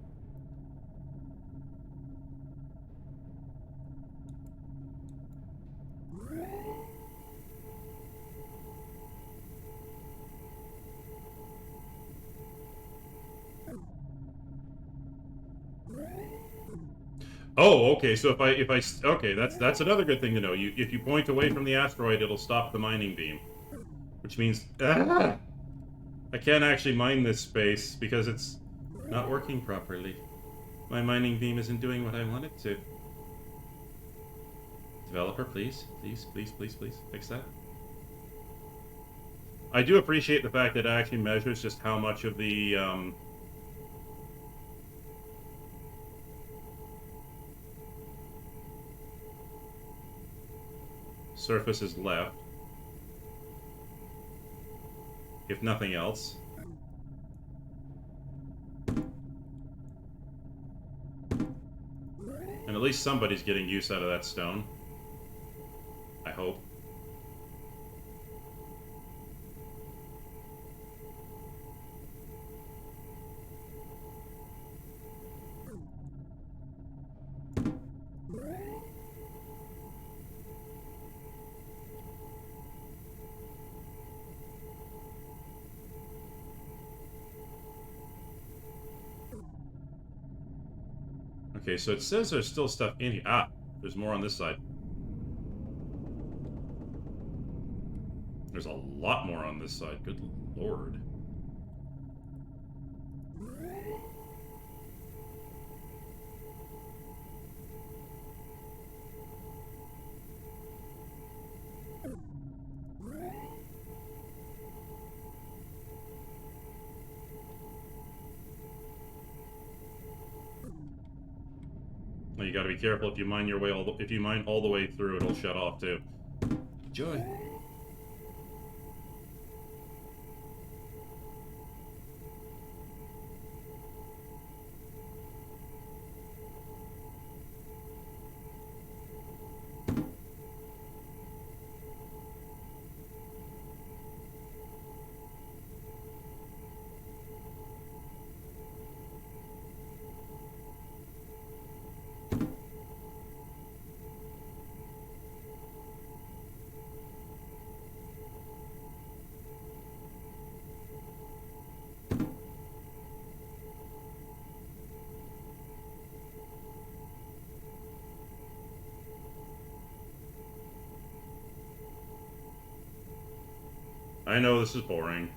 Oh, okay. So okay, that's another good thing to know. If you point away from the asteroid, it'll stop the mining beam, which means I can't actually mine this space because it's not working properly. My mining beam isn't doing what I want it to. Developer, please, fix that. I do appreciate the fact that it actually measures just how much of the surface is left, if nothing else. And at least somebody's getting use out of that stone. I hope. Okay, so it says there's still stuff in here. Ah, there's more on this side. There's a lot more on this side. Good lord. Well, you gotta be careful if you mine your way if you mine all the way through, it'll shut off too. Joy. I know this is boring,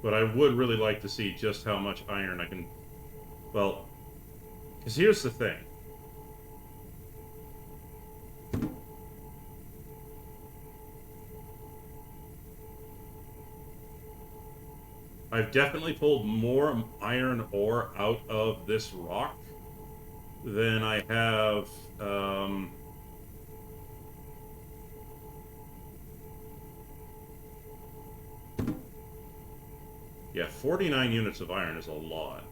but I would really like to see just how much iron I can... Well, because here's the thing. I've definitely pulled more iron ore out of this rock than I have, yeah, 49 units of iron is a lot.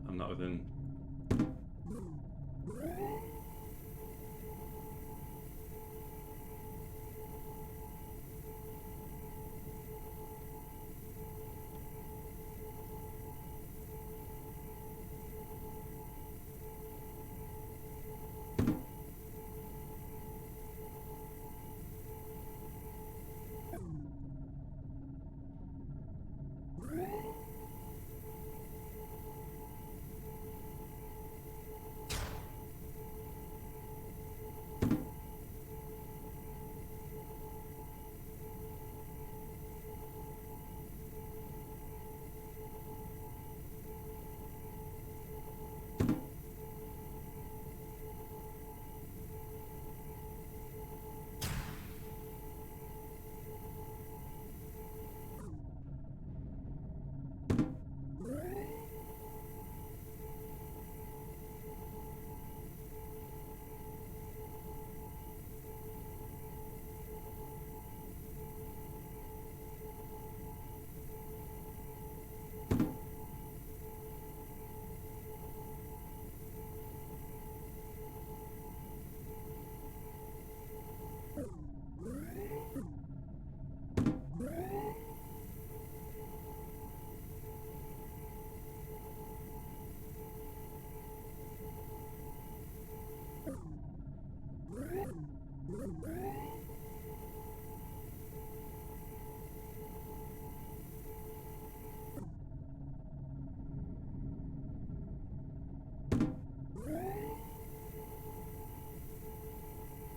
I'm not within...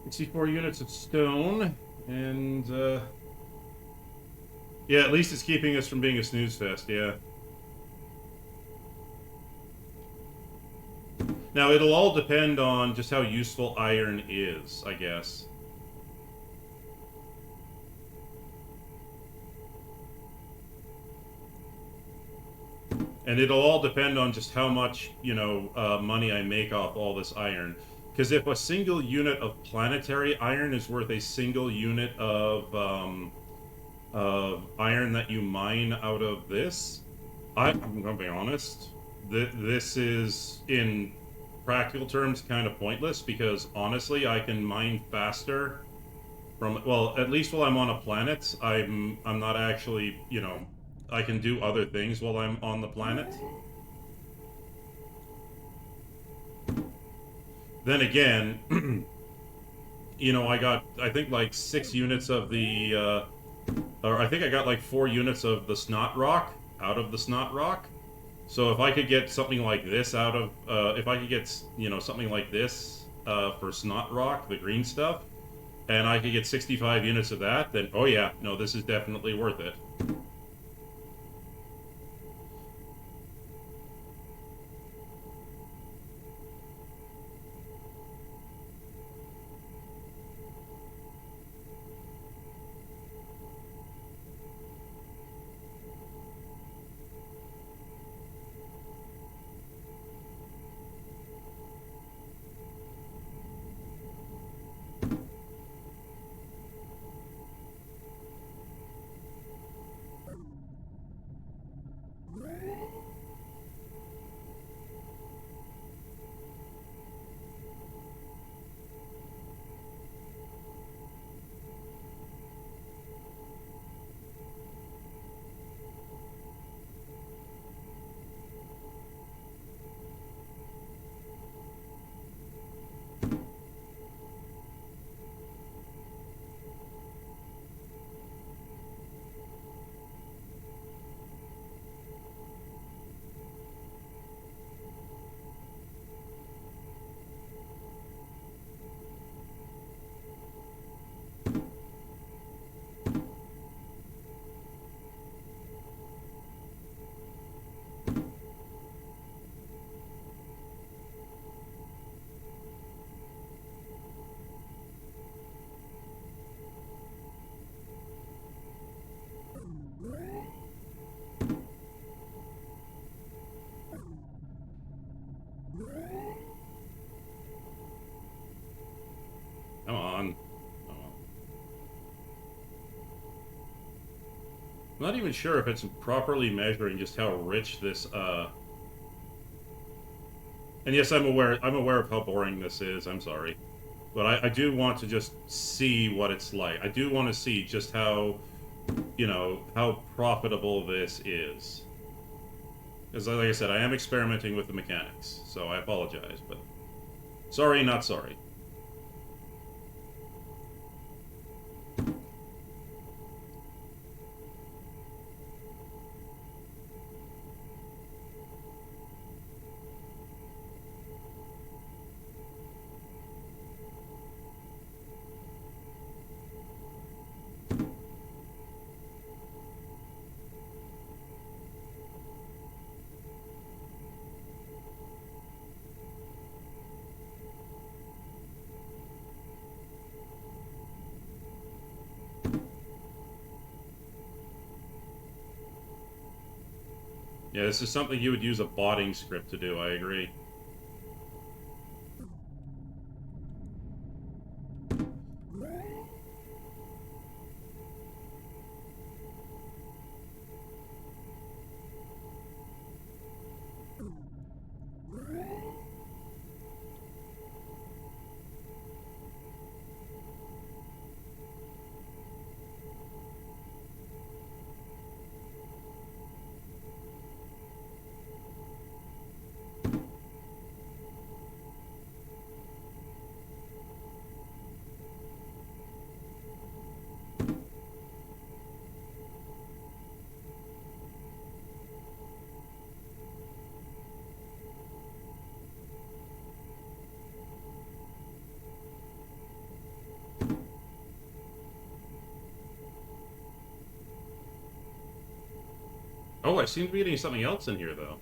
...64 units of stone, and, yeah, at least it's keeping us from being a snooze fest, yeah. Now, it'll all depend on just how useful iron is, I guess. And it'll all depend on just how much, you know, money I make off all this iron. Because if a single unit of planetary iron is worth a single unit of iron that you mine out of this, I'm gonna be honest, this is, in practical terms, kind of pointless, because honestly, I can mine faster from, well, at least while I'm on a planet, I'm not actually, you know, I can do other things while I'm on the planet. Then again, you know, I think like 6 units of the, or I think I got like 4 units of the snot rock out of the snot rock. So if I could get something like this out of, if I could get, you know, something like this, for snot rock, the green stuff, and I could get 65 units of that, then, oh yeah, no, this is definitely worth it. I'm not even sure if it's properly measuring just how rich this, And yes, I'm aware of how boring this is, I'm sorry. But I do want to just see what it's like. I do want to see just how, how profitable this is. Because, like I said, I am experimenting with the mechanics, so I apologize, but sorry, not sorry. Yeah, this is something you would use a botting script to do, I agree. Oh, I seem to be getting something else in here, though.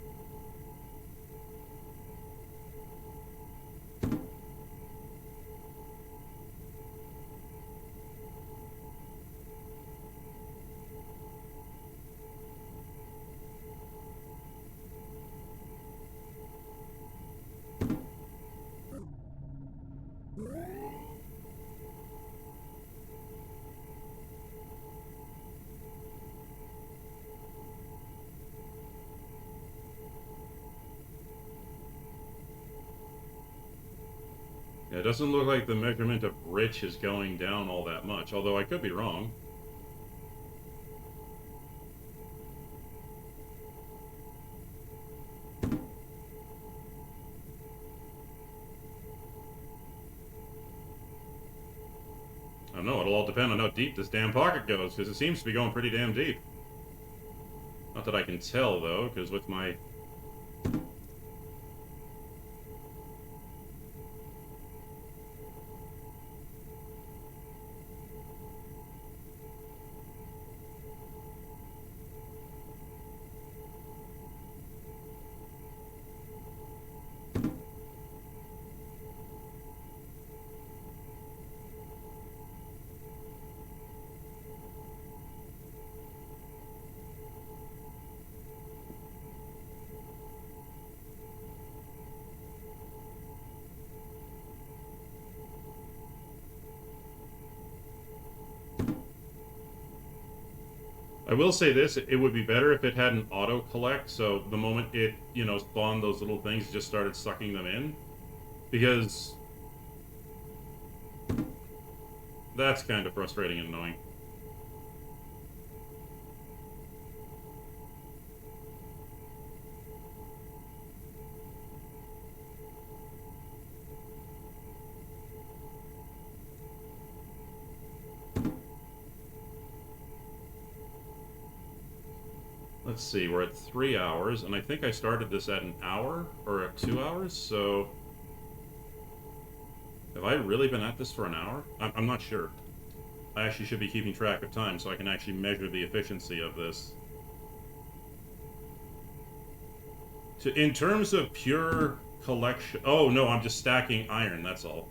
Yeah, it doesn't look like the measurement of rich is going down all that much, although I could be wrong. I don't know, it'll all depend on how deep this damn pocket goes, because it seems to be going pretty damn deep. Not that I can tell, though, because with my... I will say this, it would be better if it had an auto-collect, so the moment it, spawned those little things, it just started sucking them in. Because... that's kind of frustrating and annoying. Let's see, we're at 3 hours, and I think I started this at an hour, or at 2 hours, so... have I really been at this for an hour? I'm not sure. I actually should be keeping track of time so I can actually measure the efficiency of this. In terms of pure collection... oh, no, I'm just stacking iron, that's all.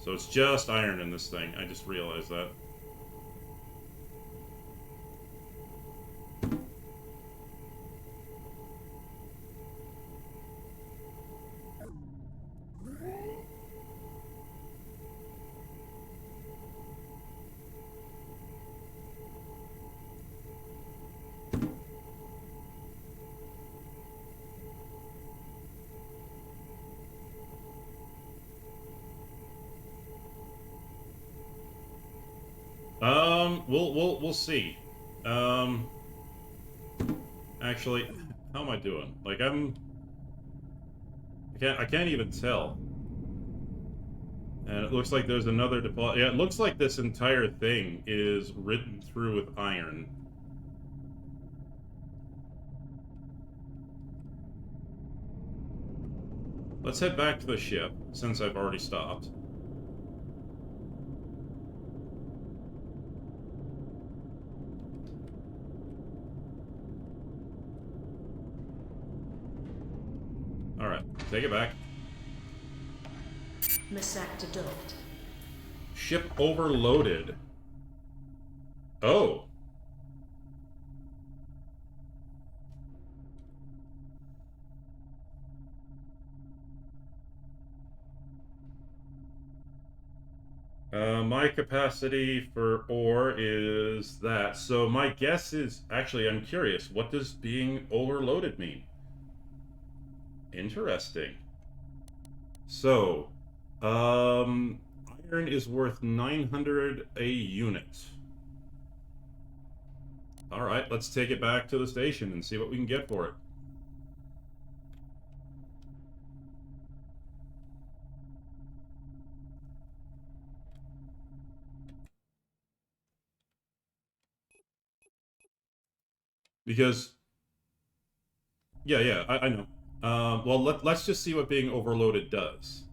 So it's just iron in this thing, I just realized that. We'll see. Um, actually, how am I doing? Like, I can't even tell. And it looks like there's another deposit. Yeah, it looks like this entire thing is written through with iron. Let's head back to the ship, since I've already stopped. Alright, take it back. Massacre docked. Ship overloaded. Oh. My capacity for ore is that. So my guess is, actually, I'm curious. What does being overloaded mean? Interesting. So, iron is worth 900 a unit. All right, let's take it back to the station and see what we can get for it. Because, yeah, I know. Well, let's just see what being overloaded does.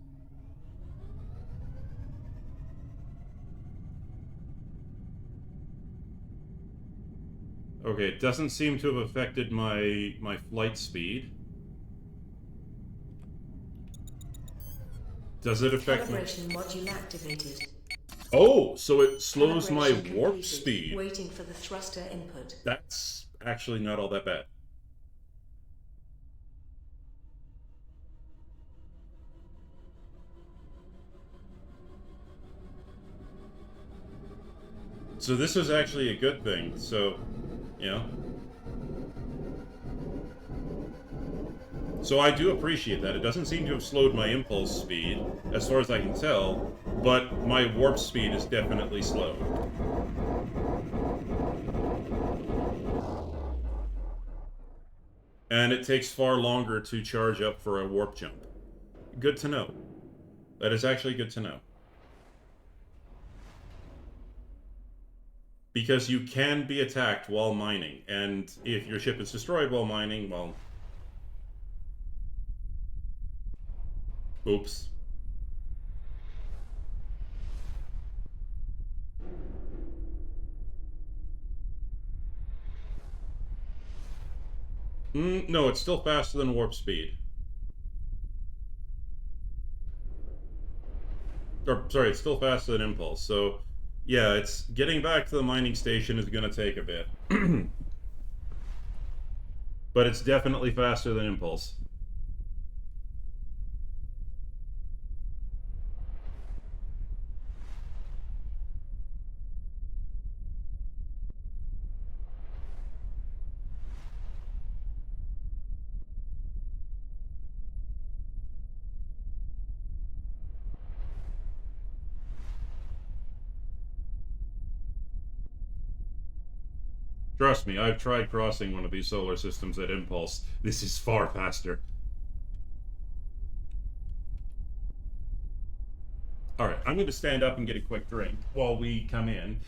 Okay, it doesn't seem to have affected my flight speed. Does it affect my... Calibration module activated. Oh, so it slows my Calibration warp completed. speed. Waiting for the thruster input. That's actually not all that bad. So this is actually a good thing. So, you know. So I do appreciate that. It doesn't seem to have slowed my impulse speed, as far as I can tell, but my warp speed is definitely slowed. And it takes far longer to charge up for a warp jump. Good to know. That is actually good to know. Because you can be attacked while mining, and if your ship is destroyed while mining, well... Oops. No, it's still faster than warp speed. Or, sorry, it's still faster than impulse, so... Yeah, it's getting back to the mining station is going to take a bit. But it's definitely faster than impulse. Trust me, I've tried crossing one of these solar systems at impulse. This is far faster. Alright, I'm going to stand up and get a quick drink while we come in.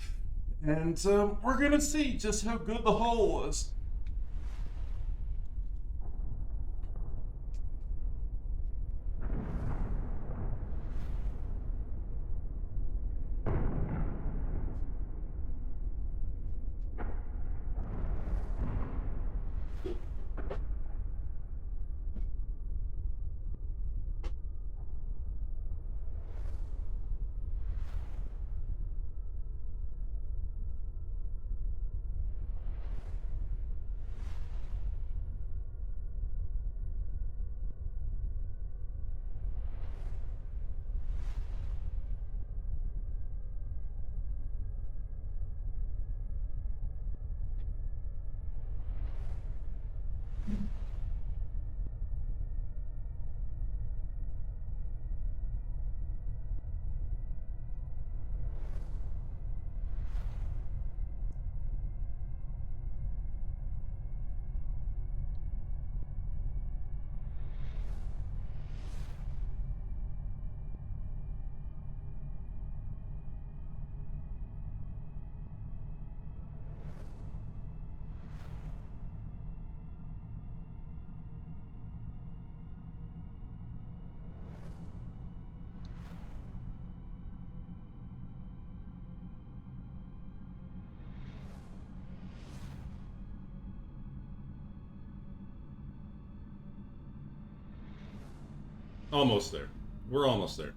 And we're going to see just how good the haul was. Almost there. We're almost there.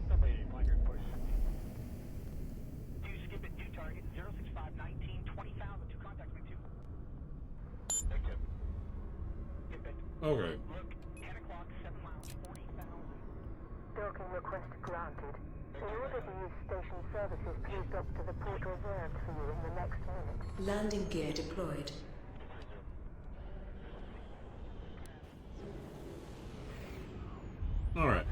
Somebody flag your push. 2 skip it, 2 target, 065 19 20,000. 2 contact with 2. Negative. Skip it. Okay. Look, 10 o'clock, 7 miles, 40,000. Docking request granted. In order to use station services, please dock to the port reserved for you in the next minute. Landing gear deployed. All right.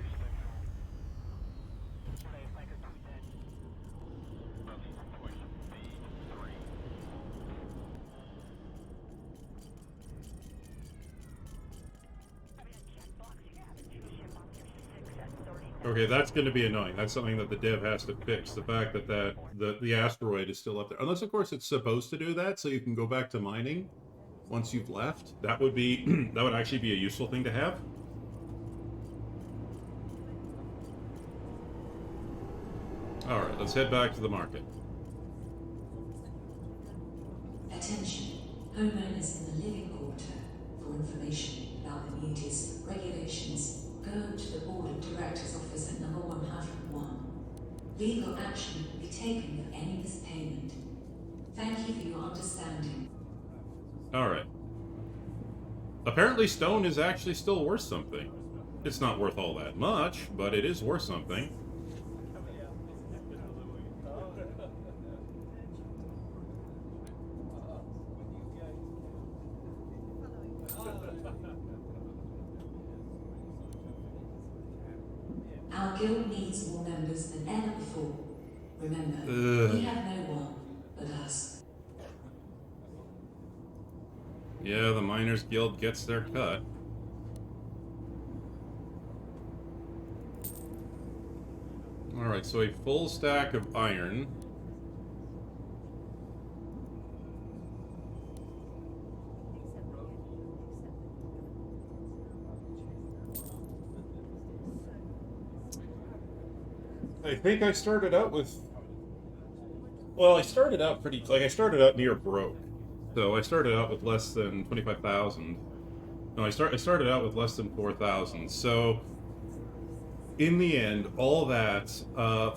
Okay, that's going to be annoying. That's something that the dev has to fix. The fact that the asteroid is still up there, unless of course it's supposed to do that, so you can go back to mining once you've left. That would be that would actually be a useful thing to have. All right, let's head back to the market. Attention, homeowners in the living quarter. For information about the duties, regulations, go to the Board of Directors office at number 101. Legal action will be taken for any mispayment. Thank you for your understanding. All right. Apparently stone is actually still worth something. It's not worth all that much, but it is worth something. Our guild needs more members than ever before. Remember, we have no one but us. Yeah, the Miners Guild gets their cut. Alright, so a full stack of iron. I think I started out with... Well, I started out pretty... Like, I started out near broke. So I started out with less than 25,000. No, I started out with less than 4,000. So, in the end, all that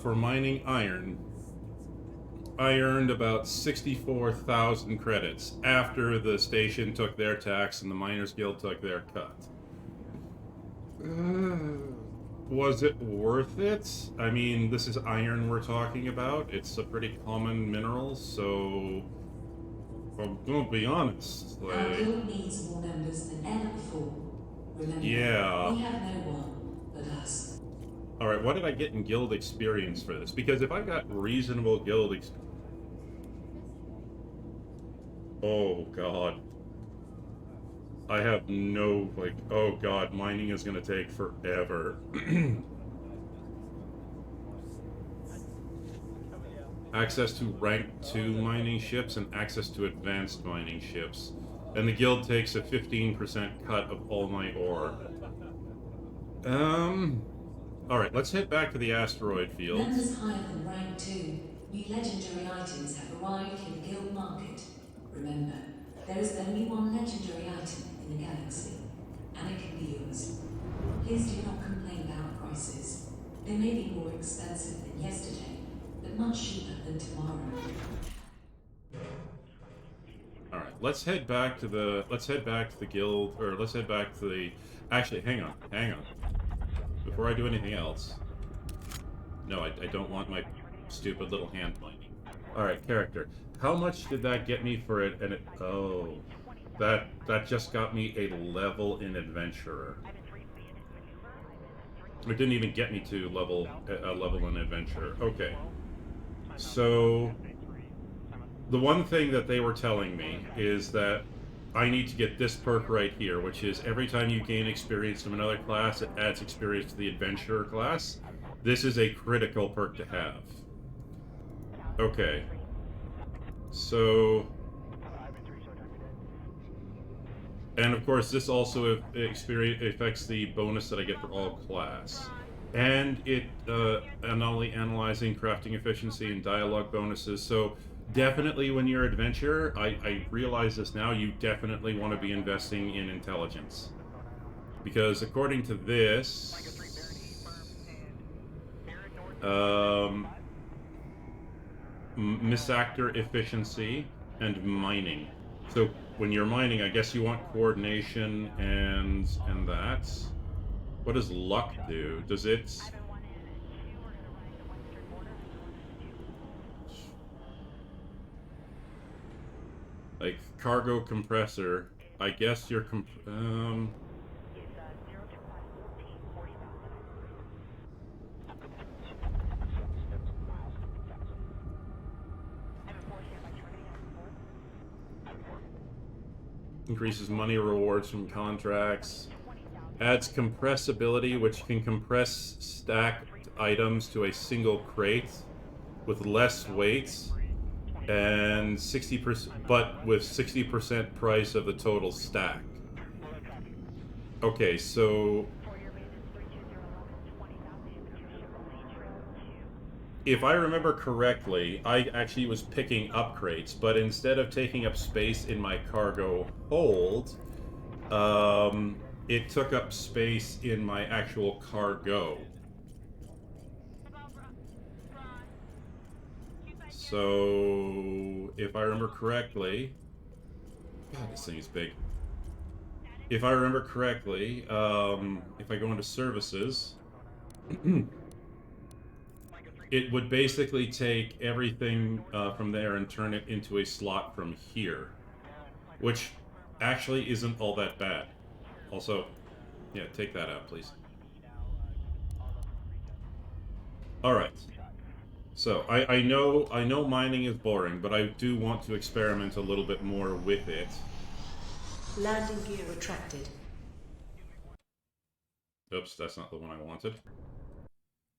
for mining iron, I earned about 64,000 credits after the station took their tax and the Miners Guild took their cut. Was it worth it? I mean, this is iron we're talking about. It's a pretty common mineral, so I'm gonna be honest. Our Like, guild needs more members than ever before. Remember, yeah. we have no one but us. All right, what did I get in guild experience for this? Because if I got reasonable guild oh god. I have no, like, oh god, mining is gonna take forever. Access to rank 2 mining ships and access to advanced mining ships. And the guild takes a 15% cut of all my ore. Alright, let's head back to the asteroid field. Members higher than rank 2, new legendary items have arrived in the guild market. Remember, there is only one legendary item in the galaxy, and it can be yours. Please do not complain about prices. They may be more expensive than yesterday, but much cheaper than tomorrow. Alright, let's head back to the guild, or let's head back to the... Actually, hang on. Before I do anything else. No, I don't want my stupid little hand mining. Alright, character. How much did that get me for it? And it... Oh... That just got me a level in Adventurer. It didn't even get me to a level in Adventurer. Okay. So... The one thing that they were telling me is that I need to get this perk right here, which is every time you gain experience from another class, it adds experience to the Adventurer class. This is a critical perk to have. Okay. So... And of course, this also affects the bonus that I get for all class. and it only analyzing crafting efficiency and dialogue bonuses. So definitely, when you're adventure, I realize this now. You definitely want to be investing in intelligence, because according to this, misactor efficiency and mining. So when you're mining, I guess you want coordination and that. What does luck do? Does it? Like cargo compressor. I guess you're increases money rewards from contracts. Adds compressibility, which can compress stacked items to a single crate with less weight, and 60%, but with 60% price of the total stack. Okay, so if I remember correctly, I actually was picking up crates, but instead of taking up space in my cargo hold, it took up space in my actual cargo. So, if I remember correctly, God, this thing is big. If I remember correctly, if I go into services, it would basically take everything from there and turn it into a slot from here, which actually isn't all that bad. Also, yeah, take that out, please. All right. So I know mining is boring, but I do want to experiment a little bit more with it. Landing gear retracted. Oops, that's not the one I wanted.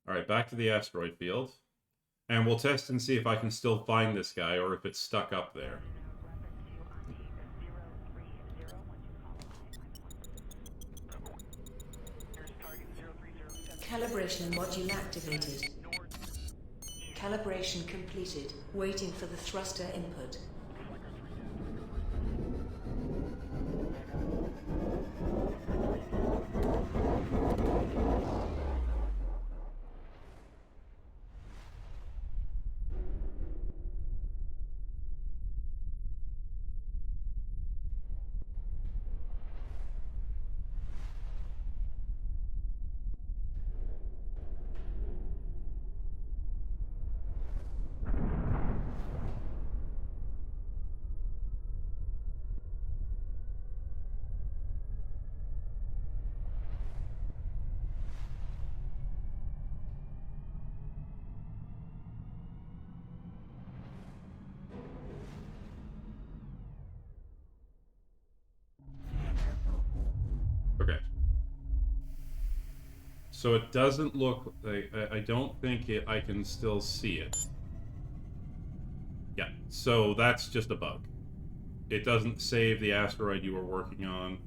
All right, back to the asteroid field. And we'll test and see if I can still find this guy or if it's stuck up there. Calibration module activated. Calibration completed. Waiting for the thruster input. Okay. So it doesn't look like I don't think I can still see it. Yeah. So that's just a bug. It doesn't save the asteroid you were working on.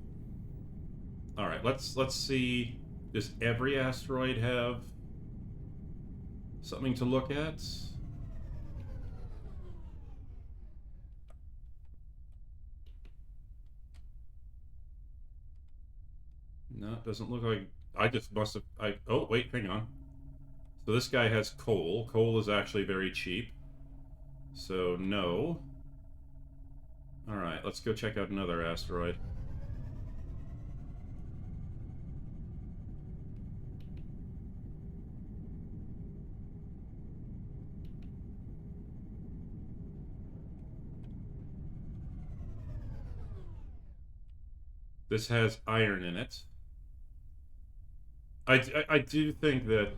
All right. Let's see. Does every asteroid have something to look at? No, it doesn't look like. I just must have. Oh, wait, hang on. So this guy has coal. Coal is actually very cheap. So, no. Alright, let's go check out another asteroid. This has iron in it. I do think that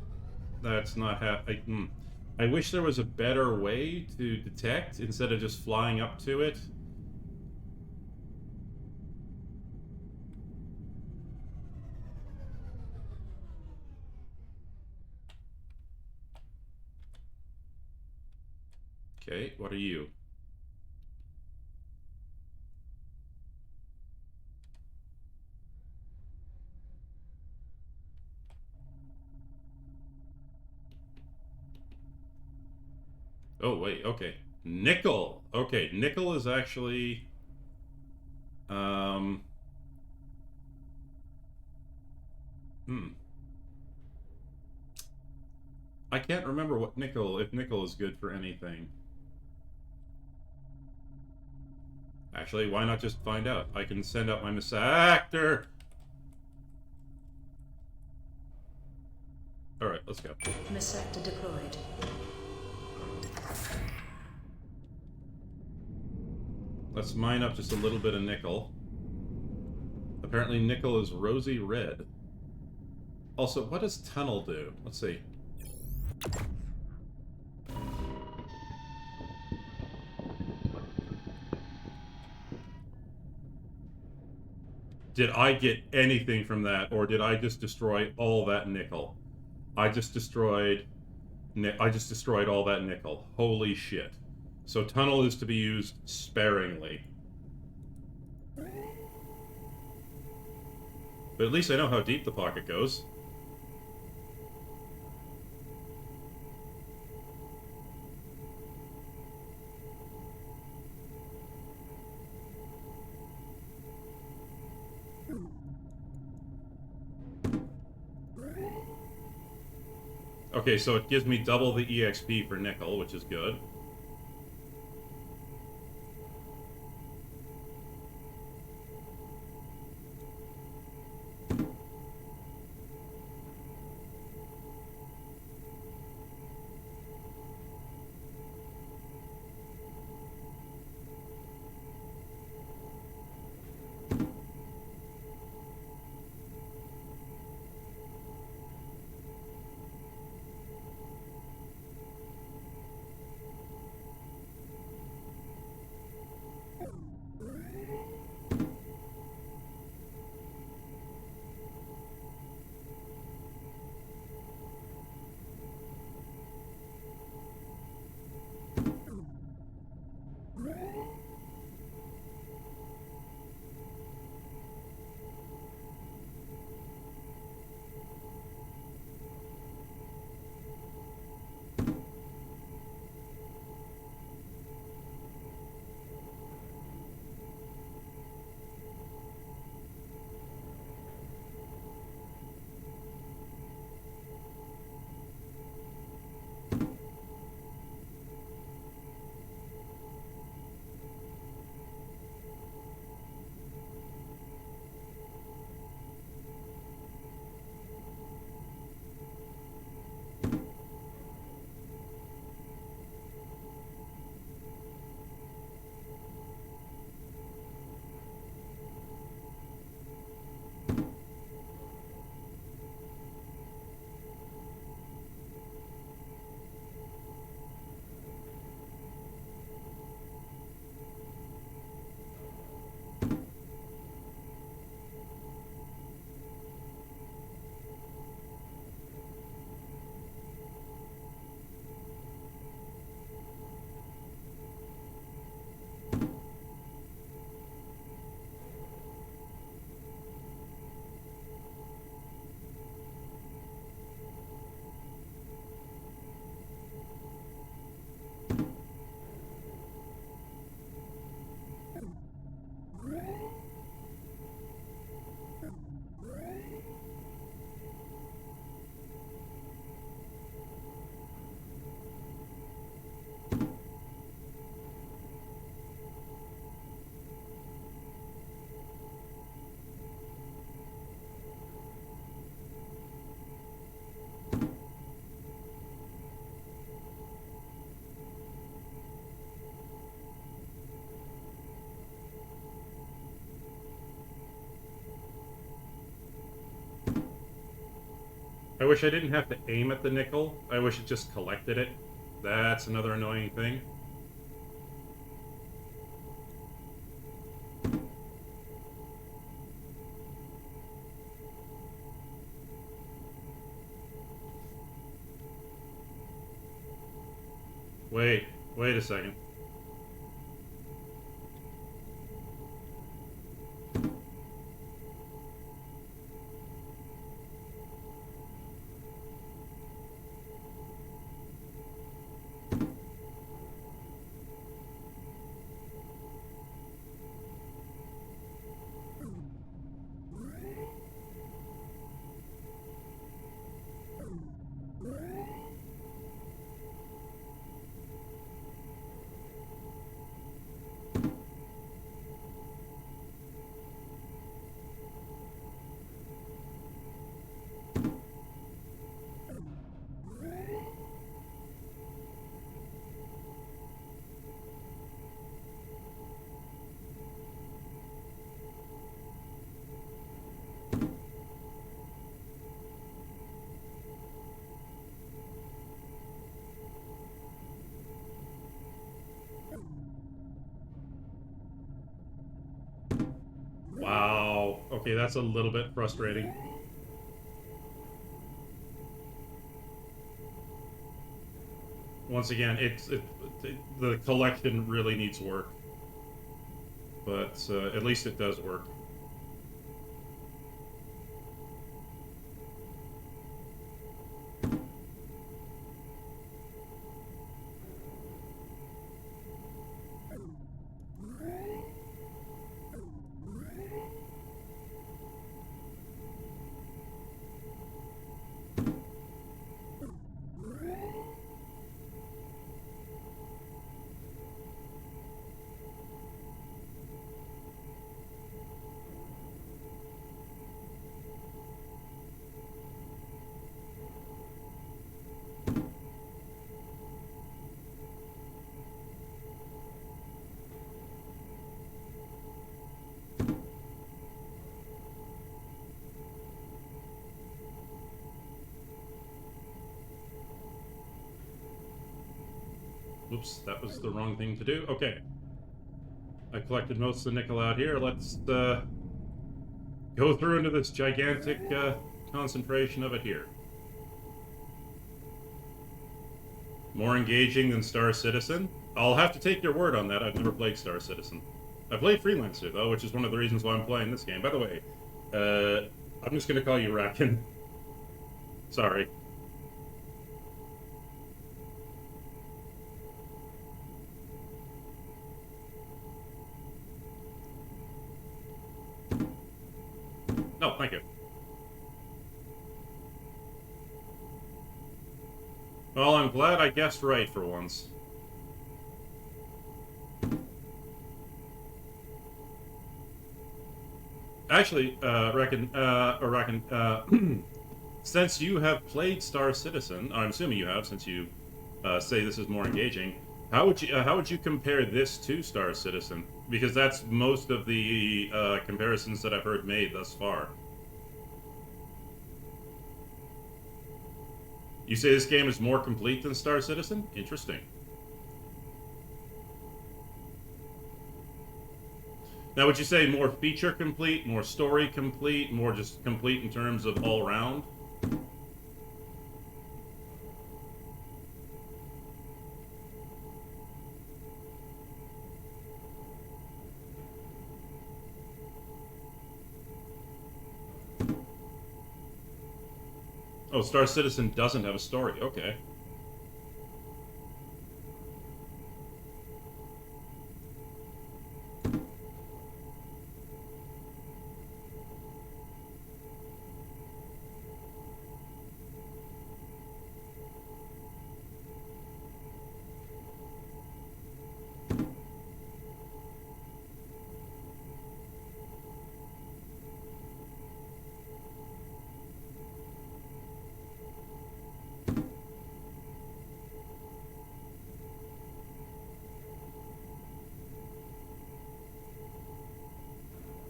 that's not I wish there was a better way to detect instead of just flying up to it. Okay, what are you? Oh, wait, okay. Nickel. Okay, nickel is actually... Um... Hmm. I can't remember what nickel, if nickel is good for anything. Actually, why not just find out? I can send out my Missactor! Alright, let's go. Missactor deployed. Let's mine up just a little bit of nickel. Apparently nickel is rosy red. Also, what does tunnel do? Let's see. Did I get anything from that, or did I just destroy all that nickel? I just destroyed all that nickel. Holy shit. So tunnel is to be used sparingly. But at least I know how deep the pocket goes. Okay, so it gives me double the EXP for nickel, which is good. I wish I didn't have to aim at the nickel. I wish it just collected it. That's another annoying thing. Wait a second. Okay, that's a little bit frustrating. Once again, the collection really needs work, but at least it does work. Oops, that was the wrong thing to do. Okay. I collected most of the nickel out here. Let's go through into this gigantic concentration of it here. More engaging than Star Citizen? I'll have to take your word on that. I've never played Star Citizen. I played Freelancer, though, which is one of the reasons why I'm playing this game. By the way, I'm just going to call you Racken. Sorry. No, thank you. Well, I'm glad I guessed right for once. Actually, since you have played Star Citizen, I'm assuming you have, since you say this is more engaging, how would you compare this to Star Citizen? Because that's most of the comparisons that I've heard made thus far. You say this game is more complete than Star Citizen? Interesting. Now, would you say more feature complete, more story complete, more just complete in terms of all round? Oh, Star Citizen doesn't have a story. Okay.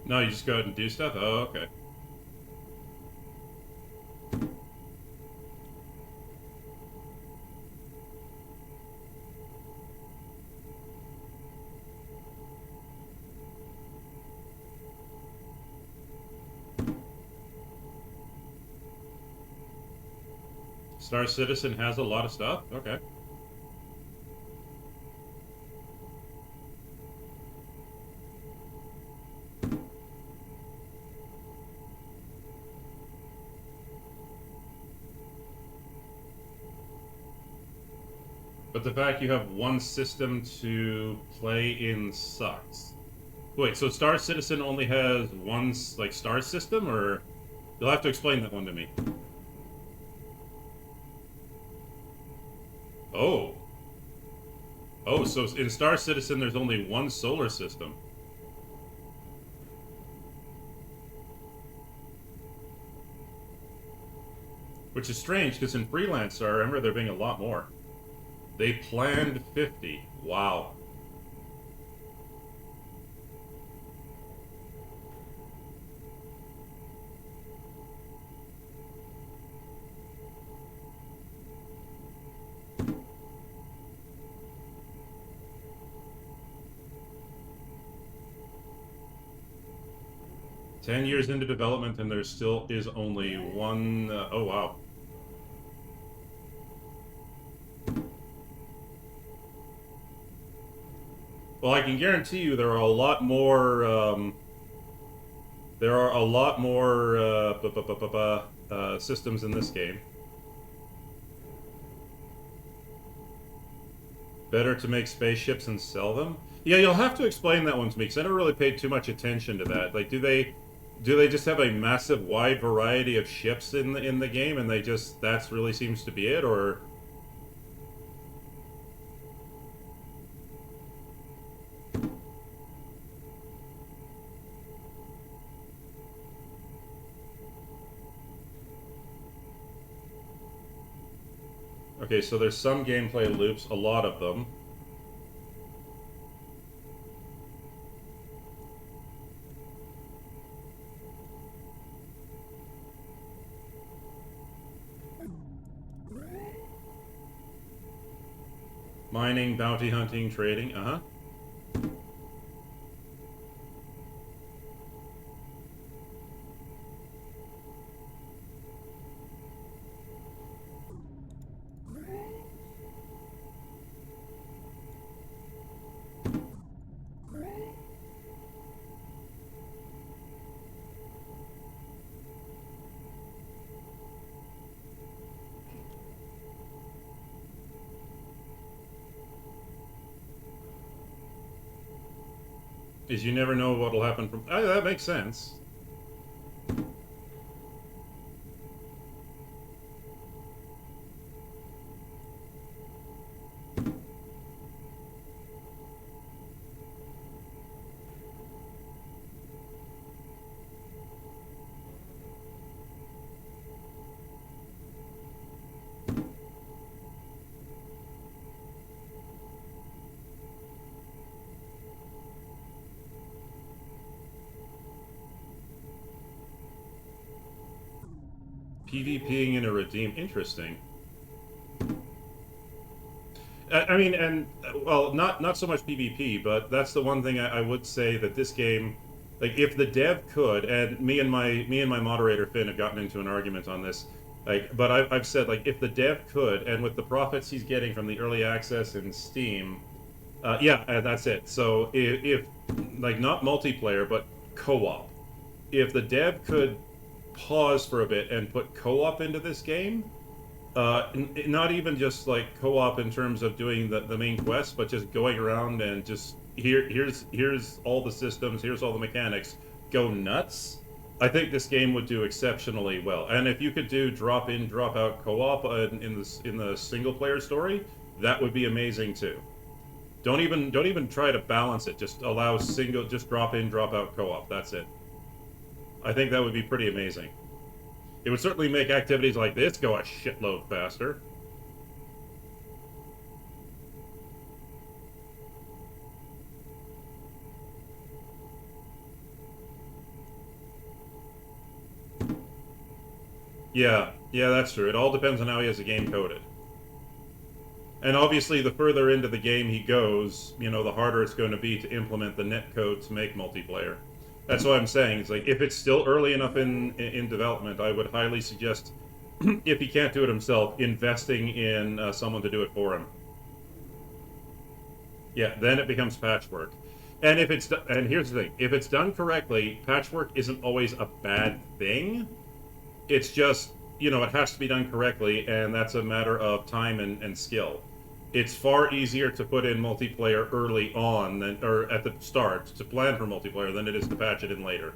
No, you just go ahead and do stuff? Oh, okay. Star Citizen has a lot of stuff? Okay. But the fact you have one system to play in sucks. Wait, so Star Citizen only has one, like, star system, or... You'll have to explain that one to me. Oh. Oh, so in Star Citizen there's only one solar system. Which is strange, because in Freelancer, I remember there being a lot more. They planned 50. Wow. 10 years into development, and there still is only one. Oh, wow. Well, I can guarantee you there are a lot more. There are a lot more systems in this game. Better to make spaceships and sell them? Yeah, you'll have to explain that one to me, because I never really paid too much attention to that. Like, do they just have a massive wide variety of ships in the game, and that's really seems to be it, or? Okay, so there's some gameplay loops, a lot of them. Mining, bounty hunting, trading, uh-huh. Is you never know what'll happen from... Oh, that makes sense. PvPing in a redeem. Interesting. I mean, and well, not so much PvP, but that's the one thing I would say that this game, like, if the dev could, and me and my moderator Finn have gotten into an argument on this, like, but I've said, like, if the dev could, and with the profits he's getting from the early access and Steam, yeah, that's it. So if like, not multiplayer but co-op, if the dev could pause for a bit and put co-op into this game, not even just like co-op in terms of doing the main quest, but just going around and just here's all the systems, here's all the mechanics, go nuts. I think this game would do exceptionally well. And if you could do drop in, drop out co-op in the single player story, that would be amazing too. Don't even try to balance it. Just allow just drop in, drop out co-op. That's it. I think that would be pretty amazing. It would certainly make activities like this go a shitload faster. Yeah, that's true. It all depends on how he has the game coded. And obviously, the further into the game he goes, you know, the harder it's going to be to implement the netcode to make multiplayer. That's what I'm saying. It's like, if it's still early enough in development, I would highly suggest, if he can't do it himself, investing in someone to do it for him. Yeah, then it becomes patchwork. And here's the thing: if it's done correctly, patchwork isn't always a bad thing. It's just, you know, it has to be done correctly, and that's a matter of time and skill. It's far easier to put in multiplayer early on or at the start, to plan for multiplayer, than it is to patch it in later.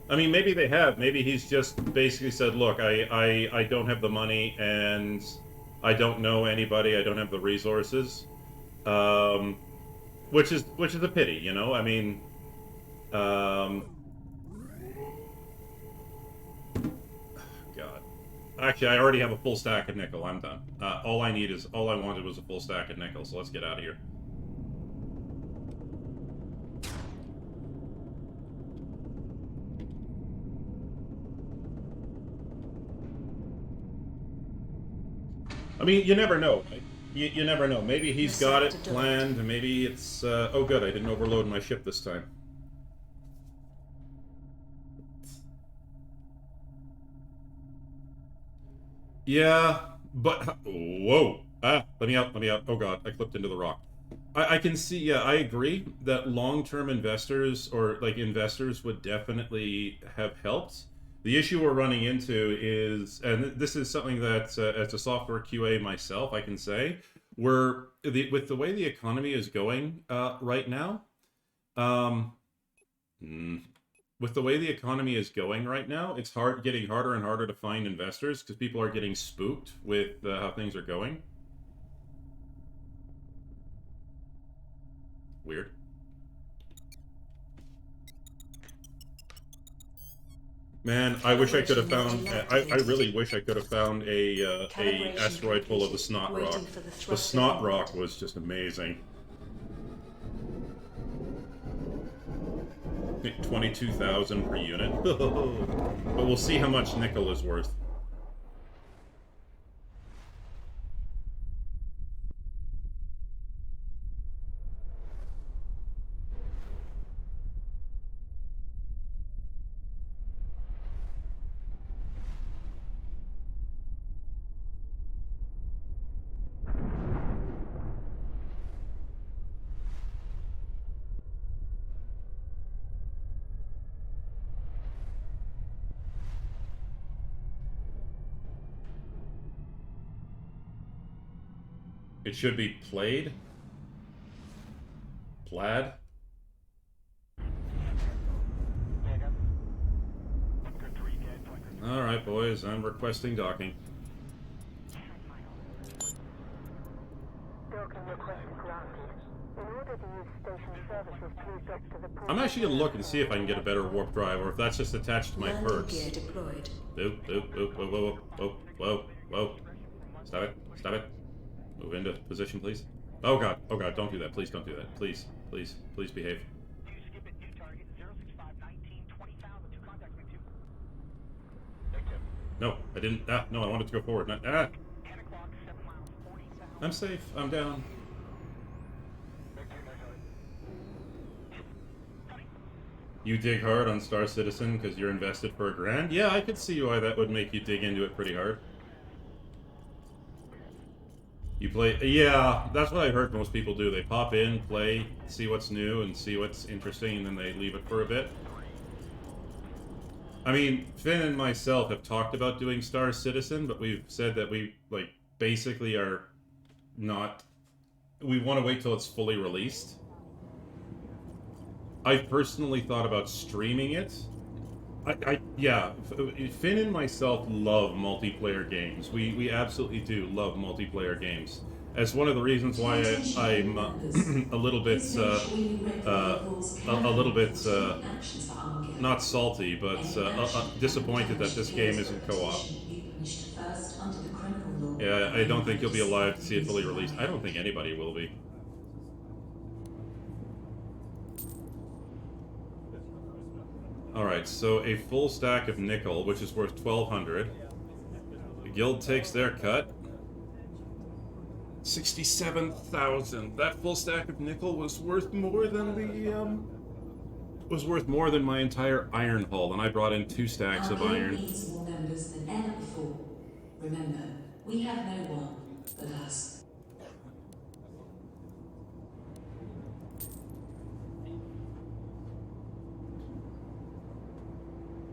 I mean, maybe they have. Maybe he's just basically said, look, I don't have the money, and I don't know anybody, I don't have the resources. Which is a pity, you know? I mean, God. Actually, I already have a full stack of nickel. I'm done. All I wanted was a full stack of nickel, so let's get out of here. I mean, you never know. You never know. Maybe he's got it Receptor planned, and maybe it's... oh, good, I didn't overload my ship this time. Yeah, but... Whoa! Ah, let me out, let me out. Oh god, I clipped into the rock. I can see, yeah, I agree that long-term investors, or, like, investors would definitely have helped. The issue we're running into is, and this is something that, as a software QA myself, I can say, with the way the economy is going right now, um, mm, with the way the economy is going right now, it's getting harder and harder to find investors because people are getting spooked with how things are going. Weird. Man, I wish I could have found. I really wish I could have found a asteroid full of the snot rock. The snot rock was just amazing. 22,000 per unit. But we'll see how much nickel is worth. It should be played. Plaid. Alright, boys, I'm requesting docking. Docking request granted. In order to use station services, please dock to the port. I'm actually gonna look and see if I can get a better warp drive, or if that's just attached to my Landing perks. gear deployed. Oop, oop, oop, whoa, whoa, whoa, whoa, whoa. Stop it, stop it. Move into position, please. Oh god, don't do that. Please don't do that. Please, please, please behave. You skip it, new target 06519 20,000 to contact me too. Victim. No, I didn't. Ah, no, I wanted to go forward. Not, ah, 10 o'clock, 7 miles, 40,000. I'm safe. I'm down. Victor, no target. You dig hard on Star Citizen because you're invested for $1,000? Yeah, I could see why that would make you dig into it pretty hard. You play... Yeah, that's what I've heard most people do. They pop in, play, see what's new, and see what's interesting, and then they leave it for a bit. I mean, Finn and myself have talked about doing Star Citizen, but we've said that we, like, basically are not... We want to wait till it's fully released. I've personally thought about streaming it. Yeah, Finn and myself love multiplayer games. We absolutely do love multiplayer games. As one of the reasons why I'm a little bit, not salty, but disappointed that this game isn't co-op. Yeah, I don't think you'll be alive to see it fully released. I don't think anybody will be. Alright, so a full stack of nickel, which is worth 1,200. The guild takes their cut. 67,000. That full stack of nickel was worth more than the, was worth more than my entire iron hull, and I brought in 2 stacks of iron. Needs more members than ever before. Remember, we have no one but us.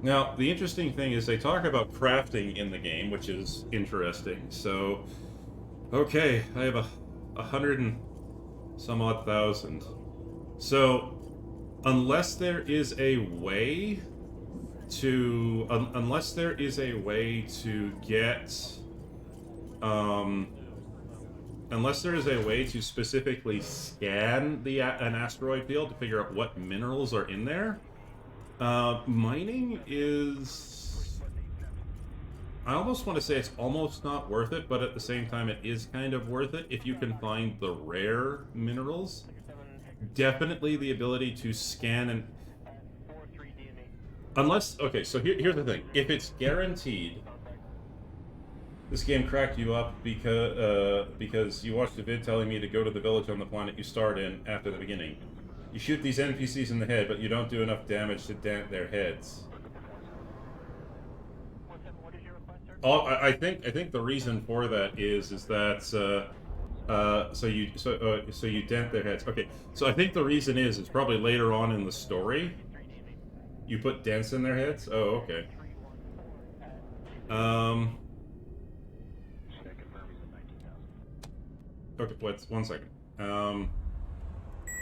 Now, the interesting thing is they talk about crafting in the game, which is interesting. So, okay, I have 100 and some odd thousand. So, unless there is a way to, get, unless there is a way to specifically scan an asteroid field to figure out what minerals are in there, mining is... I almost want to say it's almost not worth it, but at the same time it is kind of worth it if you can find the rare minerals. Definitely the ability to scan and... Unless... Okay, so here's the thing. If it's guaranteed... This game cracked you up because you watched a vid telling me to go to the village on the planet you start in after the beginning. You shoot these NPCs in the head, but you don't do enough damage to dent their heads. What is your request, sir? Oh, I think the reason for that is that so you dent their heads. Okay, so I think the reason is it's probably later on in the story you put dents in their heads. Oh, okay. Okay, wait, 1 second.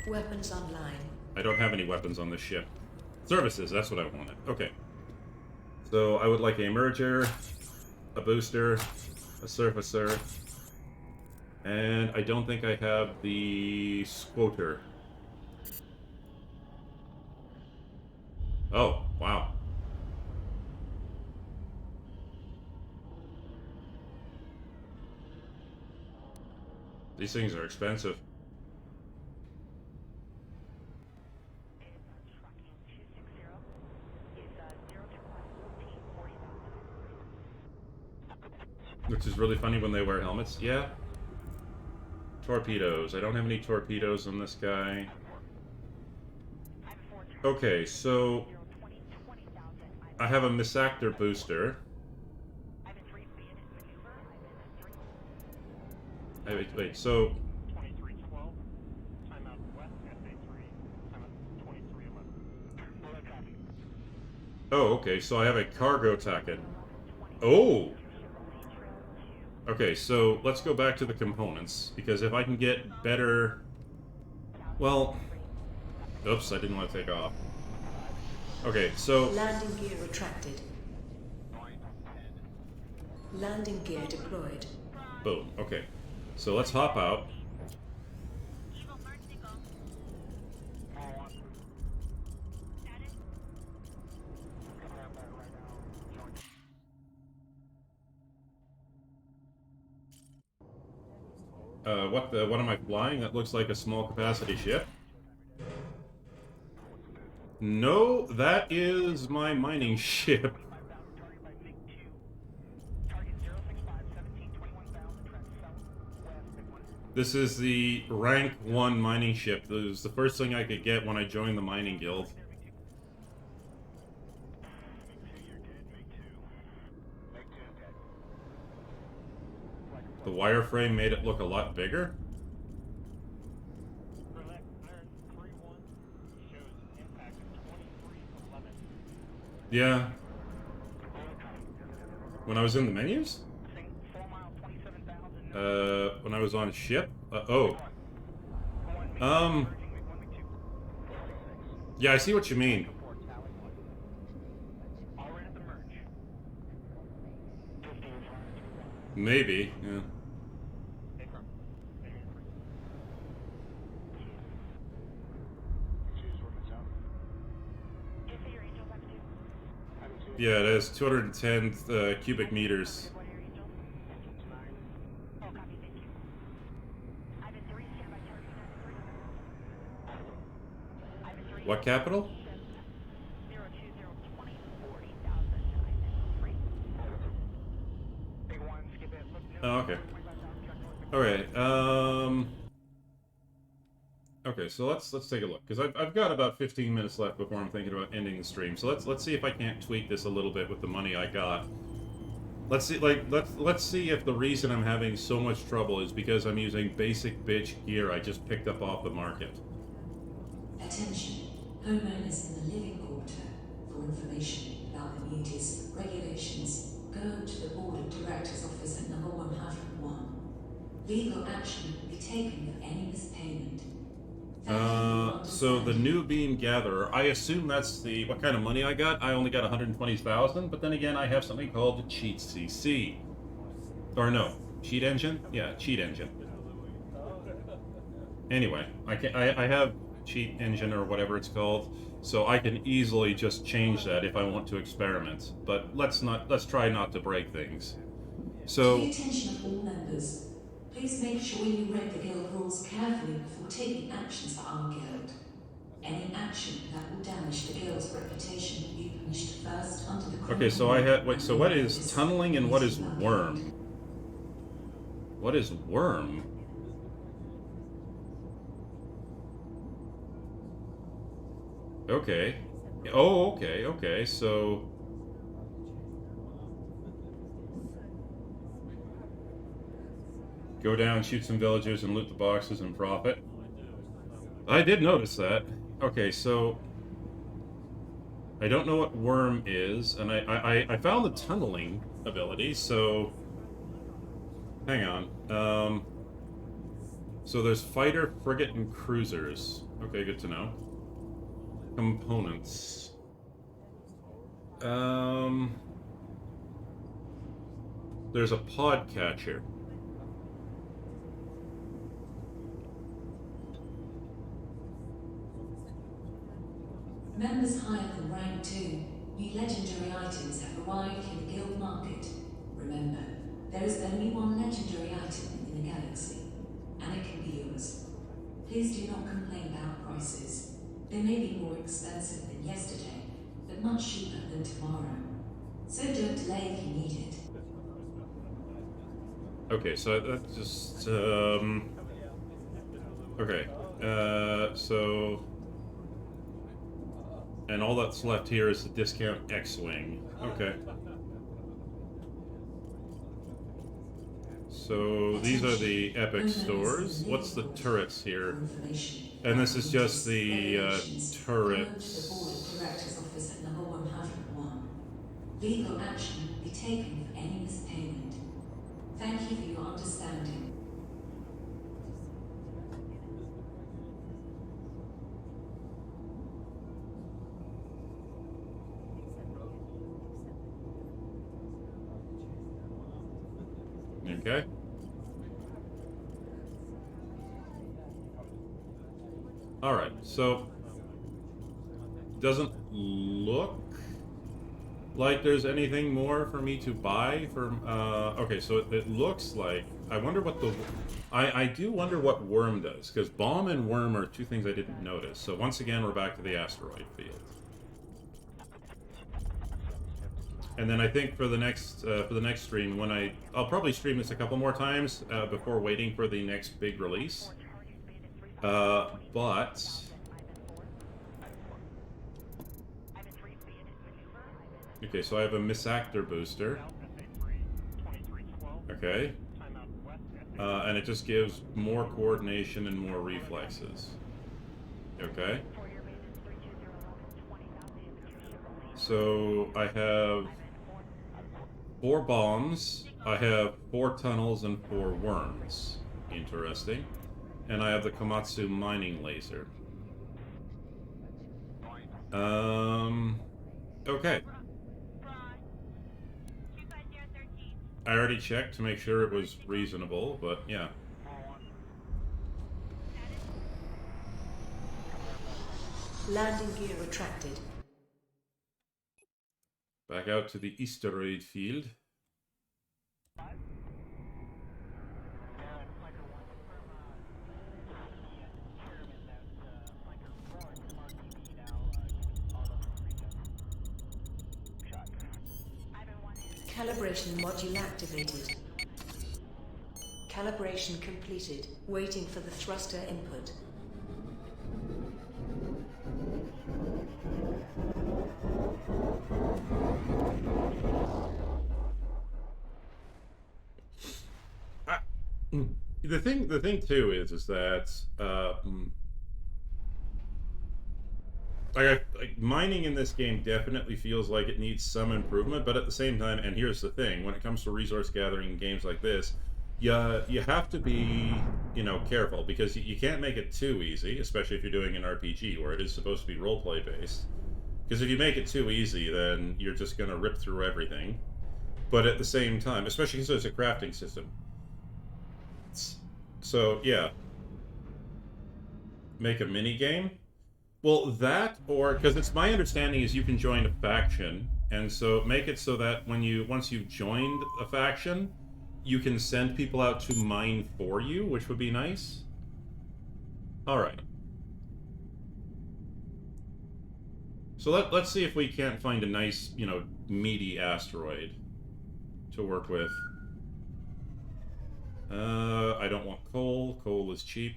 Weapons online. I don't have any weapons on this ship. Services, that's what I wanted. Okay. So I would like a merger, a booster, a surfacer, and I don't think I have the squoter. Oh, wow. These things are expensive. Which is really funny when they wear helmets. Yeah. Torpedoes. I don't have any torpedoes on this guy. Okay, so I have a misactor booster. Wait, so 2312, timeout west, SA3, timeout 2311. Well, that's copy. oh, okay, so I have a cargo tacket. Oh! Okay, so let's go back to the components, because if I can get better... Well... Oops, I didn't want to take off. Okay, so... Landing gear retracted. Landing gear deployed. Boom, okay. So let's hop out. What am I flying? That looks like a small capacity ship. No, that is my mining ship. This is the rank 1 mining ship. This was the first thing I could get when I joined the mining guild. The wireframe made it look a lot bigger. Yeah. When I was in the menus? When I was on ship? Yeah, I see what you mean. Maybe, yeah. Yeah, it is 210 cubic meters. What capital? Oh, okay. Okay. Okay, so let's take a look, because I've got about 15 minutes left before I'm thinking about ending the stream. So let's see if I can't tweak this a little bit with the money I got. Let's see if the reason I'm having so much trouble is because I'm using basic bitch gear I just picked up off the market. Attention, homeowners in the living quarter. For information about the muties, regulations, go to the Board of Directors office at number 101. Legal action will be taken for any mispayment. So the new beam gatherer, I assume that's the, what kind of money I got? I only got 120,000, but then again, I have something called the cheat CC. Or no, cheat engine? Yeah, cheat engine. Anyway, I have cheat engine or whatever it's called, so I can easily just change that if I want to experiment. But let's try not to break things. So, to the attention of all members, please make sure you read the guild rules carefully before taking actions for our guild. Any action that will damage the guild's reputation will be punished first under the criminal okay, so I had, wait, so what is tunneling and what is worm? What is worm? Okay. Oh, okay, okay, so... Go down, shoot some villagers, and loot the boxes and profit. I did notice that. Okay, so... I don't know what worm is, and I found the tunneling ability, so... Hang on. So there's fighter, frigate, and cruisers. Okay, good to know. Components. There's a pod catcher. Members higher than rank 2, new legendary items have arrived in the guild market. Remember, there is only one legendary item in the galaxy, and it can be yours. Please do not complain about prices. They may be more expensive than yesterday, but much cheaper than tomorrow. So don't delay if you need it. Okay, so that's just, okay, so... And all that's left here is the discount X-Wing. Okay. So these are the epic stores. What's the turrets here? And this is just the turrets. Director's office at number 101. Legal action will be taken for any mispayment. Thank you for your understanding. Okay. Alright, so doesn't look like there's anything more for me to buy from okay, so it looks like I wonder what the I do wonder what worm does, because bomb and worm are two things I didn't notice. So once again we're back to the asteroid field. And then I think for the next stream, when I'll probably stream this a couple more times before waiting for the next big release. But okay, so I have a misactor booster. Okay, and it just gives more coordination and more reflexes. Okay. So I have 4 bombs, I have 4 tunnels, and 4 worms. Interesting. And I have the Komatsu mining laser. Okay. I already checked to make sure it was reasonable, but yeah. Landing gear retracted. Back out to the asteroid field. Calibration module activated. Calibration completed. Waiting for the thruster input. The thing too is that like mining in this game definitely feels like it needs some improvement, but at the same time, and here's the thing, when it comes to resource gathering in games like this, you have to be, you know, careful, because you can't make it too easy, especially if you're doing an RPG where it is supposed to be roleplay based. Because if you make it too easy, then you're just going to rip through everything. But at the same time, especially because it's a crafting system. So, yeah. Make a mini game? Well, that, or, because it's my understanding is you can join a faction, and so make it so that once you've joined a faction, you can send people out to mine for you, which would be nice. Alright. So let's see if we can't find a nice, you know, meaty asteroid to work with. I don't want coal. Coal is cheap.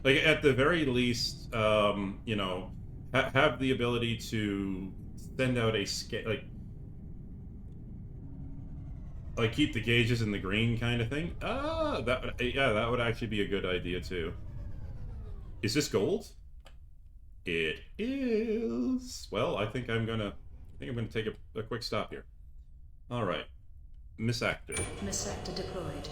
Like, at the very least, you know, have the ability to send out a like keep the gauges in the green kind of thing. Yeah, that would actually be a good idea too. Is this gold? It is. Well, I think I'm gonna take a quick stop here. All right, Miss Actor. Miss Actor deployed.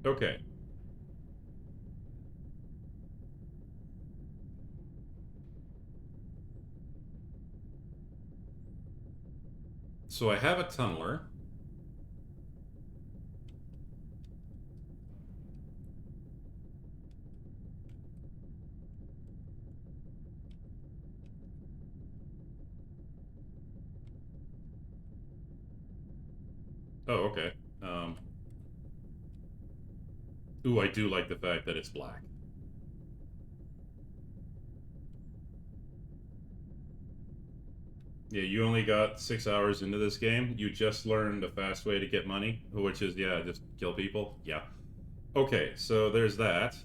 Okay. So I have a tunneler. Oh, okay. Ooh, I do like the fact that it's black. Yeah, you only got 6 hours into this game. You just learned a fast way to get money, which is, yeah, just kill people. Yeah. Okay, so there's that.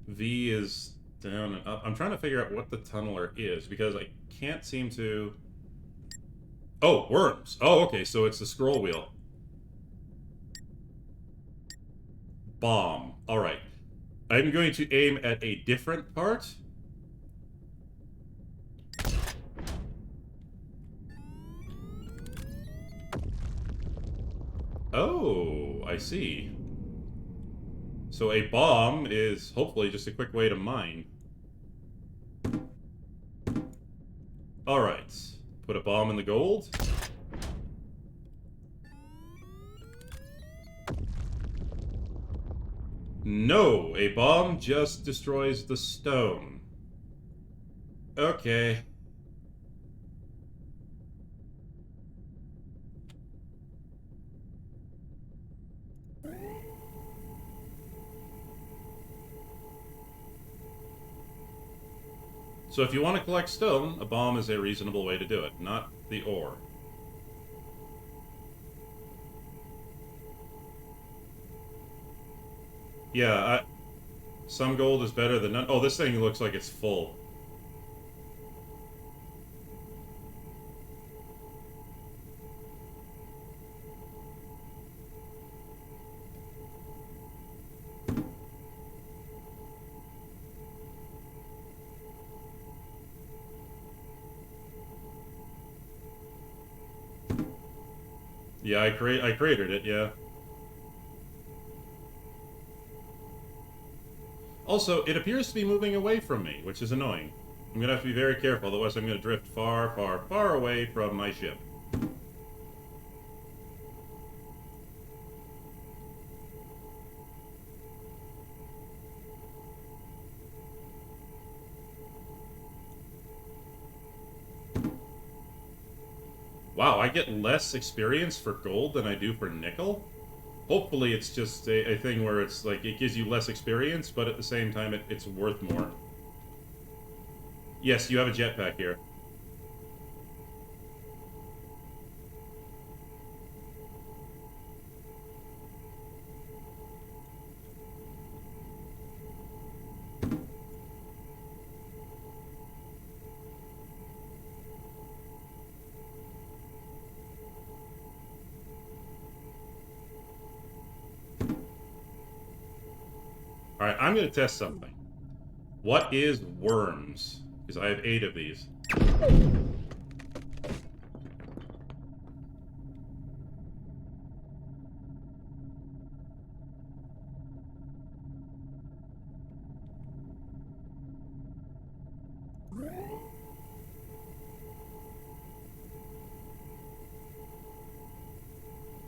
V is down and up. I'm trying to figure out what the tunneler is, because I can't seem to... Oh, worms. Oh, okay, so it's the scroll wheel. Bomb. Alright. I'm going to aim at a different part. Oh, I see. So a bomb is hopefully just a quick way to mine. Alright. Put a bomb in the gold. No, a bomb just destroys the stone. Okay. So if you want to collect stone, a bomb is a reasonable way to do it, not the ore. Yeah, some gold is better than none. Oh, this thing looks like it's full. Yeah, I created it, yeah. Also, it appears to be moving away from me, which is annoying. I'm gonna have to be very careful, otherwise I'm gonna drift far, far, far away from my ship. Wow, I get less experience for gold than I do for nickel? Hopefully it's just a thing where it's like, it gives you less experience, but at the same time it's worth more. Yes, you have a jetpack here. Alright, I'm gonna test something. What is worms? Because I have 8 of these.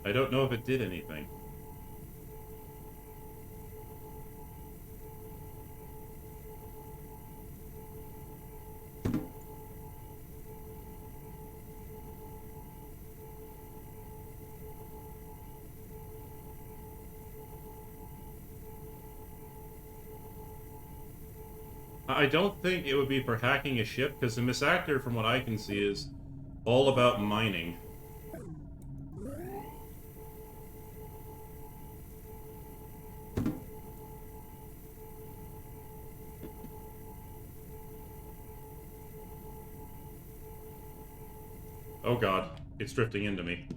I don't know if it did anything. I don't think it would be for hacking a ship, because the Misactor, from what I can see, is all about mining. Oh god, it's drifting into me.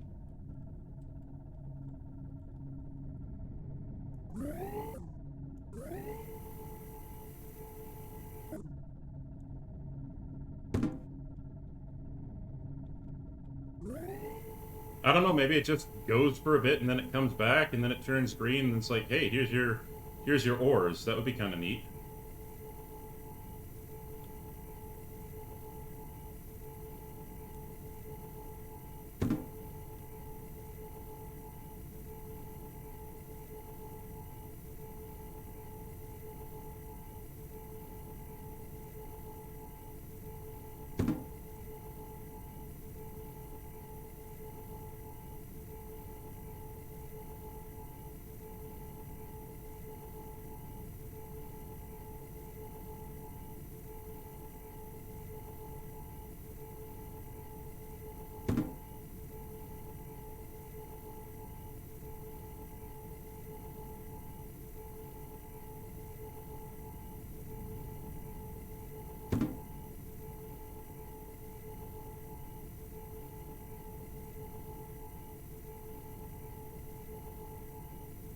I don't know, maybe it just goes for a bit and then it comes back and then it turns green and it's like, hey, here's your ores. That would be kind of neat.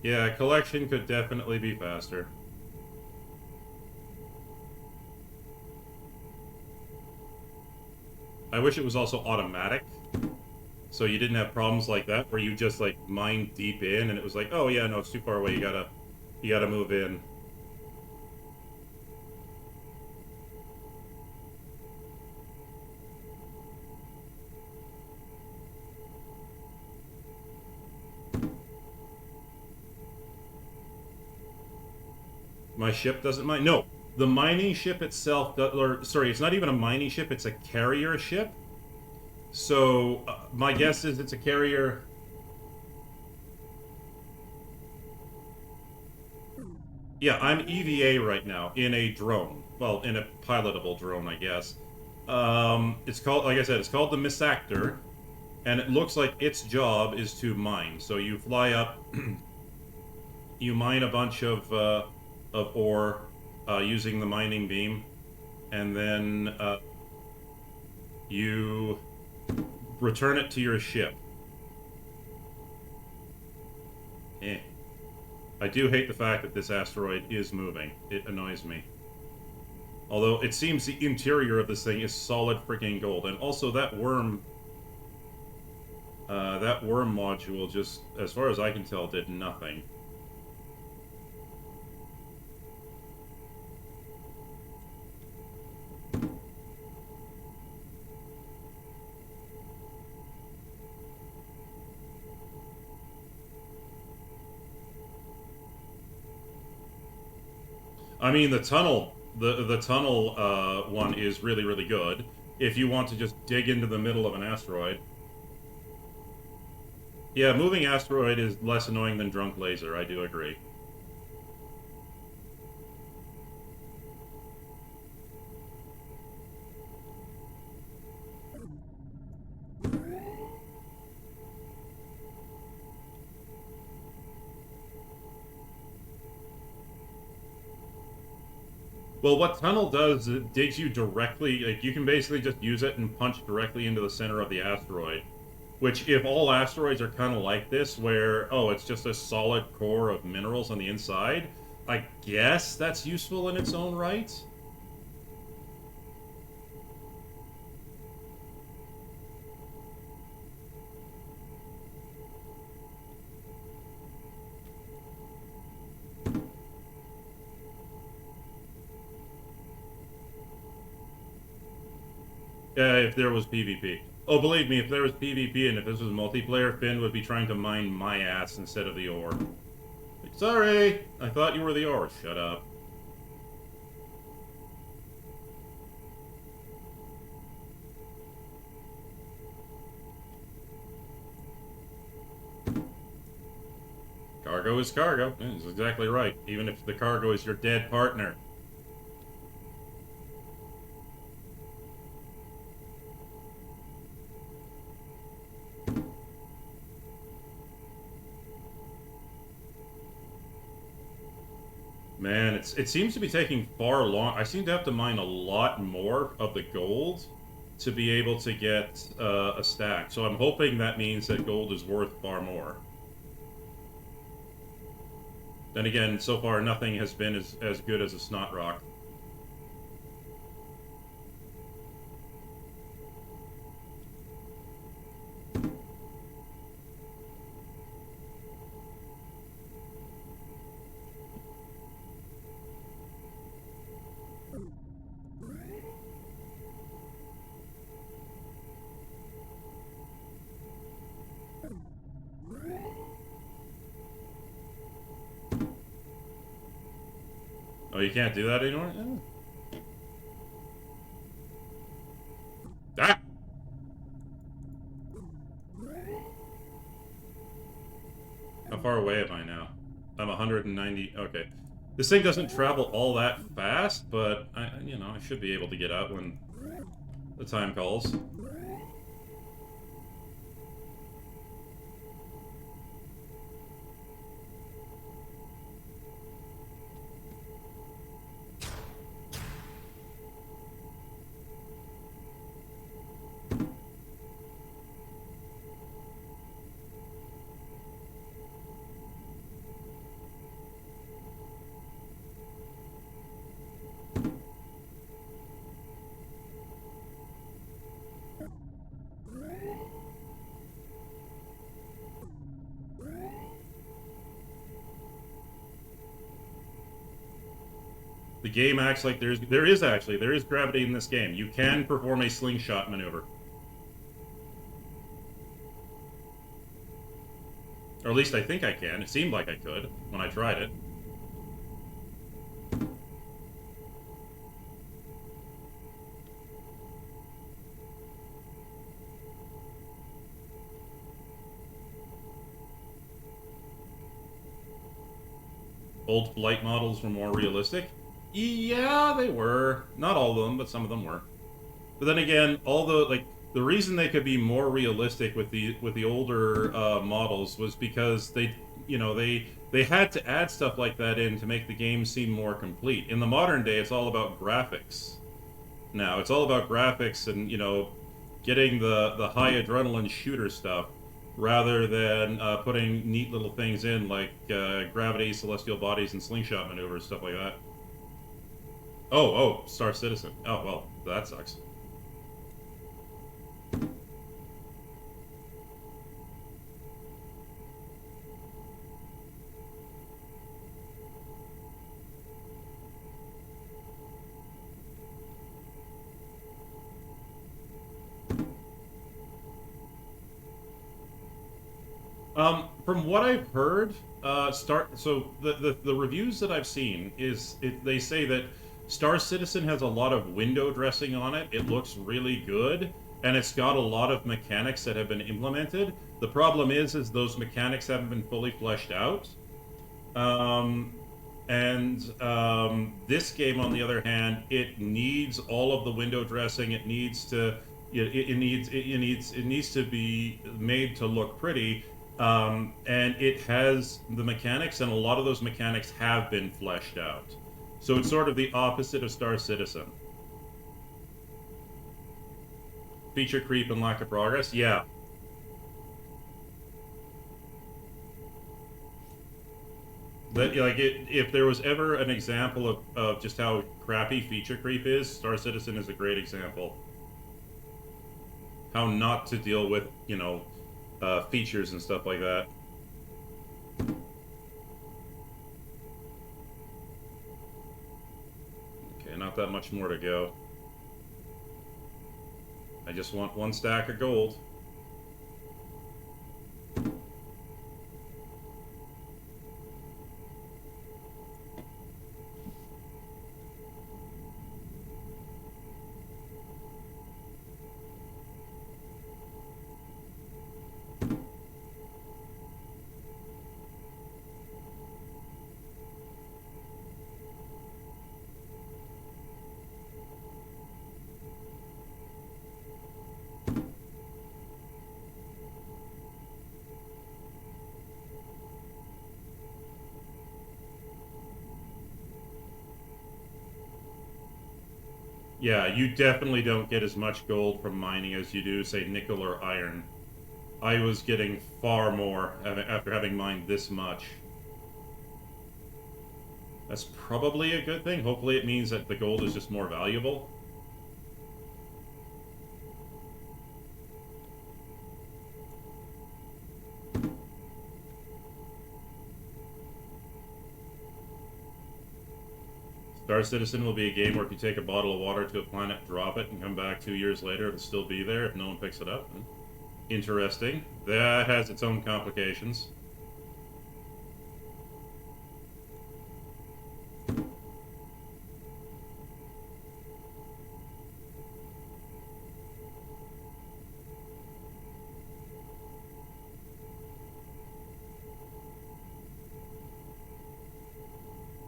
Yeah, collection could definitely be faster. I wish it was also automatic, so you didn't have problems like that, where you just, like, mine deep in, and it was like, oh yeah, no, it's too far away, you gotta move in. My ship doesn't mine? No, the mining ship itself, or, sorry, it's not even a mining ship, it's a carrier ship. So, my guess is it's a carrier. Yeah, I'm EVA right now in a drone. Well, in a pilotable drone, I guess. It's called, like I said, it's called the Misactor, and it looks like its job is to mine. So you fly up, you mine a bunch of ore using the mining beam, and then you return it to your ship. Eh. I do hate the fact that this asteroid is moving. It annoys me. Although it seems the interior of this thing is solid freaking gold. And also that worm module just, as far as I can tell, did nothing. I mean, the tunnel one is really, really good. If you want to just dig into the middle of an asteroid. Yeah, moving asteroid is less annoying than drunk laser, I do agree. Well, what tunnel does, it digs you directly, like, you can basically just use it and punch directly into the center of the asteroid. Which, if all asteroids are kind of like this, where, oh, it's just a solid core of minerals on the inside, I guess that's useful in its own right? If there was PvP. Oh, believe me, if there was PvP and if this was multiplayer, Finn would be trying to mine my ass instead of the ore. Like, sorry, I thought you were the ore. Shut up. Cargo is cargo. That's exactly right. Even if the cargo is your dead partner. it seems to be taking far long. I seem to have to mine a lot more of the gold to be able to get a stack. So I'm hoping that means that gold is worth far more. Then again, so far nothing has been as good as a snot rock. Oh, you can't do that anymore? Ah! How far away am I now? I'm 190. Okay. This thing doesn't travel all that fast, but you know, I should be able to get out when the time calls. The game acts like there is gravity in this game. You can perform a slingshot maneuver. Or at least I think I can. It seemed like I could when I tried it. Old flight models were more realistic. Yeah, they were. Not all of them, but some of them were. But then again, the reason they could be more realistic with the older models was because they had to add stuff like that in to make the game seem more complete. In the modern day, it's all about graphics. Now it's all about graphics and getting the high adrenaline shooter stuff rather than putting neat little things in like gravity, celestial bodies, and slingshot maneuvers, stuff like that. Oh, Star Citizen. Oh, well, that sucks. From what I've heard, the reviews that I've seen they say that Star Citizen has a lot of window dressing on it. It looks really good, and it's got a lot of mechanics that have been implemented. The problem is those mechanics haven't been fully fleshed out. This game, on the other hand, it needs all of the window dressing. It needs to it needs to be made to look pretty. And it has the mechanics, and a lot of those mechanics have been fleshed out. So it's sort of the opposite of Star Citizen. Feature creep and lack of progress? Yeah. If there was ever an example of just how crappy feature creep is, Star Citizen is a great example. How not to deal with, features and stuff like that. Okay, not that much more to go. I just want one stack of gold. Yeah, you definitely don't get as much gold from mining as you do, say, nickel or iron. I was getting far more after having mined this much. That's probably a good thing. Hopefully it means that the gold is just more valuable. Star Citizen will be a game where if you take a bottle of water to a planet, drop it, and come back 2 years later, it'll still be there if no one picks it up. Interesting. That has its own complications.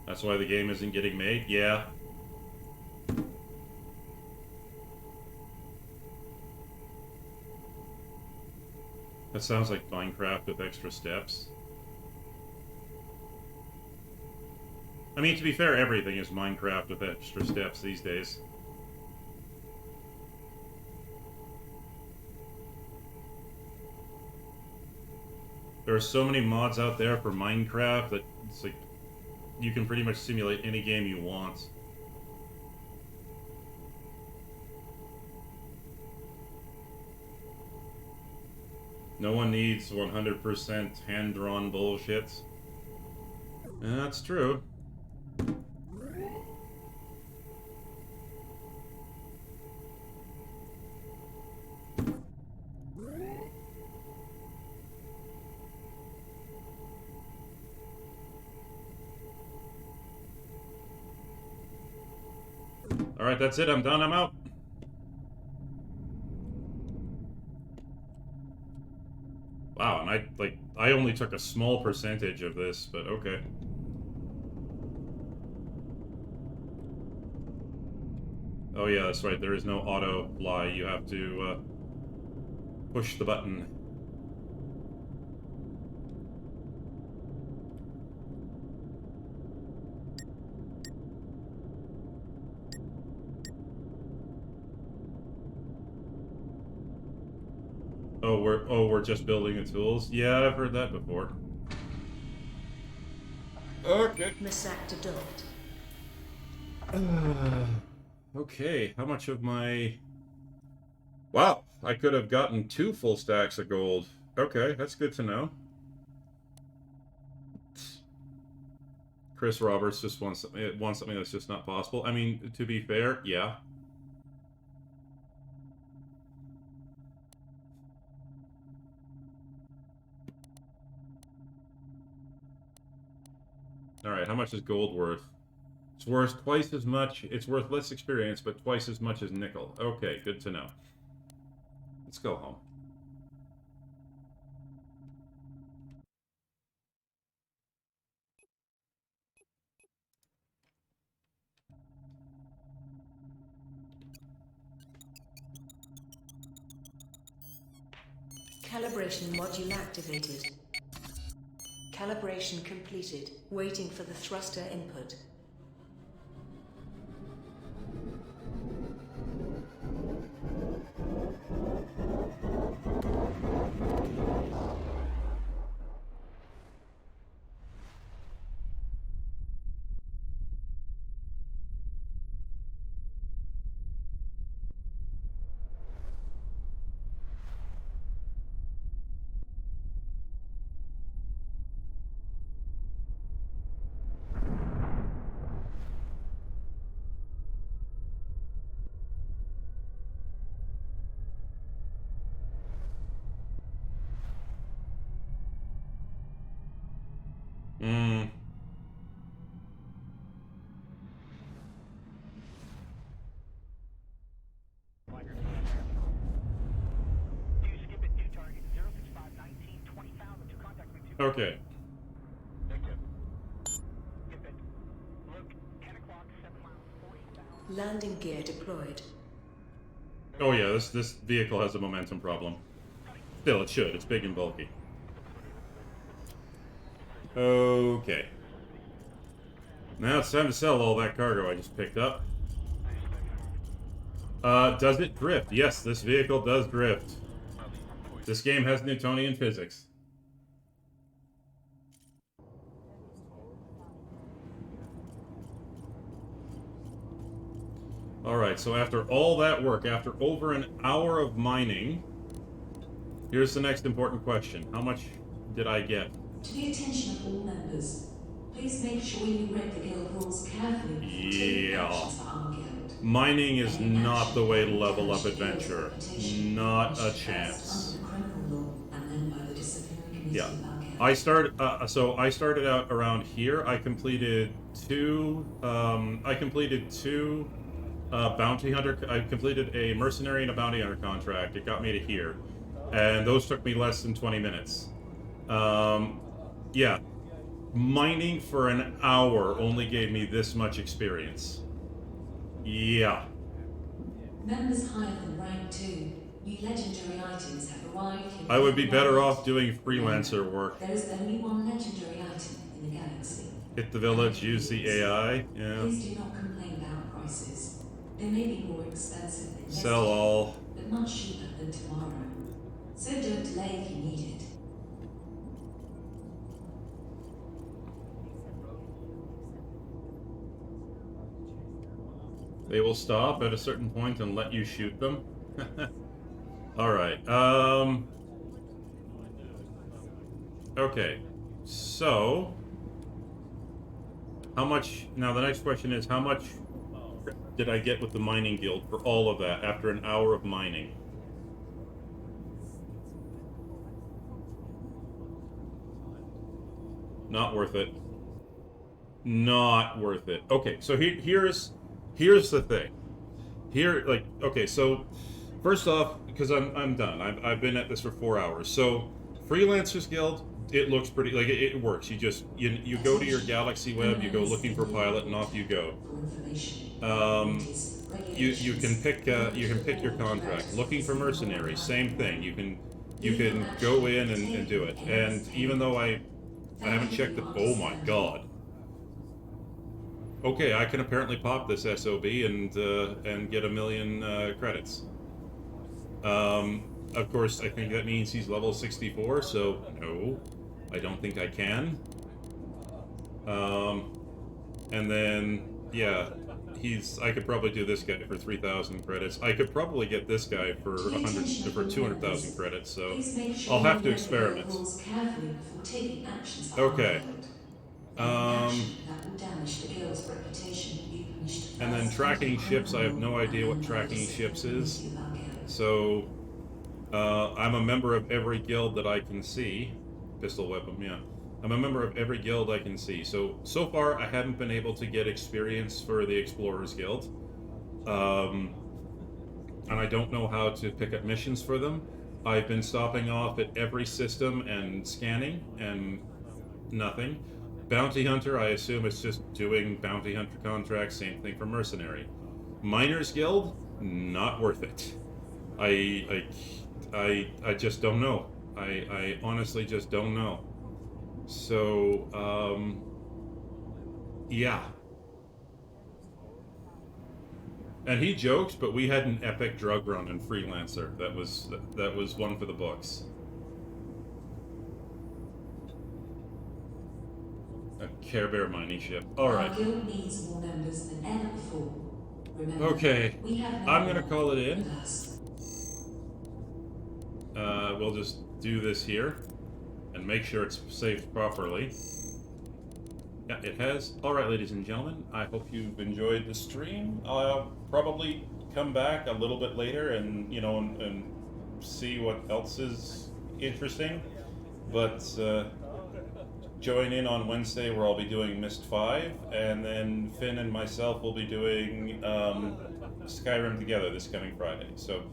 That's why the game isn't getting made? Yeah. That sounds like Minecraft with extra steps. I mean, to be fair, everything is Minecraft with extra steps these days. There are so many mods out there for Minecraft that it's like you can pretty much simulate any game you want. No one needs 100% hand-drawn bullshit. That's true. Alright, that's it. I'm done. I'm out. Wow, and I only took a small percentage of this, but okay. Oh yeah, that's right. There is no auto fly. You have to push the button. we're just building the tools. Yeah, I've heard that before. Okay. Masac to docked. Okay, how much of my... Wow, I could have gotten 2 full stacks of gold. Okay, that's good to know. Chris Roberts just wants something that's just not possible. I mean, to be fair, yeah. Alright, how much is gold worth? It's worth twice as much. It's worth less experience, but twice as much as nickel. Okay, good to know. Let's go home. Calibration module activated. Calibration completed. Waiting for the thruster input. Okay. Landing gear deployed. Oh yeah, this vehicle has a momentum problem. Still, it should. It's big and bulky. Okay. Now it's time to sell all that cargo I just picked up. Does it drift? Yes, this vehicle does drift. This game has Newtonian physics. Alright, so after all that work, after over an hour of mining, here's the next important question. How much did I get? To the attention of all members, please make sure you read the guild rules carefully before taking actions for our guild. Mining is Any not action the way to that will level up damage the guild's adventure. reputation Not is a first chance. under the criminal law and then by the disciplinary committee Yeah. of our guild. I started out around here. I completed two bounty hunter. I completed a mercenary and a bounty hunter contract. It got me to here, and those took me less than 20 minutes. Yeah, mining for an hour only gave me this much experience. Yeah. Members higher than rank 2, new legendary items have arrived. I would be better off doing freelancer work. There is only one legendary item in the galaxy. Hit the village, use the AI. Yeah. Please do not complain about prices. They may be more expensive than Sell yesterday, all. but much cheaper than tomorrow. So don't delay if you need it. They will stop at a certain point and let you shoot them. Alright, okay, so how much, now the next question is, how much did I get with the mining guild for all of that after an hour of mining? Not worth it. Not worth it. Okay, so here's the thing. Okay, so first off, because I'm done. I've been at this for 4 hours. So Freelancers Guild, it looks pretty, like it works. You go to your galaxy web, you go looking for pilot, and off you go. You can pick your contract. Looking for mercenaries, same thing. You can go in and do it. And even though I haven't checked it, oh my god. Okay, I can apparently pop this SOB and get 1 million credits. Of course, I think that means he's level 64, so no, I don't think I can. And then, yeah, I could probably do this guy for 3,000 credits. I could probably get this guy for 200,000 credits, so I'll have to experiment. Okay. And then tracking ships, I have no idea what tracking ships is. So, I'm a member of every guild that I can see. Pistol weapon, yeah. I'm a member of every guild I can see. So far, I haven't been able to get experience for the Explorers Guild. And I don't know how to pick up missions for them. I've been stopping off at every system and scanning, and nothing. Bounty Hunter, I assume it's just doing Bounty Hunter contracts, same thing for Mercenary. Miners Guild, not worth it. I just don't know. I honestly just don't know. So, yeah. And he jokes, but we had an epic drug run in Freelancer. That was one for the books. A Care Bear mining ship. Alright. Our guild needs more members than ever before. Remember, Okay. we have no I'm gonna one call it in. with us. We'll just do this here and make sure it's saved properly. Yeah, it has. Alright, ladies and gentlemen, I hope you've enjoyed the stream. I'll probably come back a little bit later and, and see what else is interesting. But, join in on Wednesday where I'll be doing Myst 5, and then Finn and myself will be doing Skyrim together this coming Friday. So,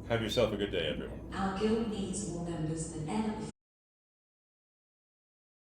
have yourself a good day, everyone. Our guild needs more members than ever before.